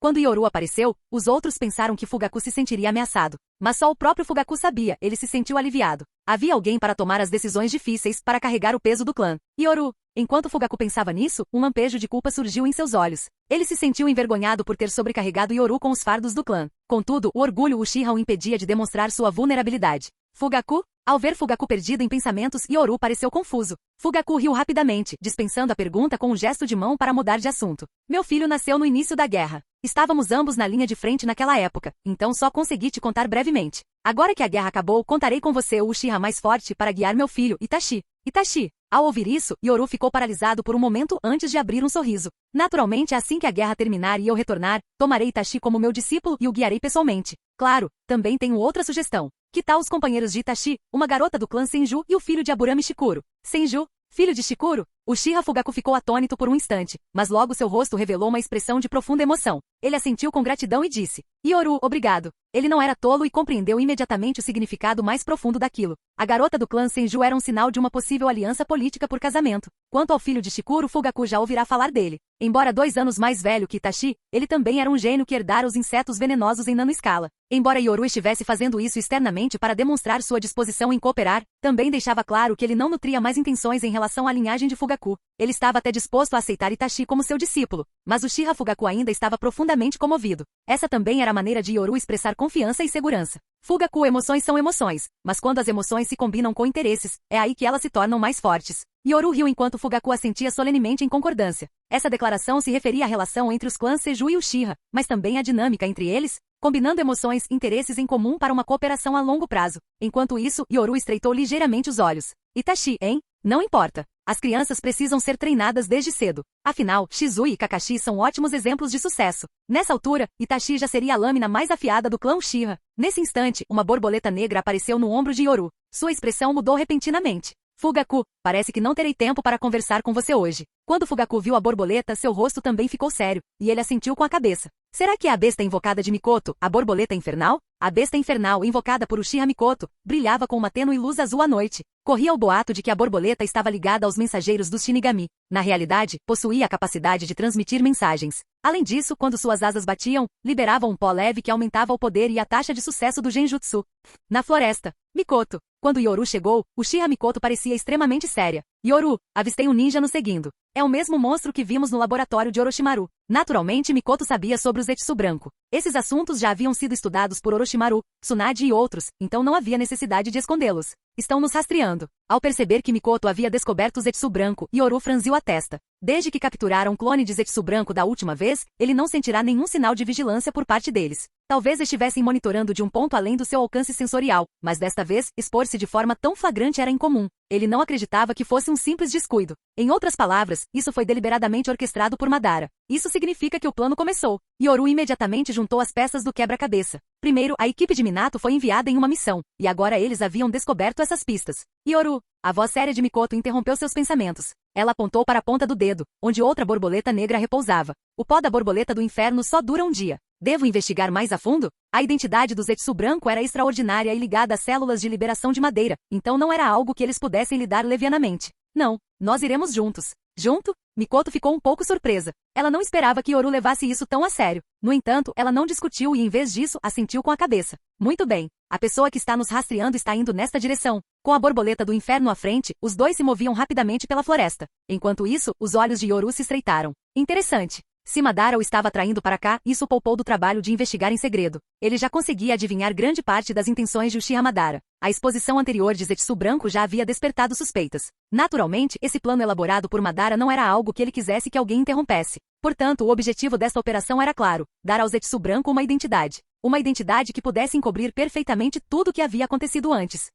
Quando Yoru apareceu, os outros pensaram que Fugaku se sentiria ameaçado. Mas só o próprio Fugaku sabia, ele se sentiu aliviado. Havia alguém para tomar as decisões difíceis, para carregar o peso do clã. Yoru. Enquanto Fugaku pensava nisso, um lampejo de culpa surgiu em seus olhos. Ele se sentiu envergonhado por ter sobrecarregado Yoru com os fardos do clã. Contudo, o orgulho Uchiha o impedia de demonstrar sua vulnerabilidade. Fugaku? Ao ver Fugaku perdido em pensamentos, Yoru pareceu confuso. Fugaku riu rapidamente, dispensando a pergunta com um gesto de mão para mudar de assunto. Meu filho nasceu no início da guerra. Estávamos ambos na linha de frente naquela época, então só consegui te contar brevemente. Agora que a guerra acabou, contarei com você o Uchiha mais forte para guiar meu filho, Itachi. Itachi. Ao ouvir isso, Yoru ficou paralisado por um momento antes de abrir um sorriso. Naturalmente, assim que a guerra terminar e eu retornar, tomarei Itachi como meu discípulo e o guiarei pessoalmente. Claro, também tenho outra sugestão. Que tal os companheiros de Itachi, uma garota do clã Senju e o filho de Aburame Shikuro? Senju? Filho de Shikuro? Uchiha Fugaku ficou atônito por um instante, mas logo seu rosto revelou uma expressão de profunda emoção. Ele assentiu com gratidão e disse: Yoru, obrigado. Ele não era tolo e compreendeu imediatamente o significado mais profundo daquilo. A garota do clã Senju era um sinal de uma possível aliança política por casamento. Quanto ao filho de Shikuro, Fugaku já ouvirá falar dele. Embora 2 anos mais velho que Itachi, ele também era um gênio que herdara os insetos venenosos em nanoescala. Embora Yoru estivesse fazendo isso externamente para demonstrar sua disposição em cooperar, também deixava claro que ele não nutria mais intenções em relação à linhagem de Fugaku. Ele estava até disposto a aceitar Itachi como seu discípulo, mas Uchiha Fugaku ainda estava profundamente comovido. Essa também era a maneira de Yoru expressar confiança e segurança. Fugaku, emoções são emoções, mas quando as emoções se combinam com interesses, é aí que elas se tornam mais fortes. Yoru riu enquanto Fugaku assentia solenemente em concordância. Essa declaração se referia à relação entre os clãs Senju e Uchiha, mas também à dinâmica entre eles, combinando emoções e interesses em comum para uma cooperação a longo prazo. Enquanto isso, Yoru estreitou ligeiramente os olhos. Itachi, hein? Não importa. As crianças precisam ser treinadas desde cedo. Afinal, Shizui e Kakashi são ótimos exemplos de sucesso. Nessa altura, Itachi já seria a lâmina mais afiada do clã Uchiha. Nesse instante, uma borboleta negra apareceu no ombro de Yoru. Sua expressão mudou repentinamente. Fugaku, parece que não terei tempo para conversar com você hoje. Quando Fugaku viu a borboleta, seu rosto também ficou sério, e ele assentiu com a cabeça. Será que é a besta invocada de Mikoto, a borboleta infernal? A besta infernal, invocada por Uchiha Mikoto, brilhava com uma tênue luz azul à noite. Corria o boato de que a borboleta estava ligada aos mensageiros dos Shinigami. Na realidade, possuía a capacidade de transmitir mensagens. Além disso, quando suas asas batiam, liberava um pó leve que aumentava o poder e a taxa de sucesso do Genjutsu. Na floresta, Mikoto. Quando Yoru chegou, Uchiha Mikoto parecia extremamente séria. Yoru, avistei um ninja nos seguindo. É o mesmo monstro que vimos no laboratório de Orochimaru. Naturalmente, Mikoto sabia sobre o Zetsu branco. Esses assuntos já haviam sido estudados por Orochimaru, Tsunade e outros, então não havia necessidade de escondê-los. Estão nos rastreando. Ao perceber que Mikoto havia descoberto o Zetsu branco, Yoru franziu a testa. Desde que capturaram o clone de Zetsu branco da última vez, ele não sentirá nenhum sinal de vigilância por parte deles. Talvez estivessem monitorando de um ponto além do seu alcance sensorial, mas desta vez, expor-se de forma tão flagrante era incomum. Ele não acreditava que fosse um simples descuido. Em outras palavras, isso foi deliberadamente orquestrado por Madara. Isso significa que o plano começou. Yoru imediatamente juntou as peças do quebra-cabeça. Primeiro, a equipe de Minato foi enviada em uma missão, e agora eles haviam descoberto essas pistas. Yoru, a voz séria de Mikoto interrompeu seus pensamentos. Ela apontou para a ponta do dedo, onde outra borboleta negra repousava. O pó da borboleta do inferno só dura um dia. Devo investigar mais a fundo? A identidade do Zetsu branco era extraordinária e ligada às células de liberação de madeira, então não era algo que eles pudessem lidar levianamente. Não, nós iremos juntos. Junto? Mikoto ficou um pouco surpresa. Ela não esperava que Yoru levasse isso tão a sério. No entanto, ela não discutiu e em vez disso, assentiu com a cabeça. Muito bem. A pessoa que está nos rastreando está indo nesta direção. Com a borboleta do inferno à frente, os dois se moviam rapidamente pela floresta. Enquanto isso, os olhos de Yoru se estreitaram. Interessante. Se Madara o estava atraindo para cá, isso poupou do trabalho de investigar em segredo. Ele já conseguia adivinhar grande parte das intenções de Uchiha Madara. A exposição anterior de Zetsu branco já havia despertado suspeitas. Naturalmente, esse plano elaborado por Madara não era algo que ele quisesse que alguém interrompesse. Portanto, o objetivo desta operação era claro, dar ao Zetsu branco uma identidade. Uma identidade que pudesse encobrir perfeitamente tudo o que havia acontecido antes.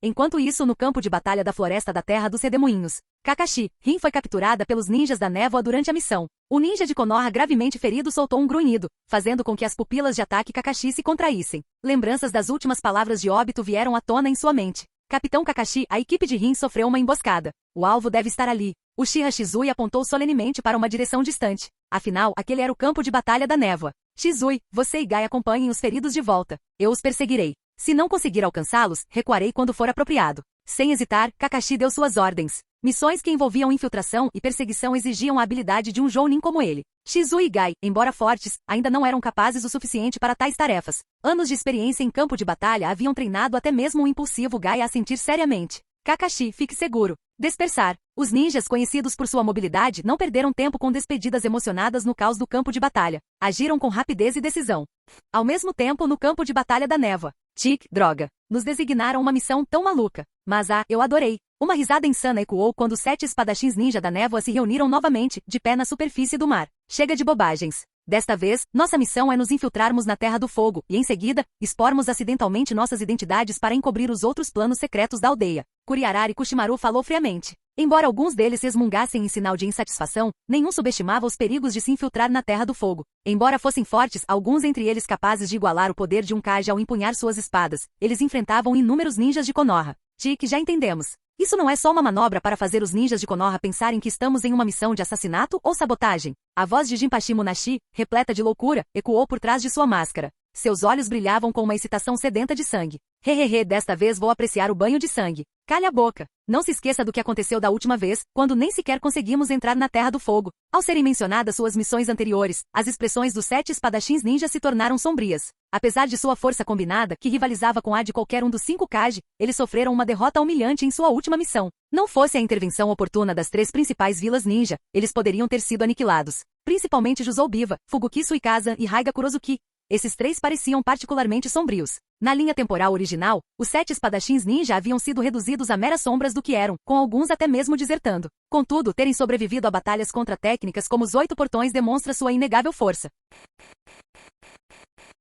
Enquanto isso, no campo de batalha da Floresta da Terra dos Redemoinhos, Kakashi, Rin foi capturada pelos ninjas da névoa durante a missão. O ninja de Konoha gravemente ferido soltou um grunhido, fazendo com que as pupilas de ataque Kakashi se contraíssem. Lembranças das últimas palavras de óbito vieram à tona em sua mente. Capitão Kakashi, a equipe de Rin sofreu uma emboscada. O alvo deve estar ali. Uchiha Shizui apontou solenemente para uma direção distante. Afinal, aquele era o campo de batalha da névoa. Shizui, você e Gai acompanhem os feridos de volta. Eu os perseguirei. Se não conseguir alcançá-los, recuarei quando for apropriado. Sem hesitar, Kakashi deu suas ordens. Missões que envolviam infiltração e perseguição exigiam a habilidade de um Jounin como ele. Shizui e Gai, embora fortes, ainda não eram capazes o suficiente para tais tarefas. Anos de experiência em campo de batalha haviam treinado até mesmo o impulsivo Gai a sentir seriamente. Kakashi, fique seguro. Dispersar. Os ninjas, conhecidos por sua mobilidade, não perderam tempo com despedidas emocionadas no caos do campo de batalha. Agiram com rapidez e decisão. Ao mesmo tempo, no campo de batalha da névoa. Tic, droga. Nos designaram uma missão tão maluca. Mas eu adorei. Uma risada insana ecoou quando os 7 espadachins ninja da névoa se reuniram novamente, de pé na superfície do mar. Chega de bobagens. Desta vez, nossa missão é nos infiltrarmos na Terra do Fogo e, em seguida, expormos acidentalmente nossas identidades para encobrir os outros planos secretos da aldeia. Kuriarari Kushimaru falou friamente. Embora alguns deles resmungassem em sinal de insatisfação, nenhum subestimava os perigos de se infiltrar na Terra do Fogo. Embora fossem fortes, alguns entre eles capazes de igualar o poder de um Kage ao empunhar suas espadas, eles enfrentavam inúmeros ninjas de Konoha. Tic, já entendemos. Isso não é só uma manobra para fazer os ninjas de Konoha pensarem que estamos em uma missão de assassinato ou sabotagem. A voz de Jinpachi Munashi, repleta de loucura, ecoou por trás de sua máscara. Seus olhos brilhavam com uma excitação sedenta de sangue. Hehehe, desta vez vou apreciar o banho de sangue. Calha a boca. Não se esqueça do que aconteceu da última vez, quando nem sequer conseguimos entrar na Terra do Fogo. Ao serem mencionadas suas missões anteriores, as expressões dos 7 espadachins ninja se tornaram sombrias. Apesar de sua força combinada, que rivalizava com a de qualquer um dos 5 Kage, eles sofreram uma derrota humilhante em sua última missão. Não fosse a intervenção oportuna das 3 principais vilas ninja, eles poderiam ter sido aniquilados. Principalmente Juzoubiva, Fuguki Suikaza e Raiga Kurozuki. Esses 3 pareciam particularmente sombrios. Na linha temporal original, os 7 espadachins ninja haviam sido reduzidos a meras sombras do que eram, com alguns até mesmo desertando. Contudo, terem sobrevivido a batalhas contra técnicas como os 8 portões demonstra sua inegável força.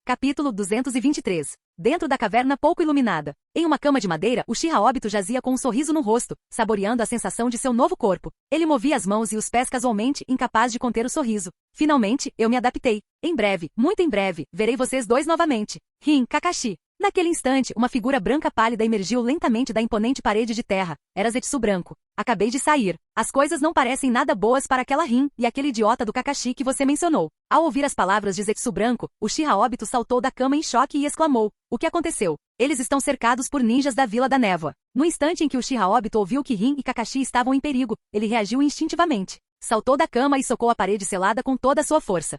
Capítulo 223. Dentro da caverna pouco iluminada. Em uma cama de madeira, Uchiha Obito jazia com um sorriso no rosto, saboreando a sensação de seu novo corpo. Ele movia as mãos e os pés casualmente, incapaz de conter o sorriso. Finalmente, eu me adaptei. Em breve, muito em breve, verei vocês dois novamente. Rin, Kakashi. Naquele instante, uma figura branca pálida emergiu lentamente da imponente parede de terra. Era Zetsu branco. Acabei de sair. As coisas não parecem nada boas para aquela Rin e aquele idiota do Kakashi que você mencionou. Ao ouvir as palavras de Zetsu branco, Uchiha Obito saltou da cama em choque e exclamou. O que aconteceu? Eles estão cercados por ninjas da Vila da Névoa. No instante em que Uchiha Obito ouviu que Rin e Kakashi estavam em perigo, ele reagiu instintivamente. Saltou da cama e socou a parede selada com toda a sua força.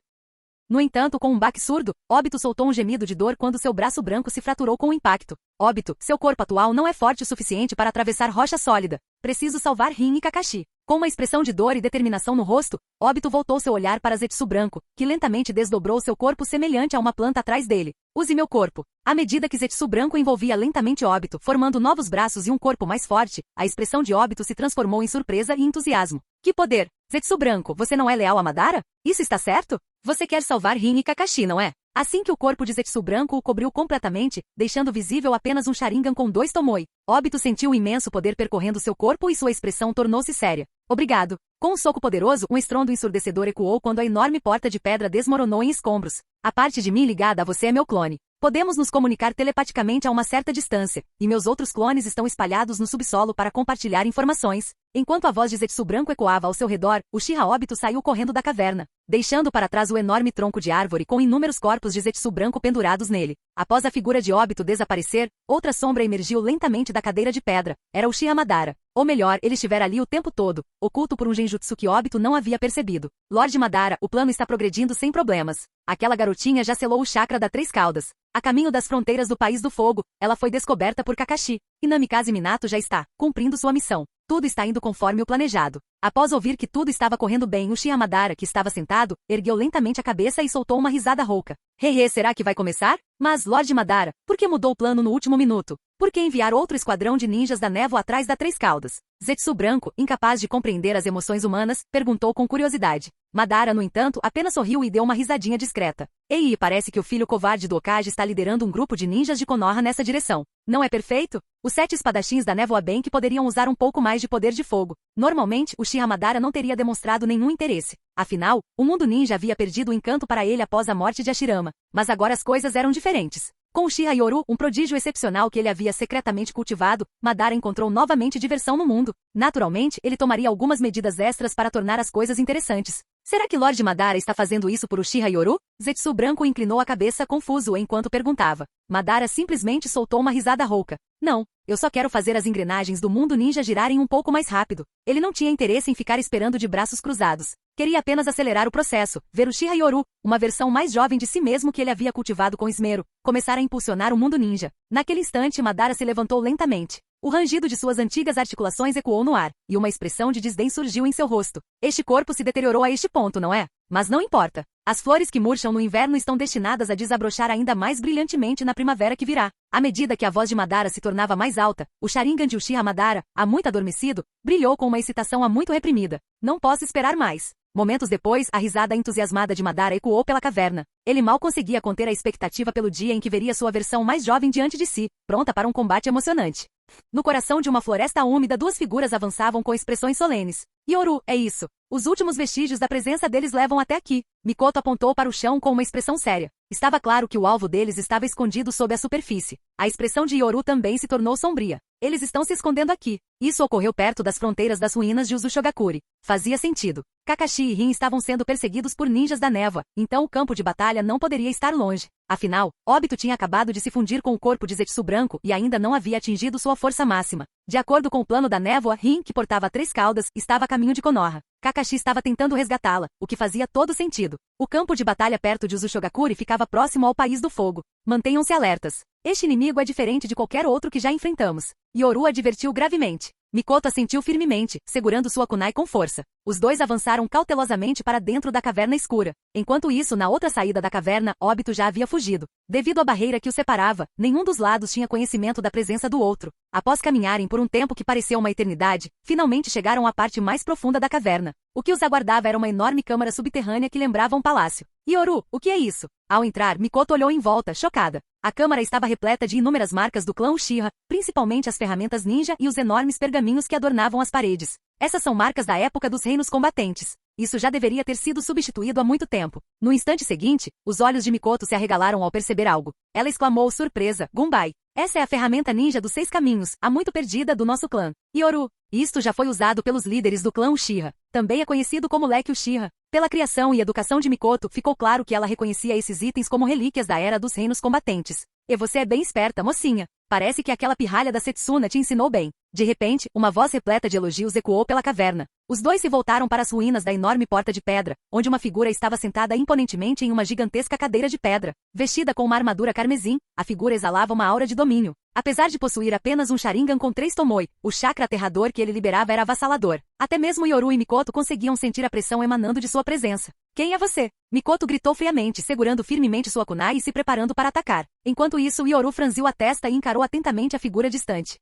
No entanto, com um baque surdo, Obito soltou um gemido de dor quando seu braço branco se fraturou com o impacto. Obito, seu corpo atual não é forte o suficiente para atravessar rocha sólida. Preciso salvar Rin e Kakashi. Com uma expressão de dor e determinação no rosto, Obito voltou seu olhar para Zetsu branco, que lentamente desdobrou seu corpo semelhante a uma planta atrás dele. Use meu corpo. À medida que Zetsu branco envolvia lentamente Obito, formando novos braços e um corpo mais forte, a expressão de Obito se transformou em surpresa e entusiasmo. Que poder! Zetsu branco, você não é leal a Madara? Isso está certo? Você quer salvar Rin e Kakashi, não é? Assim que o corpo de Zetsu branco o cobriu completamente, deixando visível apenas um Sharingan com 2 Tomoi, Obito sentiu um imenso poder percorrendo seu corpo e sua expressão tornou-se séria. Obrigado. Com um soco poderoso, um estrondo ensurdecedor ecoou quando a enorme porta de pedra desmoronou em escombros. A parte de mim ligada a você é meu clone. Podemos nos comunicar telepaticamente a uma certa distância, e meus outros clones estão espalhados no subsolo para compartilhar informações. Enquanto a voz de Zetsu branco ecoava ao seu redor, Uchiha Obito saiu correndo da caverna, deixando para trás o enorme tronco de árvore com inúmeros corpos de Zetsu branco pendurados nele. Após a figura de Obito desaparecer, outra sombra emergiu lentamente da cadeira de pedra. Era Uchiha Madara. Ou melhor, ele estivera ali o tempo todo, oculto por um genjutsu que Obito não havia percebido. Lorde Madara, o plano está progredindo sem problemas. Aquela garotinha já selou o chakra da Três Caudas. A caminho das fronteiras do País do Fogo, ela foi descoberta por Kakashi. E Namikaze Minato já está cumprindo sua missão. Tudo está indo conforme o planejado. Após ouvir que tudo estava correndo bem, Uchiha Madara, que estava sentado, ergueu lentamente a cabeça e soltou uma risada rouca. Hehe, será que vai começar? Mas, Lorde Madara, por que mudou o plano no último minuto? Por que enviar outro esquadrão de ninjas da névoa atrás da Três Caudas? Zetsu branco, incapaz de compreender as emoções humanas, perguntou com curiosidade. Madara, no entanto, apenas sorriu e deu uma risadinha discreta. Ei, parece que o filho covarde do Hokage está liderando um grupo de ninjas de Konoha nessa direção. Não é perfeito? Os 7 espadachins da névoa bem que poderiam usar um pouco mais de poder de fogo. Normalmente, Uchiha Madara não teria demonstrado nenhum interesse. Afinal, o mundo ninja havia perdido o encanto para ele após a morte de Hashirama. Mas agora as coisas eram diferentes. Com Uchiha Yoru, um prodígio excepcional que ele havia secretamente cultivado, Madara encontrou novamente diversão no mundo. Naturalmente, ele tomaria algumas medidas extras para tornar as coisas interessantes. Será que Lorde Madara está fazendo isso por Uchiha Yoru? Zetsu branco inclinou a cabeça confuso enquanto perguntava. Madara simplesmente soltou uma risada rouca. Não, eu só quero fazer as engrenagens do mundo ninja girarem um pouco mais rápido. Ele não tinha interesse em ficar esperando de braços cruzados. Queria apenas acelerar o processo, ver Uchiha Yoru, uma versão mais jovem de si mesmo que ele havia cultivado com esmero, começar a impulsionar o mundo ninja. Naquele instante, Madara se levantou lentamente. O rangido de suas antigas articulações ecoou no ar, e uma expressão de desdém surgiu em seu rosto. Este corpo se deteriorou a este ponto, não é? Mas não importa. As flores que murcham no inverno estão destinadas a desabrochar ainda mais brilhantemente na primavera que virá. À medida que a voz de Madara se tornava mais alta, o Sharingan de Uchiha Madara, há muito adormecido, brilhou com uma excitação há muito reprimida. Não posso esperar mais. Momentos depois, a risada entusiasmada de Madara ecoou pela caverna. Ele mal conseguia conter a expectativa pelo dia em que veria sua versão mais jovem diante de si, pronta para um combate emocionante. No coração de uma floresta úmida, duas figuras avançavam com expressões solenes. Yoru, é isso. Os últimos vestígios da presença deles levam até aqui. Mikoto apontou para o chão com uma expressão séria. Estava claro que o alvo deles estava escondido sob a superfície. A expressão de Yoru também se tornou sombria. Eles estão se escondendo aqui. Isso ocorreu perto das fronteiras das ruínas de Uzushogakure. Fazia sentido. Kakashi e Rin estavam sendo perseguidos por ninjas da névoa, então o campo de batalha não poderia estar longe. Afinal, Obito tinha acabado de se fundir com o corpo de Zetsu branco e ainda não havia atingido sua força máxima. De acordo com o plano da névoa, Rin, que portava 3 caudas, estava a caminho de Konoha. Kakashi estava tentando resgatá-la, o que fazia todo sentido. O campo de batalha perto de Uzushogakure ficava próximo ao País do Fogo. Mantenham-se alertas. Este inimigo é diferente de qualquer outro que já enfrentamos. Yoru advertiu gravemente. Mikoto assentiu firmemente, segurando sua kunai com força. Os dois avançaram cautelosamente para dentro da caverna escura. Enquanto isso, na outra saída da caverna, Obito já havia fugido. Devido à barreira que o separava, nenhum dos lados tinha conhecimento da presença do outro. Após caminharem por um tempo que pareceu uma eternidade, finalmente chegaram à parte mais profunda da caverna. O que os aguardava era uma enorme câmara subterrânea que lembrava um palácio. Yoru, o que é isso? Ao entrar, Mikoto olhou em volta, chocada. A câmara estava repleta de inúmeras marcas do clã Uchiha, principalmente as ferramentas ninja e os enormes pergaminhos que adornavam as paredes. Essas são marcas da época dos reinos combatentes. Isso já deveria ter sido substituído há muito tempo. No instante seguinte, os olhos de Mikoto se arregalaram ao perceber algo. Ela exclamou surpresa, Gunbai. Essa é a ferramenta ninja dos 6 caminhos, há muito perdida do nosso clã. Yoru. Isto já foi usado pelos líderes do clã Uchiha. Também é conhecido como leque Uchiha. Pela criação e educação de Mikoto, ficou claro que ela reconhecia esses itens como relíquias da era dos reinos combatentes. E você é bem esperta, mocinha. Parece que aquela pirralha da Setsuna te ensinou bem. De repente, uma voz repleta de elogios ecoou pela caverna. Os dois se voltaram para as ruínas da enorme porta de pedra, onde uma figura estava sentada imponentemente em uma gigantesca cadeira de pedra. Vestida com uma armadura carmesim, a figura exalava uma aura de domínio. Apesar de possuir apenas um Sharingan com 3 Tomoe, o chakra aterrador que ele liberava era avassalador. Até mesmo Yoru e Mikoto conseguiam sentir a pressão emanando de sua presença. Quem é você? Mikoto gritou friamente, segurando firmemente sua kunai e se preparando para atacar. Enquanto isso, Yoru franziu a testa e encarou atentamente a figura distante.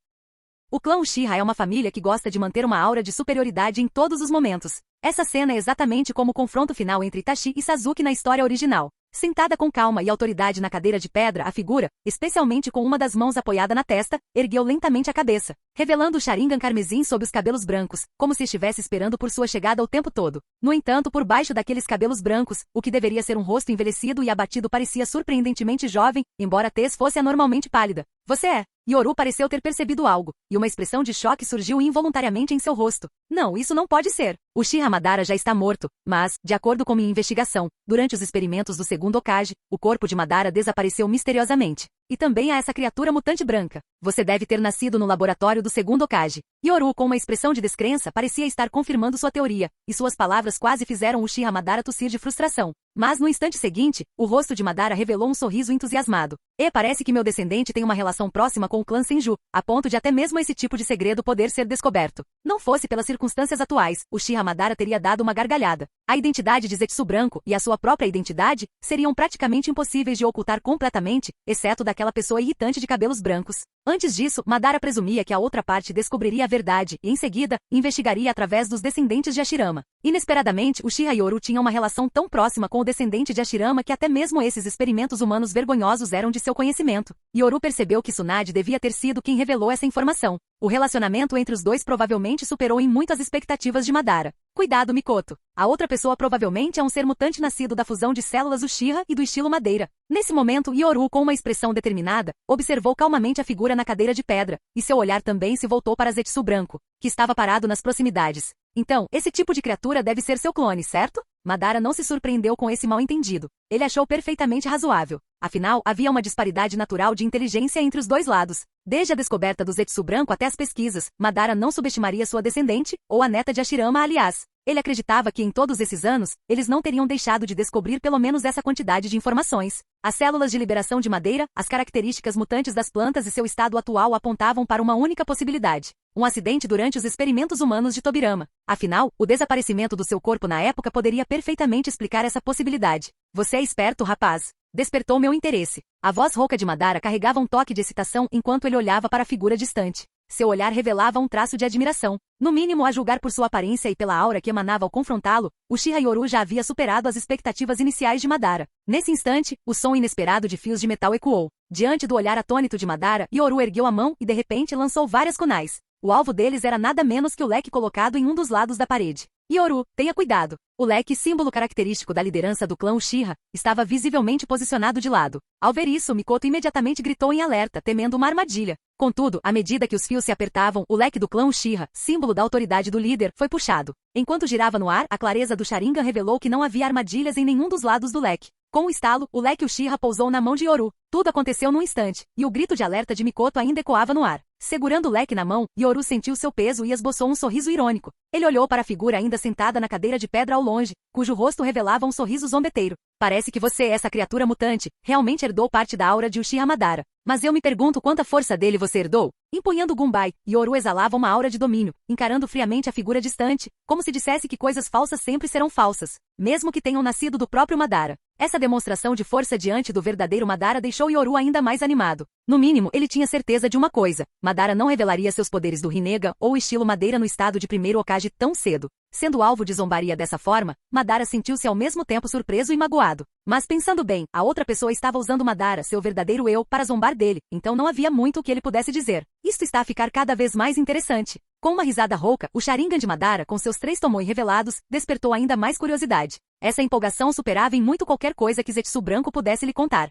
O clã Uchiha é uma família que gosta de manter uma aura de superioridade em todos os momentos. Essa cena é exatamente como o confronto final entre Itachi e Sasuke na história original. Sentada com calma e autoridade na cadeira de pedra, a figura, especialmente com uma das mãos apoiada na testa, ergueu lentamente a cabeça, revelando o Sharingan carmesim sob os cabelos brancos, como se estivesse esperando por sua chegada o tempo todo. No entanto, por baixo daqueles cabelos brancos, o que deveria ser um rosto envelhecido e abatido parecia surpreendentemente jovem, embora a tez fosse anormalmente pálida. Você é? Yoru pareceu ter percebido algo, e uma expressão de choque surgiu involuntariamente em seu rosto. Não, isso não pode ser. Uchiha Madara já está morto, mas, de acordo com minha investigação, durante os experimentos do segundo Hokage, o corpo de Madara desapareceu misteriosamente. E também há essa criatura mutante branca. Você deve ter nascido no laboratório do segundo Hokage. Yoru, com uma expressão de descrença, parecia estar confirmando sua teoria, e suas palavras quase fizeram Uchiha Madara tossir de frustração. Mas no instante seguinte, o rosto de Madara revelou um sorriso entusiasmado. E parece que meu descendente tem uma relação próxima com o clã Senju, a ponto de até mesmo esse tipo de segredo poder ser descoberto. Não fosse pelas circunstâncias atuais, Uchiha Madara teria dado uma gargalhada. A identidade de Zetsu branco e a sua própria identidade seriam praticamente impossíveis de ocultar completamente, exceto daquela pessoa irritante de cabelos brancos. Antes disso, Madara presumia que a outra parte descobriria a verdade e, em seguida, investigaria através dos descendentes de Hashirama. Inesperadamente, Uchiha Yoru tinha uma relação tão próxima com o descendente de Hashirama que até mesmo esses experimentos humanos vergonhosos eram de seu conhecimento. Yoru percebeu que Tsunade devia ter sido quem revelou essa informação. O relacionamento entre os dois provavelmente superou em muito as expectativas de Madara. Cuidado, Mikoto. A outra pessoa provavelmente é um ser mutante nascido da fusão de células Uchiha e do estilo madeira. Nesse momento, Yoru, com uma expressão determinada, observou calmamente a figura na cadeira de pedra, e seu olhar também se voltou para Zetsu branco, que estava parado nas proximidades. Então, esse tipo de criatura deve ser seu clone, certo? Madara não se surpreendeu com esse mal-entendido. Ele achou perfeitamente razoável. Afinal, havia uma disparidade natural de inteligência entre os dois lados. Desde a descoberta do Zetsu branco até as pesquisas, Madara não subestimaria sua descendente, ou a neta de Hashirama aliás. Ele acreditava que em todos esses anos, eles não teriam deixado de descobrir pelo menos essa quantidade de informações. As células de liberação de madeira, as características mutantes das plantas e seu estado atual apontavam para uma única possibilidade. Um acidente durante os experimentos humanos de Tobirama. Afinal, o desaparecimento do seu corpo na época poderia perfeitamente explicar essa possibilidade. Você é esperto, rapaz. Despertou meu interesse. A voz rouca de Madara carregava um toque de excitação enquanto ele olhava para a figura distante. Seu olhar revelava um traço de admiração. No mínimo a julgar por sua aparência e pela aura que emanava ao confrontá-lo, Uchiha Yoru já havia superado as expectativas iniciais de Madara. Nesse instante, o som inesperado de fios de metal ecoou. Diante do olhar atônito de Madara, Yoru ergueu a mão e de repente lançou várias kunais. O alvo deles era nada menos que o leque colocado em um dos lados da parede. Yoru, tenha cuidado. O leque, símbolo característico da liderança do clã Uchiha, estava visivelmente posicionado de lado. Ao ver isso, Mikoto imediatamente gritou em alerta, temendo uma armadilha. Contudo, à medida que os fios se apertavam, o leque do clã Uchiha, símbolo da autoridade do líder, foi puxado. Enquanto girava no ar, a clareza do Sharingan revelou que não havia armadilhas em nenhum dos lados do leque. Com um estalo, o leque Uchiha pousou na mão de Yoru. Tudo aconteceu num instante, e o grito de alerta de Mikoto ainda ecoava no ar. Segurando o leque na mão, Yoru sentiu seu peso e esboçou um sorriso irônico. Ele olhou para a figura ainda sentada na cadeira de pedra ao longe, cujo rosto revelava um sorriso zombeteiro. Parece que você, essa criatura mutante, realmente herdou parte da aura de Uchiha Madara. Mas eu me pergunto quanta força dele você herdou? Empunhando o Gunbai, Yoru exalava uma aura de domínio, encarando friamente a figura distante, como se dissesse que coisas falsas sempre serão falsas, mesmo que tenham nascido do próprio Madara. Essa demonstração de força diante do verdadeiro Madara deixou Yoru ainda mais animado. No mínimo, ele tinha certeza de uma coisa: Madara não revelaria seus poderes do Rinnegan ou o estilo madeira no estado de primeiro Hokage tão cedo. Sendo alvo de zombaria dessa forma, Madara sentiu-se ao mesmo tempo surpreso e magoado. Mas pensando bem, a outra pessoa estava usando Madara, seu verdadeiro eu, para zombar dele, então não havia muito o que ele pudesse dizer. Isto está a ficar cada vez mais interessante. Com uma risada rouca, o Sharingan de Madara, com seus 3 Tomoe revelados, despertou ainda mais curiosidade. Essa empolgação superava em muito qualquer coisa que Zetsu branco pudesse lhe contar.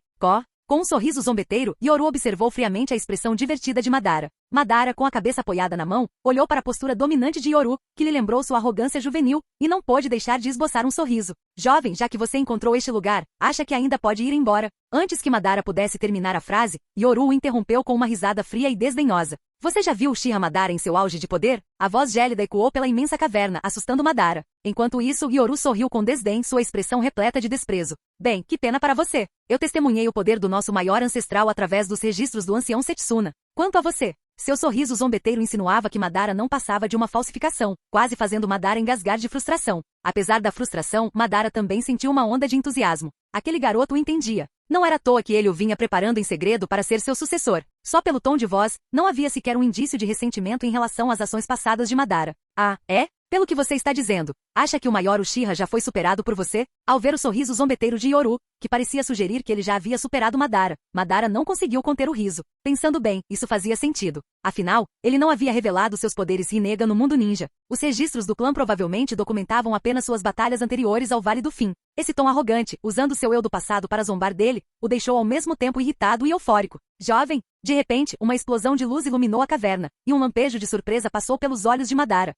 Com um sorriso zombeteiro, Yoru observou friamente a expressão divertida de Madara. Madara, com a cabeça apoiada na mão, olhou para a postura dominante de Yoru, que lhe lembrou sua arrogância juvenil, e não pôde deixar de esboçar um sorriso. Jovem, já que você encontrou este lugar, acha que ainda pode ir embora? Antes que Madara pudesse terminar a frase, Yoru o interrompeu com uma risada fria e desdenhosa. Você já viu Uchiha Madara em seu auge de poder? A voz gélida ecoou pela imensa caverna, assustando Madara. Enquanto isso, Yoru sorriu com desdém, sua expressão repleta de desprezo. Bem, que pena para você. Eu testemunhei o poder do nosso maior ancestral através dos registros do ancião Setsuna. Quanto a você? Seu sorriso zombeteiro insinuava que Madara não passava de uma falsificação, quase fazendo Madara engasgar de frustração. Apesar da frustração, Madara também sentiu uma onda de entusiasmo. Aquele garoto o entendia. Não era à toa que ele o vinha preparando em segredo para ser seu sucessor. Só pelo tom de voz, não havia sequer um indício de ressentimento em relação às ações passadas de Madara. Ah, é? Pelo que você está dizendo, acha que o maior Uchiha já foi superado por você? Ao ver o sorriso zombeteiro de Yoru, que parecia sugerir que ele já havia superado Madara, Madara não conseguiu conter o riso. Pensando bem, isso fazia sentido. Afinal, ele não havia revelado seus poderes Rinnegan no mundo ninja. Os registros do clã provavelmente documentavam apenas suas batalhas anteriores ao Vale do Fim. Esse tom arrogante, usando seu eu do passado para zombar dele, o deixou ao mesmo tempo irritado e eufórico. Jovem, de repente, uma explosão de luz iluminou a caverna, e um lampejo de surpresa passou pelos olhos de Madara.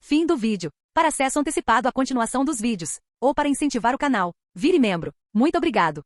Fim do vídeo. Para acesso antecipado à continuação dos vídeos, ou para incentivar o canal, vire membro. Muito obrigado.